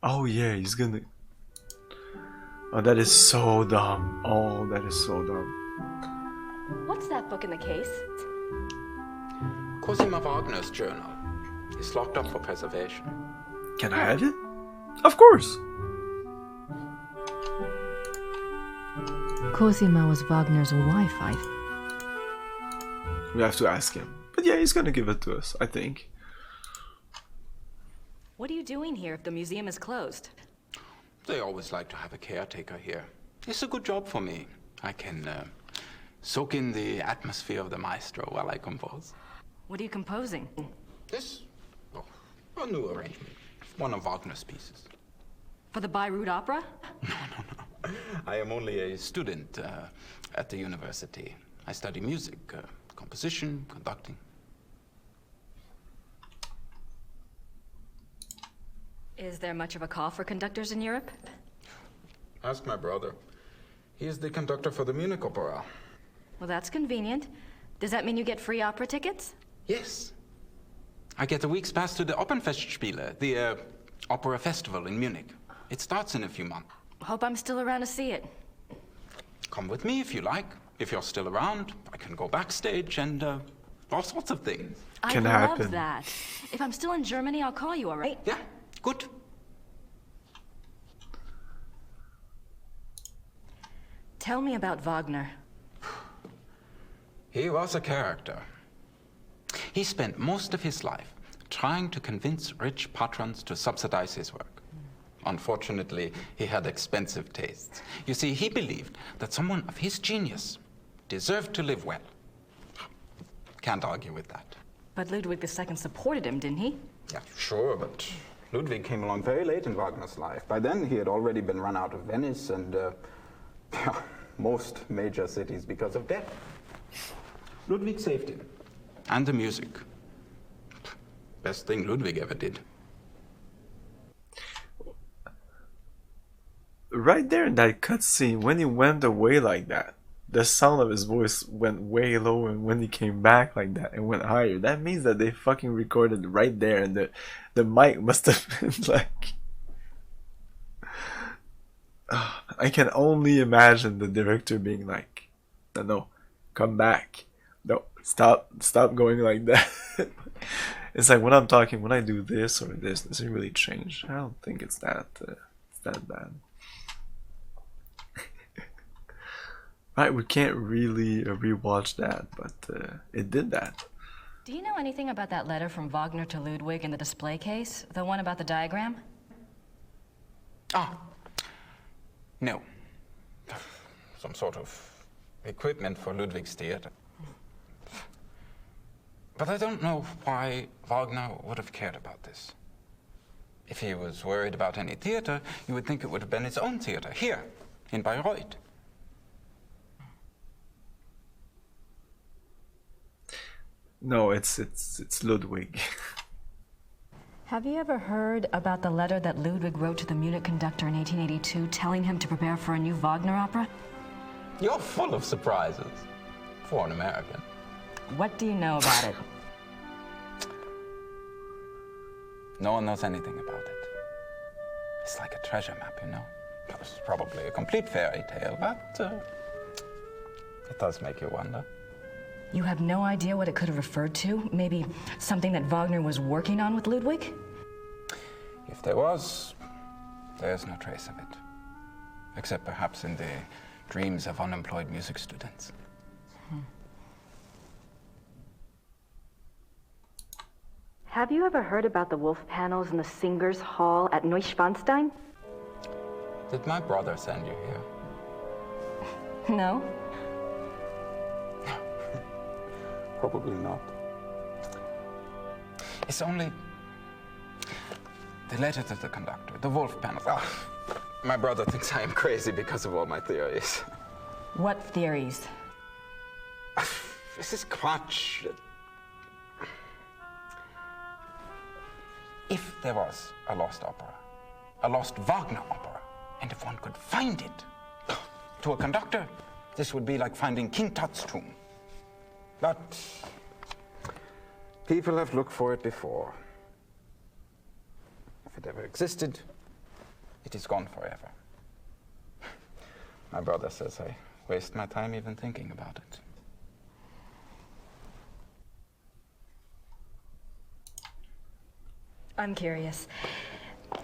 Speaker 1: Oh yeah, he's gonna... Oh, that is so dumb. Oh, that is so dumb.
Speaker 9: What's that book in the case?
Speaker 6: Cosima Wagner's journal. It's locked up for preservation.
Speaker 1: Can I have it? Of course!
Speaker 16: Cosima was Wagner's wife,
Speaker 1: We have to ask him. But yeah, he's gonna give it to us, I think.
Speaker 9: What are you doing here if the museum is closed?
Speaker 6: They always like to have a caretaker here. It's a good job for me. I can soak in the atmosphere of the maestro while I compose.
Speaker 9: What are you composing?
Speaker 6: This? Oh, a new arrangement. One of Wagner's pieces.
Speaker 9: For the Bayreuth Opera?
Speaker 6: No. I am only a student at the university. I study music, composition, conducting.
Speaker 9: Is there much of a call for conductors in Europe?
Speaker 6: Ask my brother. He is the conductor for the Munich Opera.
Speaker 9: Well, that's convenient. Does that mean you get free opera tickets?
Speaker 6: Yes. I get a week's pass to the Opernfestspiele, the opera festival in Munich. It starts in a few months.
Speaker 9: Hope I'm still around to see it.
Speaker 6: Come with me if you like. If you're still around, I can go backstage and all sorts of things.
Speaker 9: I love that. If I'm still in Germany, I'll call you, all right?
Speaker 6: Yeah, good.
Speaker 9: Tell me about Wagner.
Speaker 6: He was a character. He spent most of his life trying to convince rich patrons to subsidize his work. Unfortunately, he had expensive tastes. You see, he believed that someone of his genius deserved to live well. Can't argue with that.
Speaker 9: But Ludwig II supported him, didn't he?
Speaker 6: Yeah, sure, but Ludwig came along very late in Wagner's life. By then, he had already been run out of Venice and most major cities because of debt. Ludwig saved him. And the music. Best thing Ludwig ever did.
Speaker 1: Right there in that cutscene, when he went away like that, the sound of his voice went way low, and when he came back like that, it went higher. That means that they fucking recorded right there, and the mic must have been like... I can only imagine the director being like, no, come back. No, stop going like that. It's like when I'm talking, when I do this or this, does it really change? I don't think it's that bad. Right, we can't really rewatch that, but it did that.
Speaker 8: Do you know anything about that letter from Wagner to Ludwig in the display case? The one about the diagram?
Speaker 6: Ah, no. Some sort of equipment for Ludwig's theater. But I don't know why Wagner would have cared about this. If he was worried about any theater, you would think it would have been his own theater, here, in Bayreuth.
Speaker 1: No, it's Ludwig.
Speaker 8: Have you ever heard about the letter that Ludwig wrote to the Munich conductor in 1882 telling him to prepare for a new Wagner opera?
Speaker 6: You're full of surprises for an American.
Speaker 8: What do you know about it?
Speaker 6: No one knows anything about it. It's like a treasure map, you know? It's probably a complete fairy tale, but it does make you wonder.
Speaker 8: You have no idea what it could have referred to? Maybe something that Wagner was working on with Ludwig?
Speaker 6: If there was, There's no trace of it. Except perhaps in the dreams of unemployed music students.
Speaker 7: Have you ever heard about the wolf panels in the Singers' Hall at Neuschwanstein?
Speaker 6: Did my brother send you here?
Speaker 7: No.
Speaker 6: Probably not. It's only the letter to the conductor, the wolf panels. Oh, my brother thinks I am crazy because of all my theories.
Speaker 7: What theories?
Speaker 6: This is Quatsch. If there was a lost opera, a lost Wagner opera, and if one could find it, to a conductor, this would be like finding King Tut's tomb. But people have looked for it before. If it ever existed, it is gone forever. My brother says I waste my time even thinking about it.
Speaker 8: I'm curious.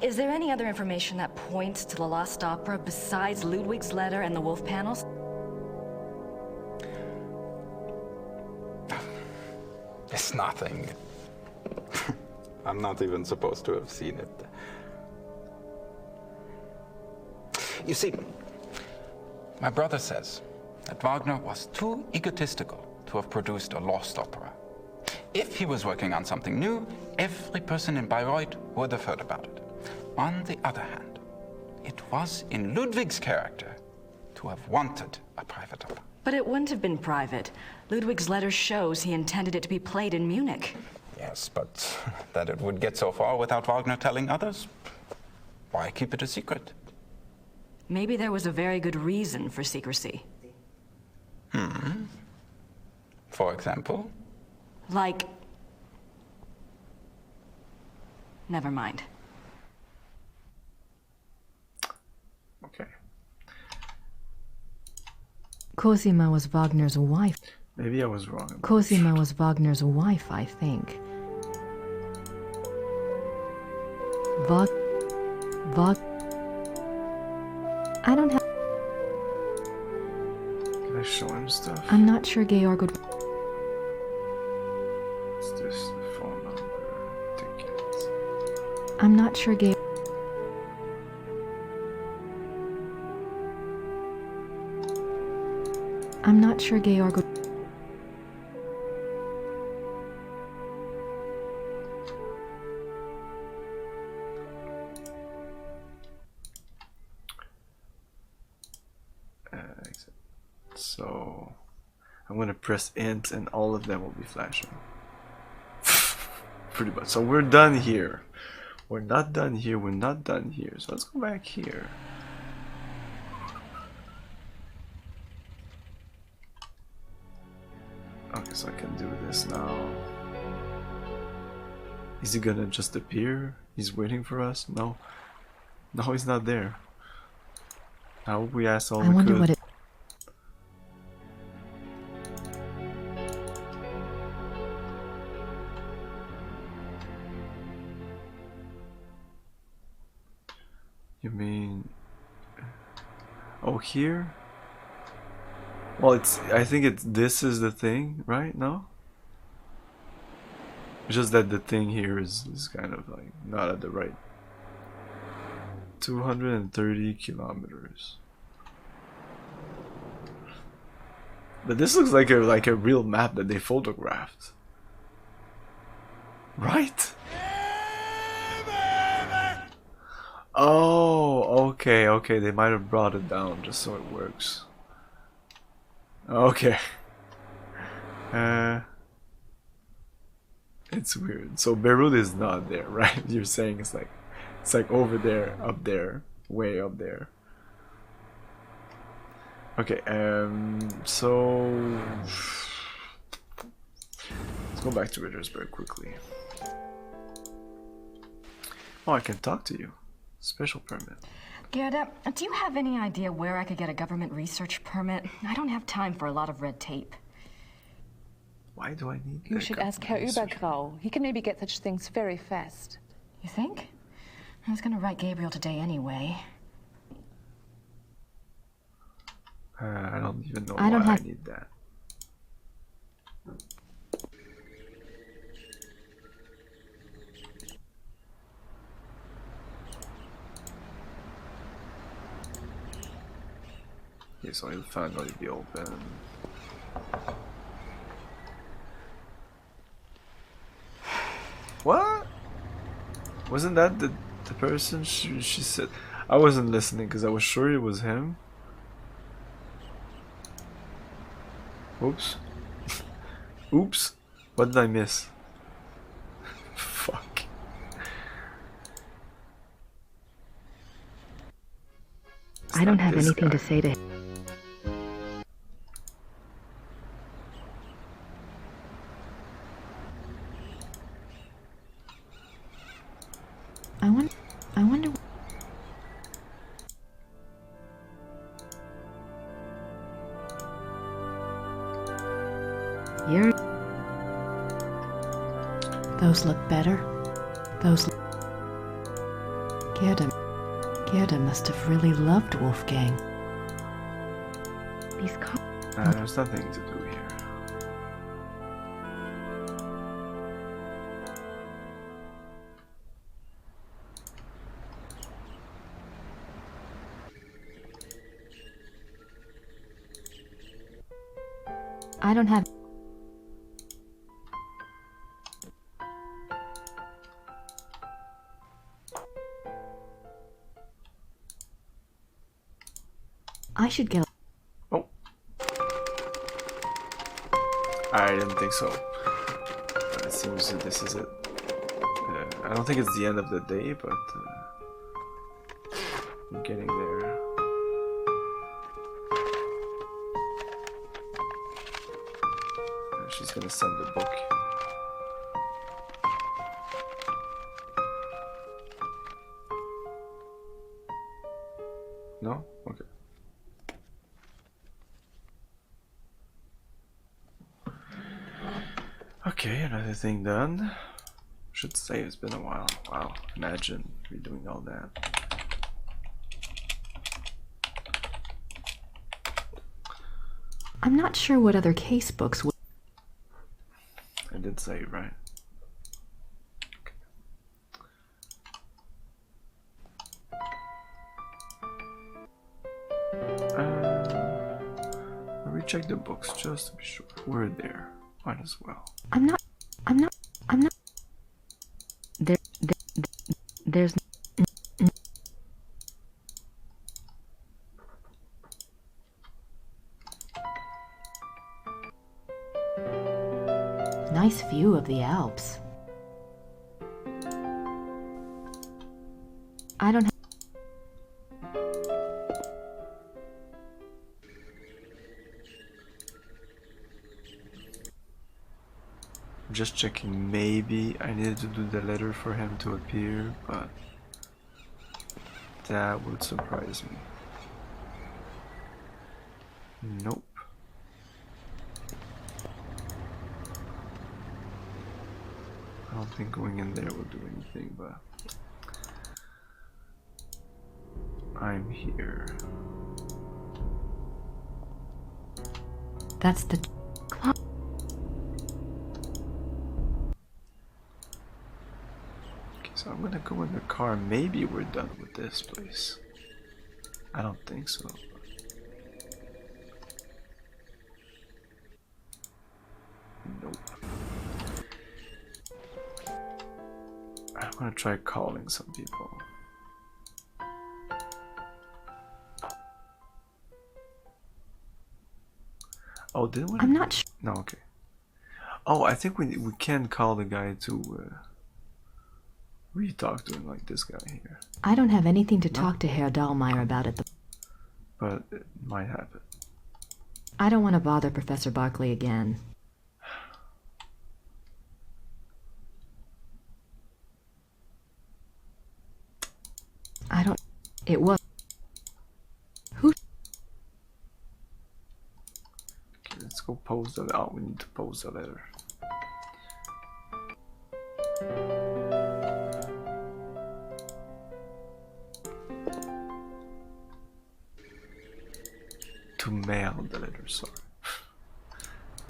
Speaker 8: Is there any other information that points to the lost opera besides Ludwig's letter and the wolf panels?
Speaker 6: It's nothing. I'm not even supposed to have seen it. You see, my brother says that Wagner was too egotistical to have produced a lost opera. If he was working on something new, every person in Bayreuth would have heard about it. On the other hand, it was in Ludwig's character to have wanted a private opera.
Speaker 8: But it wouldn't have been private. Ludwig's letter shows he intended it to be played in Munich.
Speaker 6: Yes, but that it would get so far without Wagner telling others? Why keep it a secret?
Speaker 8: Maybe there was a very good reason for secrecy.
Speaker 6: For example?
Speaker 8: Like... Never mind.
Speaker 1: Okay.
Speaker 16: Cosima was Wagner's wife.
Speaker 1: Maybe I was wrong.
Speaker 16: Cosima was Wagner's wife, I think. I don't have...
Speaker 1: Can I show him stuff?
Speaker 16: I'm not sure Georg would...
Speaker 1: What's this? The phone number, tickets.
Speaker 16: I'm not sure I'm not sure Georg would...
Speaker 1: So I'm gonna press int and all of them will be flashing. Pretty much. So we're done here. We're not done here. We're not done here. So let's go back here. Okay, so I can do this now. Is he gonna just appear? He's waiting for us? No. No, he's not there. Now we asked all we
Speaker 16: wonder
Speaker 1: could.
Speaker 16: what it...
Speaker 1: You mean... Oh, here? Well, it's... I think it's... This is the thing, right? No? It's just that the thing here is kind of like... Not at the right... 230 kilometers. But this looks like a real map that they photographed. Right? Oh, okay, they might have brought it down just so it works. Okay. It's weird. So Beirut is not there, right? You're saying it's like over there, up there, way up there. Okay, so let's go back to Rittersberg quickly. Oh, I can talk to you. Special permit.
Speaker 8: Gerda, do you have any idea where I could get a government research permit? I don't have time for a lot of red tape.
Speaker 1: Why do I need?
Speaker 14: You should ask Herr Übergrau. He can maybe get such things very fast.
Speaker 8: You think? I was gonna write Gabriel today anyway.
Speaker 1: I don't even know why I need that. Okay, so it'll finally be open. What? Wasn't that the person she said? I wasn't listening because I was sure it was him. Oops. Oops. What did I miss? Fuck.
Speaker 16: I don't have anything to say to him. I wonder. Those look better. Gerda must have really loved Wolfgang.
Speaker 1: There's nothing to do here.
Speaker 16: I don't have. I should get.
Speaker 1: Oh. I didn't think so. It seems that this is it. I don't think it's the end of the day, but I'm getting there. She's gonna send the book. No? Okay. Okay, another thing done. Should say it's been a while. Wow, imagine redoing all that.
Speaker 16: I'm not sure what other case books would.
Speaker 1: I did say it right. I'll recheck the books just to be sure. We're there. Might as well.
Speaker 16: I'm not. There's. Nice view of the Alps. I don't have.
Speaker 1: Just checking, maybe I needed to do the letter for him to appear, but that would surprise me. Nope. I don't think going in there will do anything, but I'm here.
Speaker 16: That's the clock.
Speaker 1: So I'm gonna go in the car. Maybe we're done with this place. I don't think so. Nope. I'm gonna try calling some people. Oh, did we?
Speaker 16: I'm not sure.
Speaker 1: No, okay. Oh, I think we can call the guy to re-talk to him, like this guy here.
Speaker 16: I don't have anything to talk to Herr Dahlmeier about at the.
Speaker 1: But it might happen.
Speaker 16: I don't want to bother Professor Barkley again. I don't. It was. Who?
Speaker 1: Okay, let's go post the. Oh, we need to post the letter. To mail the letter, sorry.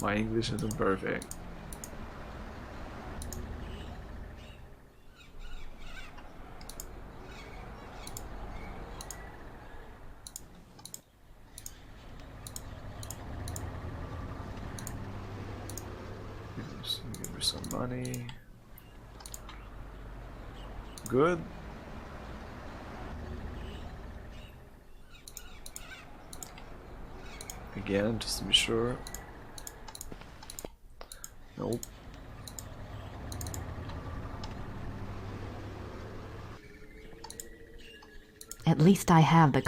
Speaker 1: My English isn't perfect. Give her some money. Good. Again, just to be sure. Nope.
Speaker 16: At least I have the...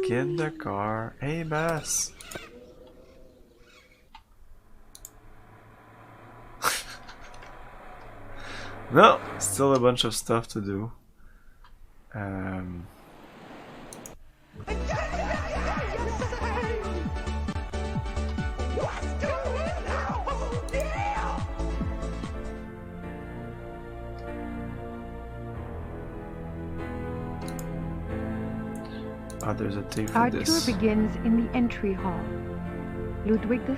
Speaker 1: Get in the car. Hey, Bass. No, still a bunch of stuff to do. Oh, there's a tape for
Speaker 15: Our
Speaker 1: this.
Speaker 15: tour begins in the entry hall. Ludwig II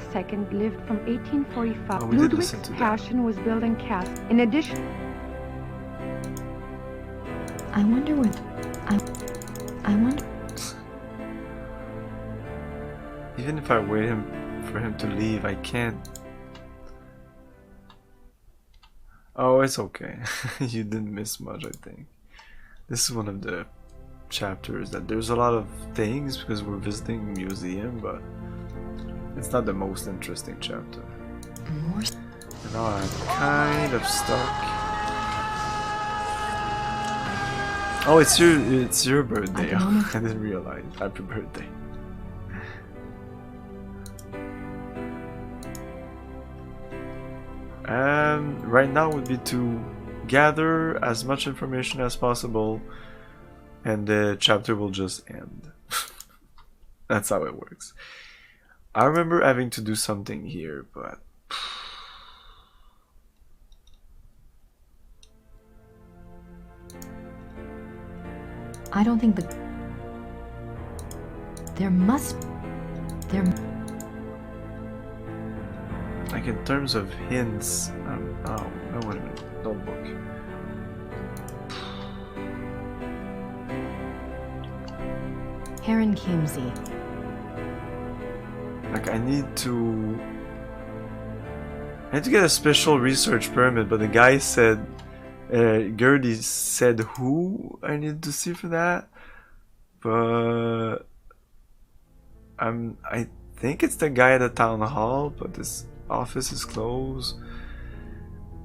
Speaker 15: lived from 1845.
Speaker 1: Oh, we did
Speaker 15: Ludwig's
Speaker 1: listen to that.
Speaker 15: passion was building castles. In addition,
Speaker 16: I wonder where... I wonder...
Speaker 1: Even if I wait for him to leave, I can't. Oh, it's okay. You didn't miss much, I think. This is one of the chapters that there's a lot of things because we're visiting a museum, but it's not the most interesting chapter. And now I'm kind of stuck. Oh, it's your birthday. I didn't realize. Happy birthday. Right now would be to gather as much information as possible, and the chapter will just end. That's how it works. I remember having to do something here, but
Speaker 16: I don't think the... There must... There...
Speaker 1: like in terms of hints, oh, no, wait a minute, notebook.
Speaker 16: Heron Kimsey.
Speaker 1: Like I need to get a special research permit, but the guy said, Gertie said who I need to see for that, but I think it's the guy at the town hall, but this office is closed.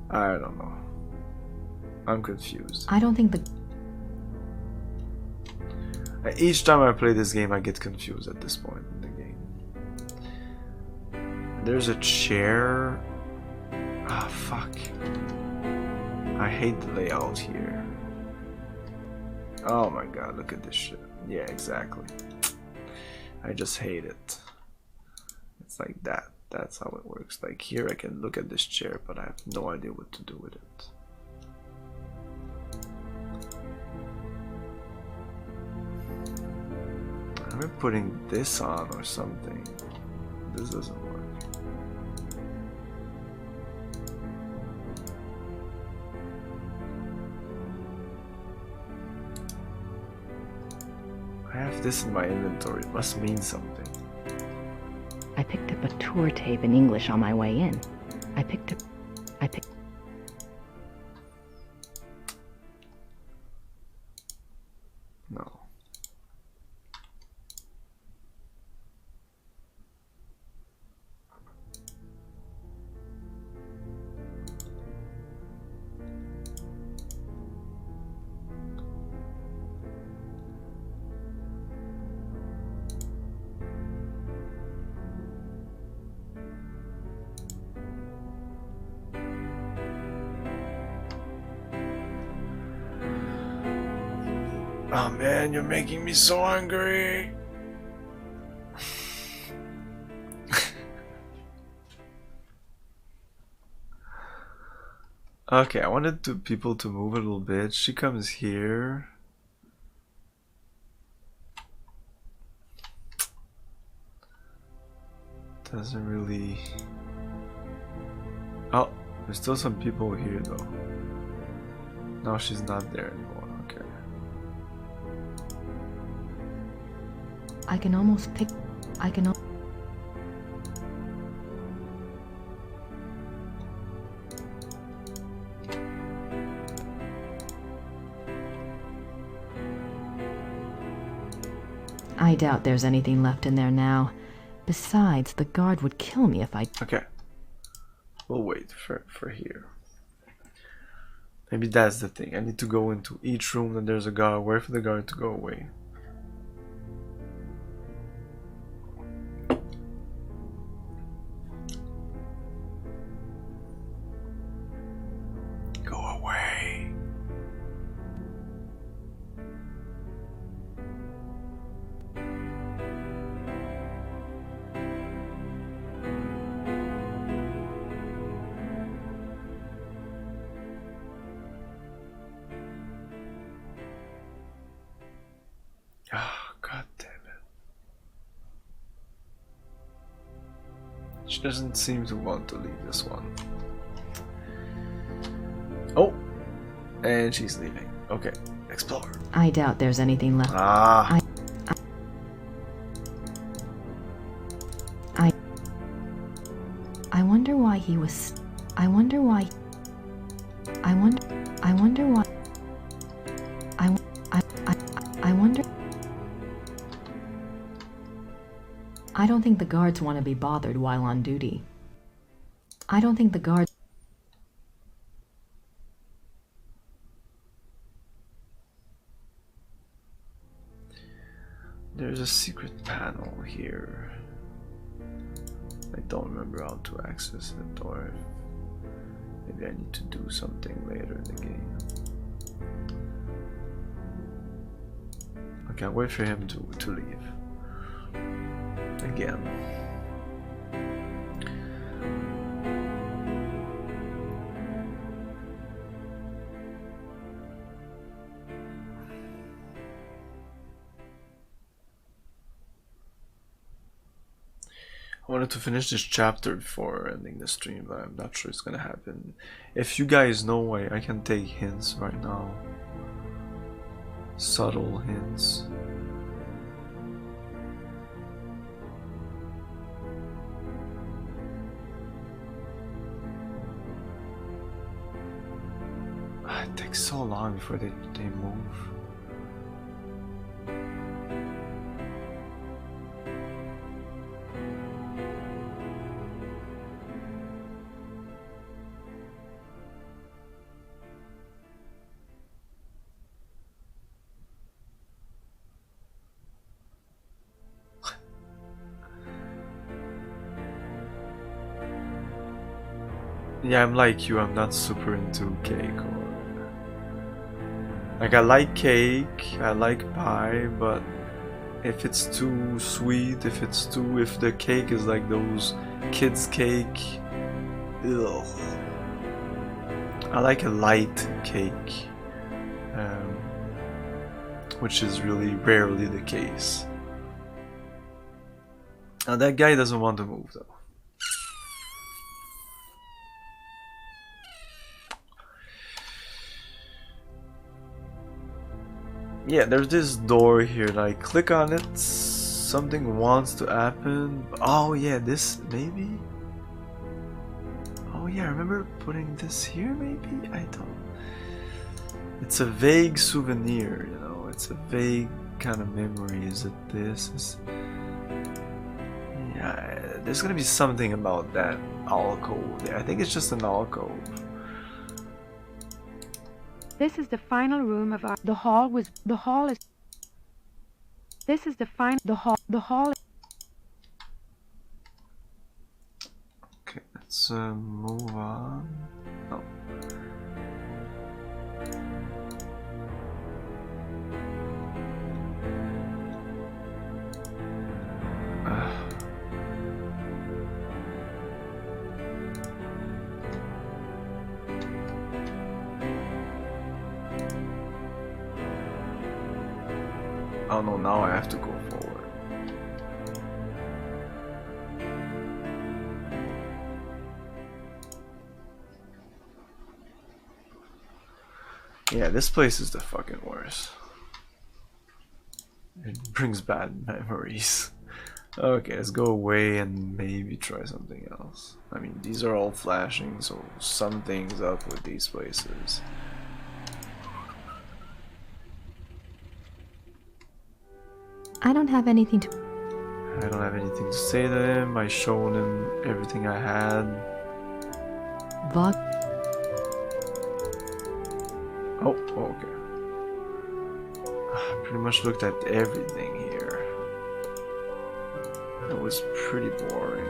Speaker 1: I don't know. I'm confused.
Speaker 16: I don't think the...
Speaker 1: Each time I play this game, I get confused at this point in the game. There's a chair. Ah, fuck. I hate the layout here. Oh my god, look at this shit. Yeah, exactly. I just hate it. It's like that. That's how it works. Like here I can look at this chair, but I have no idea what to do with it. I'm putting this on or something. This doesn't work. I have this in my inventory. It must mean something.
Speaker 7: I picked up a tour tape in English on my way in.
Speaker 1: No. Oh man, you're making me so hungry. Okay, I wanted people to move a little bit. She comes here. doesn't really... Oh, there's still some people here though. Now she's not there anymore, okay.
Speaker 16: I can almost pick... I can... I doubt there's anything left in there now. Besides, the guard would kill me if I...
Speaker 1: Okay. We'll wait for here. Maybe that's the thing. I need to go into each room that there's a guard. Wait for the guard to go away. Go away. Oh, god damn it. She doesn't seem to want to leave this one. Oh! And she's leaving. Okay, explore.
Speaker 16: I doubt there's anything left.
Speaker 1: Ah!
Speaker 16: I wonder why he was... I wonder why... I wonder why... I wonder... I don't think the guards want to be bothered while on duty. I don't think the guards...
Speaker 1: There's a secret panel here. I don't remember how to access it, or maybe I need to do something later in the game. Okay, I'll wait for him to leave. Again. I wanted to finish this chapter before ending the stream, but I'm not sure it's gonna happen. If you guys know why, I can take hints right now. Subtle hints. It takes so long before they move. Yeah, I'm like you, I'm not super into cake or... Like, I like cake, I like pie, but if it's too sweet, if the cake is like those kids' cake, ugh. I like a light cake, which is really rarely the case. Now that guy doesn't want to move though. Yeah, there's this door here, like, click on it, something wants to happen. Oh yeah, this, maybe? Oh yeah, I remember putting this here, maybe? I don't... It's a vague souvenir, you know, it's a vague kind of memory. Is it this? Yeah, there's gonna be something about that alcove there. I think it's just an alcove.
Speaker 15: This is the final room of our... The hall is... This is the final... The hall...
Speaker 1: Okay, let's move on. Oh. Oh no, now I have to go forward. Yeah, this place is the fucking worst. It brings bad memories. Okay, let's go away and maybe try something else. I mean, these are all flashing, so something's up with these places.
Speaker 16: I don't have anything to...
Speaker 1: I don't have anything to say to him. I showed him everything I had.
Speaker 16: Vog...
Speaker 1: Oh, okay. I pretty much looked at everything here. It was pretty boring.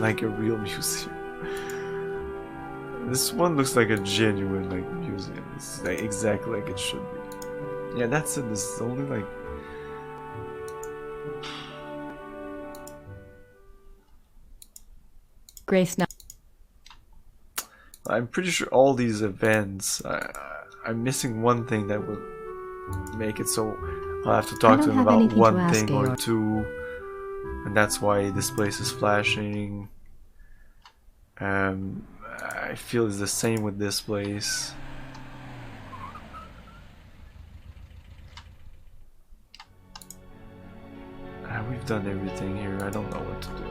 Speaker 1: Like a real museum. This one looks like a genuine like museum. It's like exactly like it should be. Yeah, that's it. This is only like
Speaker 16: Grace now.
Speaker 1: I'm pretty sure all these events, I'm missing one thing that will make it so I'll have to talk to him about one thing or two, and that's why this place is flashing. I feel it's the same with this place. We've done everything here. I don't know what to do.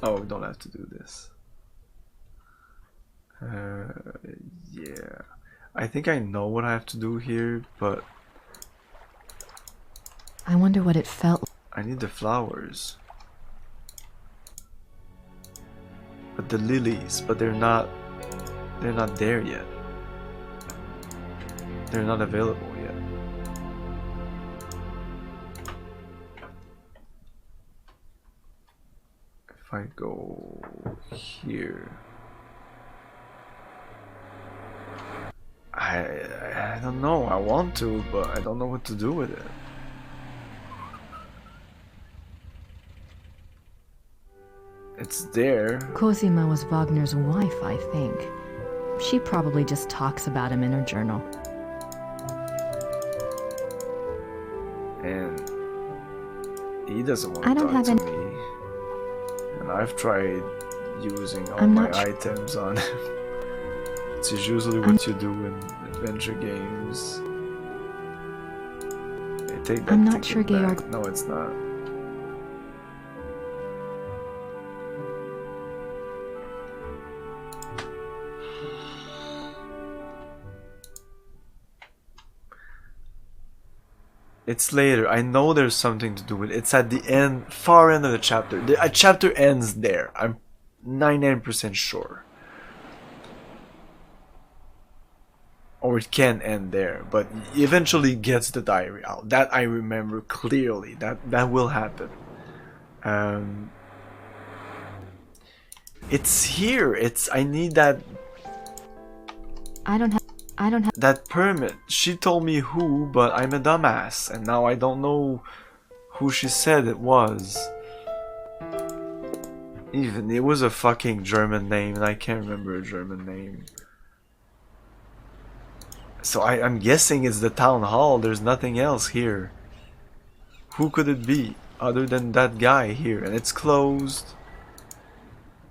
Speaker 1: Oh, we don't have to do this. Yeah. I think I know what I have to do here, but
Speaker 16: I wonder what it felt like.
Speaker 1: I need the flowers. But the lilies, but they're not there yet. They're not available yet. If I go here, I don't know. I want to, but I don't know what to do with it. It's there.
Speaker 16: Cosima was Wagner's wife, I think. She probably just talks about him in her journal.
Speaker 1: And he doesn't want to talk to me. And I've tried using all my items on him. It's usually what you do in adventure games. They take that
Speaker 16: I'm not sure
Speaker 1: back. No, it's not. It's later. I know there's something to do with it. It's at the end, far end of the chapter. The chapter ends there. I'm 99% sure. Or it can end there, but eventually gets the diary out. That I remember clearly. That will happen. It's here. I need that.
Speaker 16: I don't have
Speaker 1: that permit. She told me who, but I'm a dumbass, and now I don't know who she said it was. Even it was a fucking German name, and I can't remember a German name. So I'm guessing it's the town hall. There's nothing else here. Who could it be other than that guy here? And it's closed.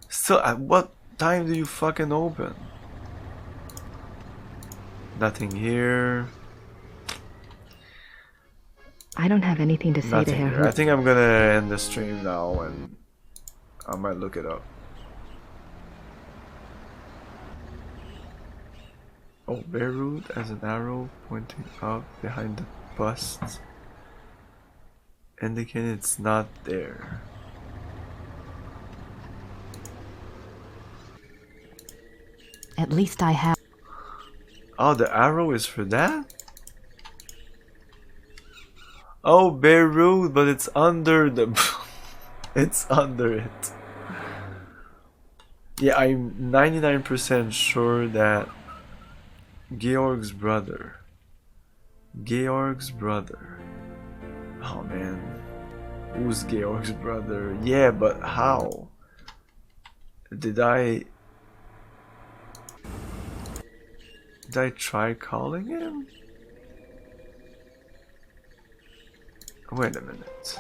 Speaker 1: Still, at what time do you fucking open? Nothing here.
Speaker 16: I don't have anything to say to her.
Speaker 1: I think I'm gonna end the stream now, and I might look it up. Oh, Beirut as an arrow pointing up behind the bust, indicating it's not there.
Speaker 16: At least I have.
Speaker 1: Oh, the arrow is for that? Oh, Beirut, but it's under the... it's under it. Yeah, I'm 99% sure that Georg's brother. Oh man. Who's Georg's brother? Yeah, but how? Did I try calling him? Wait a minute.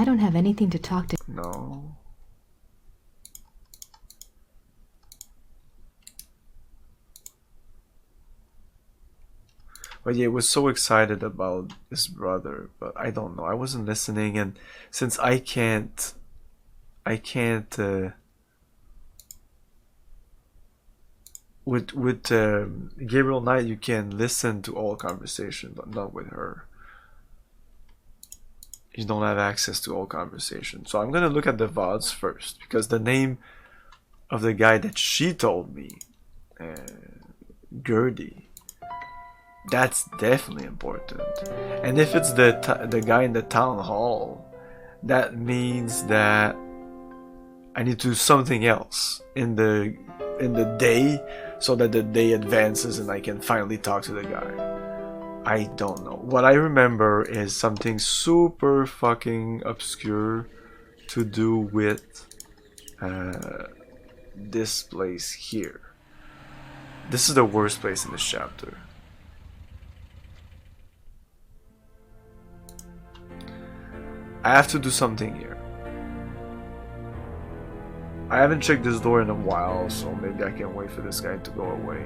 Speaker 16: I don't have anything to talk to.
Speaker 1: No. But yeah, I was so excited about his brother, but I don't know. I wasn't listening, and since I can't with Gabriel Knight, you can listen to all conversation, but not with her. You don't have access to all conversation. So I'm gonna look at the VODs first, because the name of the guy that she told me, Gertie, that's definitely important. And if it's the guy in the town hall, that means that I need to do something else in the day, so that the day advances and I can finally talk to the guy. I don't know. What I remember is something super fucking obscure to do with this place here. This is the worst place in this chapter. I have to do something here. I haven't checked this door in a while, so maybe I can wait for this guy to go away.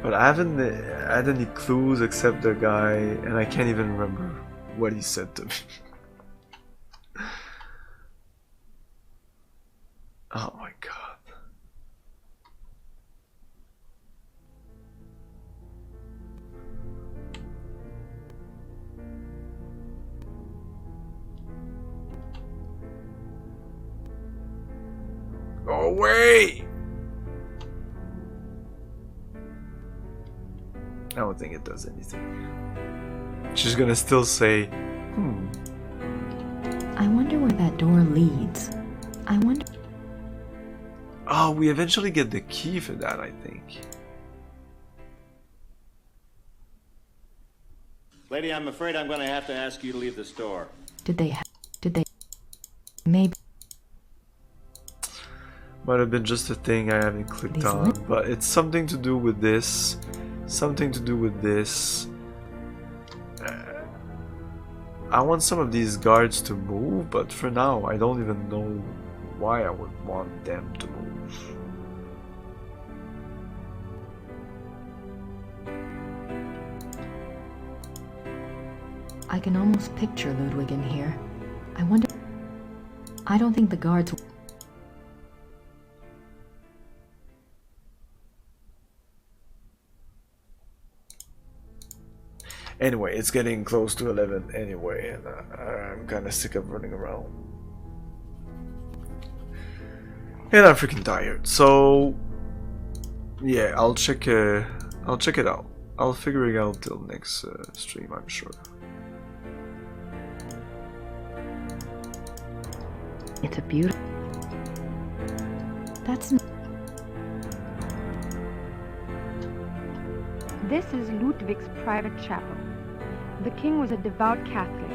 Speaker 1: But I haven't had any clues except the guy, and I can't even remember what he said to me. Oh my god. Go away! I don't think it does anything. She's gonna still say,
Speaker 16: I wonder where that door leads. I wonder...
Speaker 1: Oh, we eventually get the key for that, I think.
Speaker 5: Lady, I'm afraid I'm going to have to ask you to leave the store.
Speaker 16: Did they... Maybe...
Speaker 1: Might have been just a thing I haven't clicked on, but it's something to do with this. Something to do with this. I want some of these guards to move, but for now I don't even know why I would want them to move.
Speaker 16: I can almost picture Ludwig in here. I wonder... I don't think the guards...
Speaker 1: Anyway, it's getting close to 11 anyway, and I'm kind of sick of running around. And I'm freaking tired, so yeah, I'll check it out. I'll figure it out till next stream, I'm sure.
Speaker 7: It's a beautiful...
Speaker 16: That's...
Speaker 15: This is Ludwig's private chapel. The king was a devout Catholic,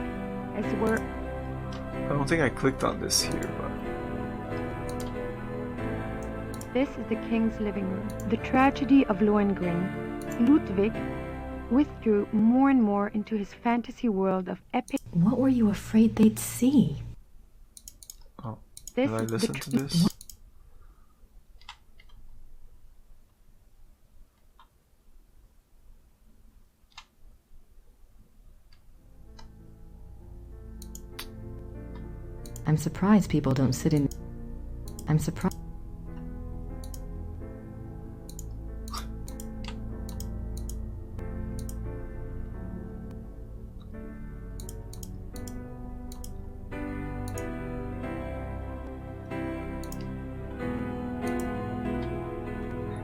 Speaker 15: as were...
Speaker 1: I don't think I clicked on this here, but...
Speaker 15: This is the king's living room. The tragedy of Lohengrin. Ludwig withdrew more and more into his fantasy world of epic...
Speaker 16: What were you afraid they'd see?
Speaker 1: Oh,
Speaker 15: this
Speaker 1: did I listen to this?
Speaker 16: I'm surprised people don't sit in... I'm surprised...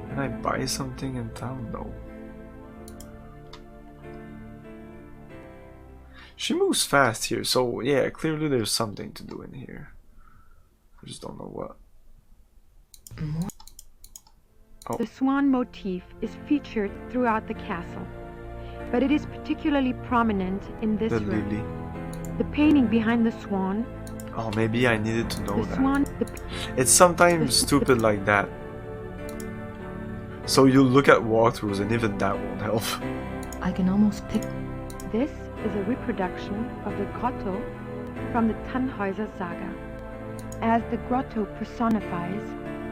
Speaker 1: Can I buy something in town? No. She moves fast here, so yeah, clearly there's something to do in here. I just don't know what. Oh.
Speaker 15: The swan motif is featured throughout the castle, but it is particularly prominent in this room.
Speaker 1: Lily.
Speaker 15: The painting behind the swan
Speaker 1: Oh, maybe I needed to know
Speaker 15: The
Speaker 1: that.
Speaker 15: swan,
Speaker 1: It's sometimes stupid like that. So you look at walkthroughs and even that won't help.
Speaker 16: I can almost pick.
Speaker 15: This is a reproduction of the grotto from the Tannhäuser saga. As the grotto personifies,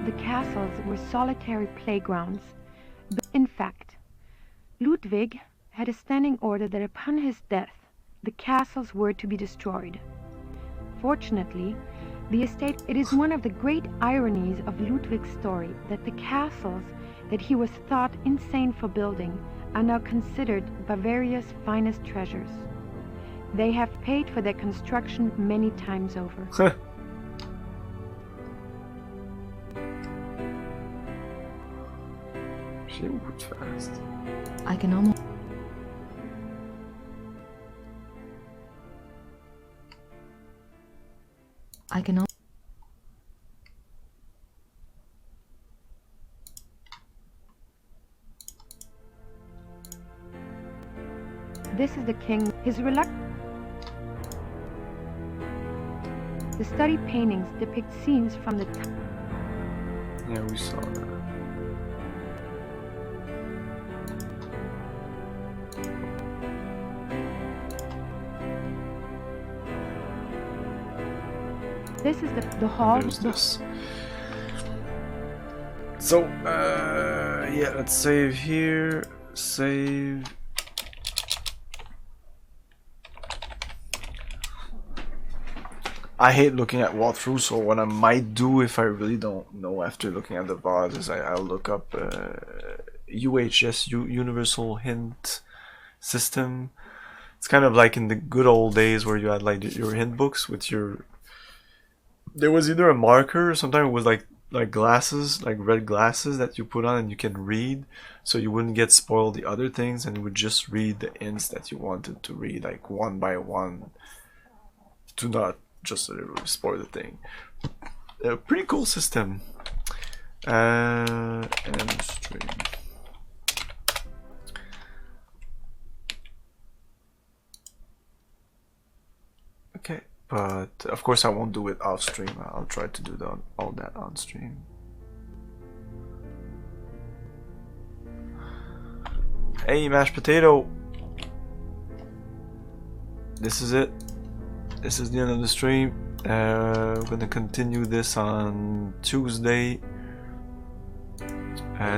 Speaker 15: the castles were solitary playgrounds. But in fact, Ludwig had a standing order that upon his death, the castles were to be destroyed. Fortunately, the estate, it is one of the great ironies of Ludwig's story that the castles that he was thought insane for building are now considered Bavaria's finest treasures. They have paid for their construction many times over.
Speaker 1: She moved fast.
Speaker 16: I can almost. I can almost.
Speaker 15: This is the king, his reluctance. The study paintings depict scenes from the
Speaker 1: Yeah, we saw that.
Speaker 15: This is the hall.
Speaker 1: There's this. So, yeah, let's save here. Save. I hate looking at walkthroughs, so what I might do if I really don't know after looking at the VODs is I'll look up UHS, Universal Hint System. It's kind of like in the good old days where you had like your hint books with your... There was either a marker or sometimes it was like glasses, like red glasses that you put on and you can read, so you wouldn't get spoiled the other things and you would just read the hints that you wanted to read, like one by one, to not just literally spoil the thing. A pretty cool system. And stream. Okay, but of course I won't do it off stream. I'll try to do all that on stream. Hey, mashed potato. This is it. This is the end of the stream. We're gonna continue this on Tuesday.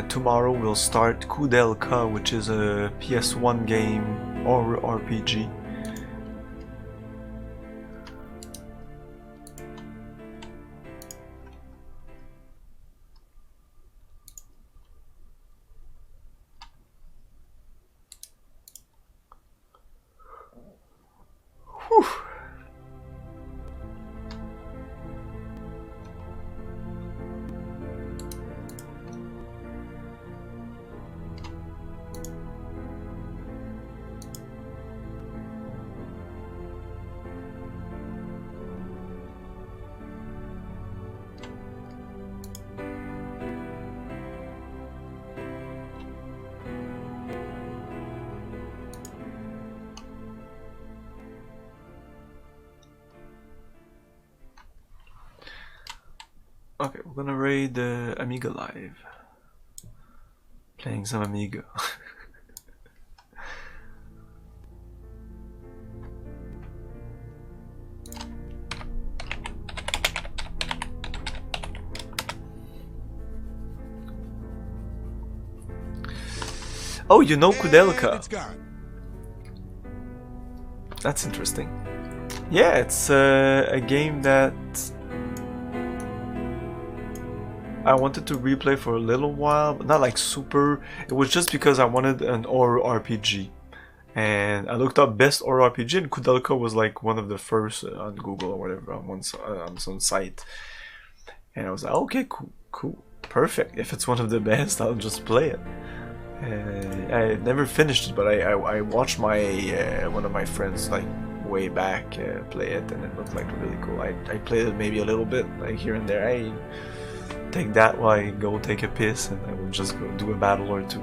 Speaker 1: Tomorrow we'll start Kudelka, which is a PS1 game or RPG. Whew. Okay, we're gonna raid Amiga Live. Playing some Amiga. Oh, you know Kudelka. That's interesting. Yeah, it's a game that I wanted to replay for a little while, but not like super. It was just because I wanted an horror RPG, and I looked up best horror RPG, and Kudelka was like one of the first on Google or whatever on some site. And I was like, okay, cool, perfect. If it's one of the best, I'll just play it. I never finished it, but I watched my one of my friends like way back play it, and it looked like really cool. I played it maybe a little bit, like here and there. I take that while I go take a piss, and I will just go do a battle or two.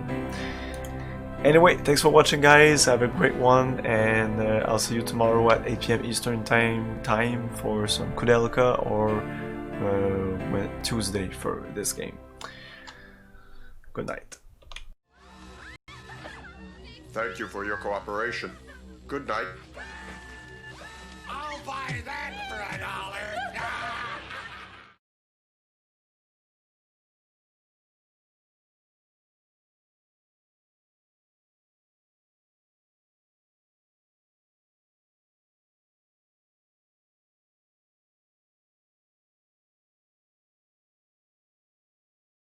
Speaker 1: Anyway, thanks for watching, guys. Have a great one, and I'll see you tomorrow at 8 PM Eastern time for some Kudelka, or Tuesday for this game. Good night.
Speaker 2: Thank you for your cooperation. Good night.
Speaker 3: I'll buy that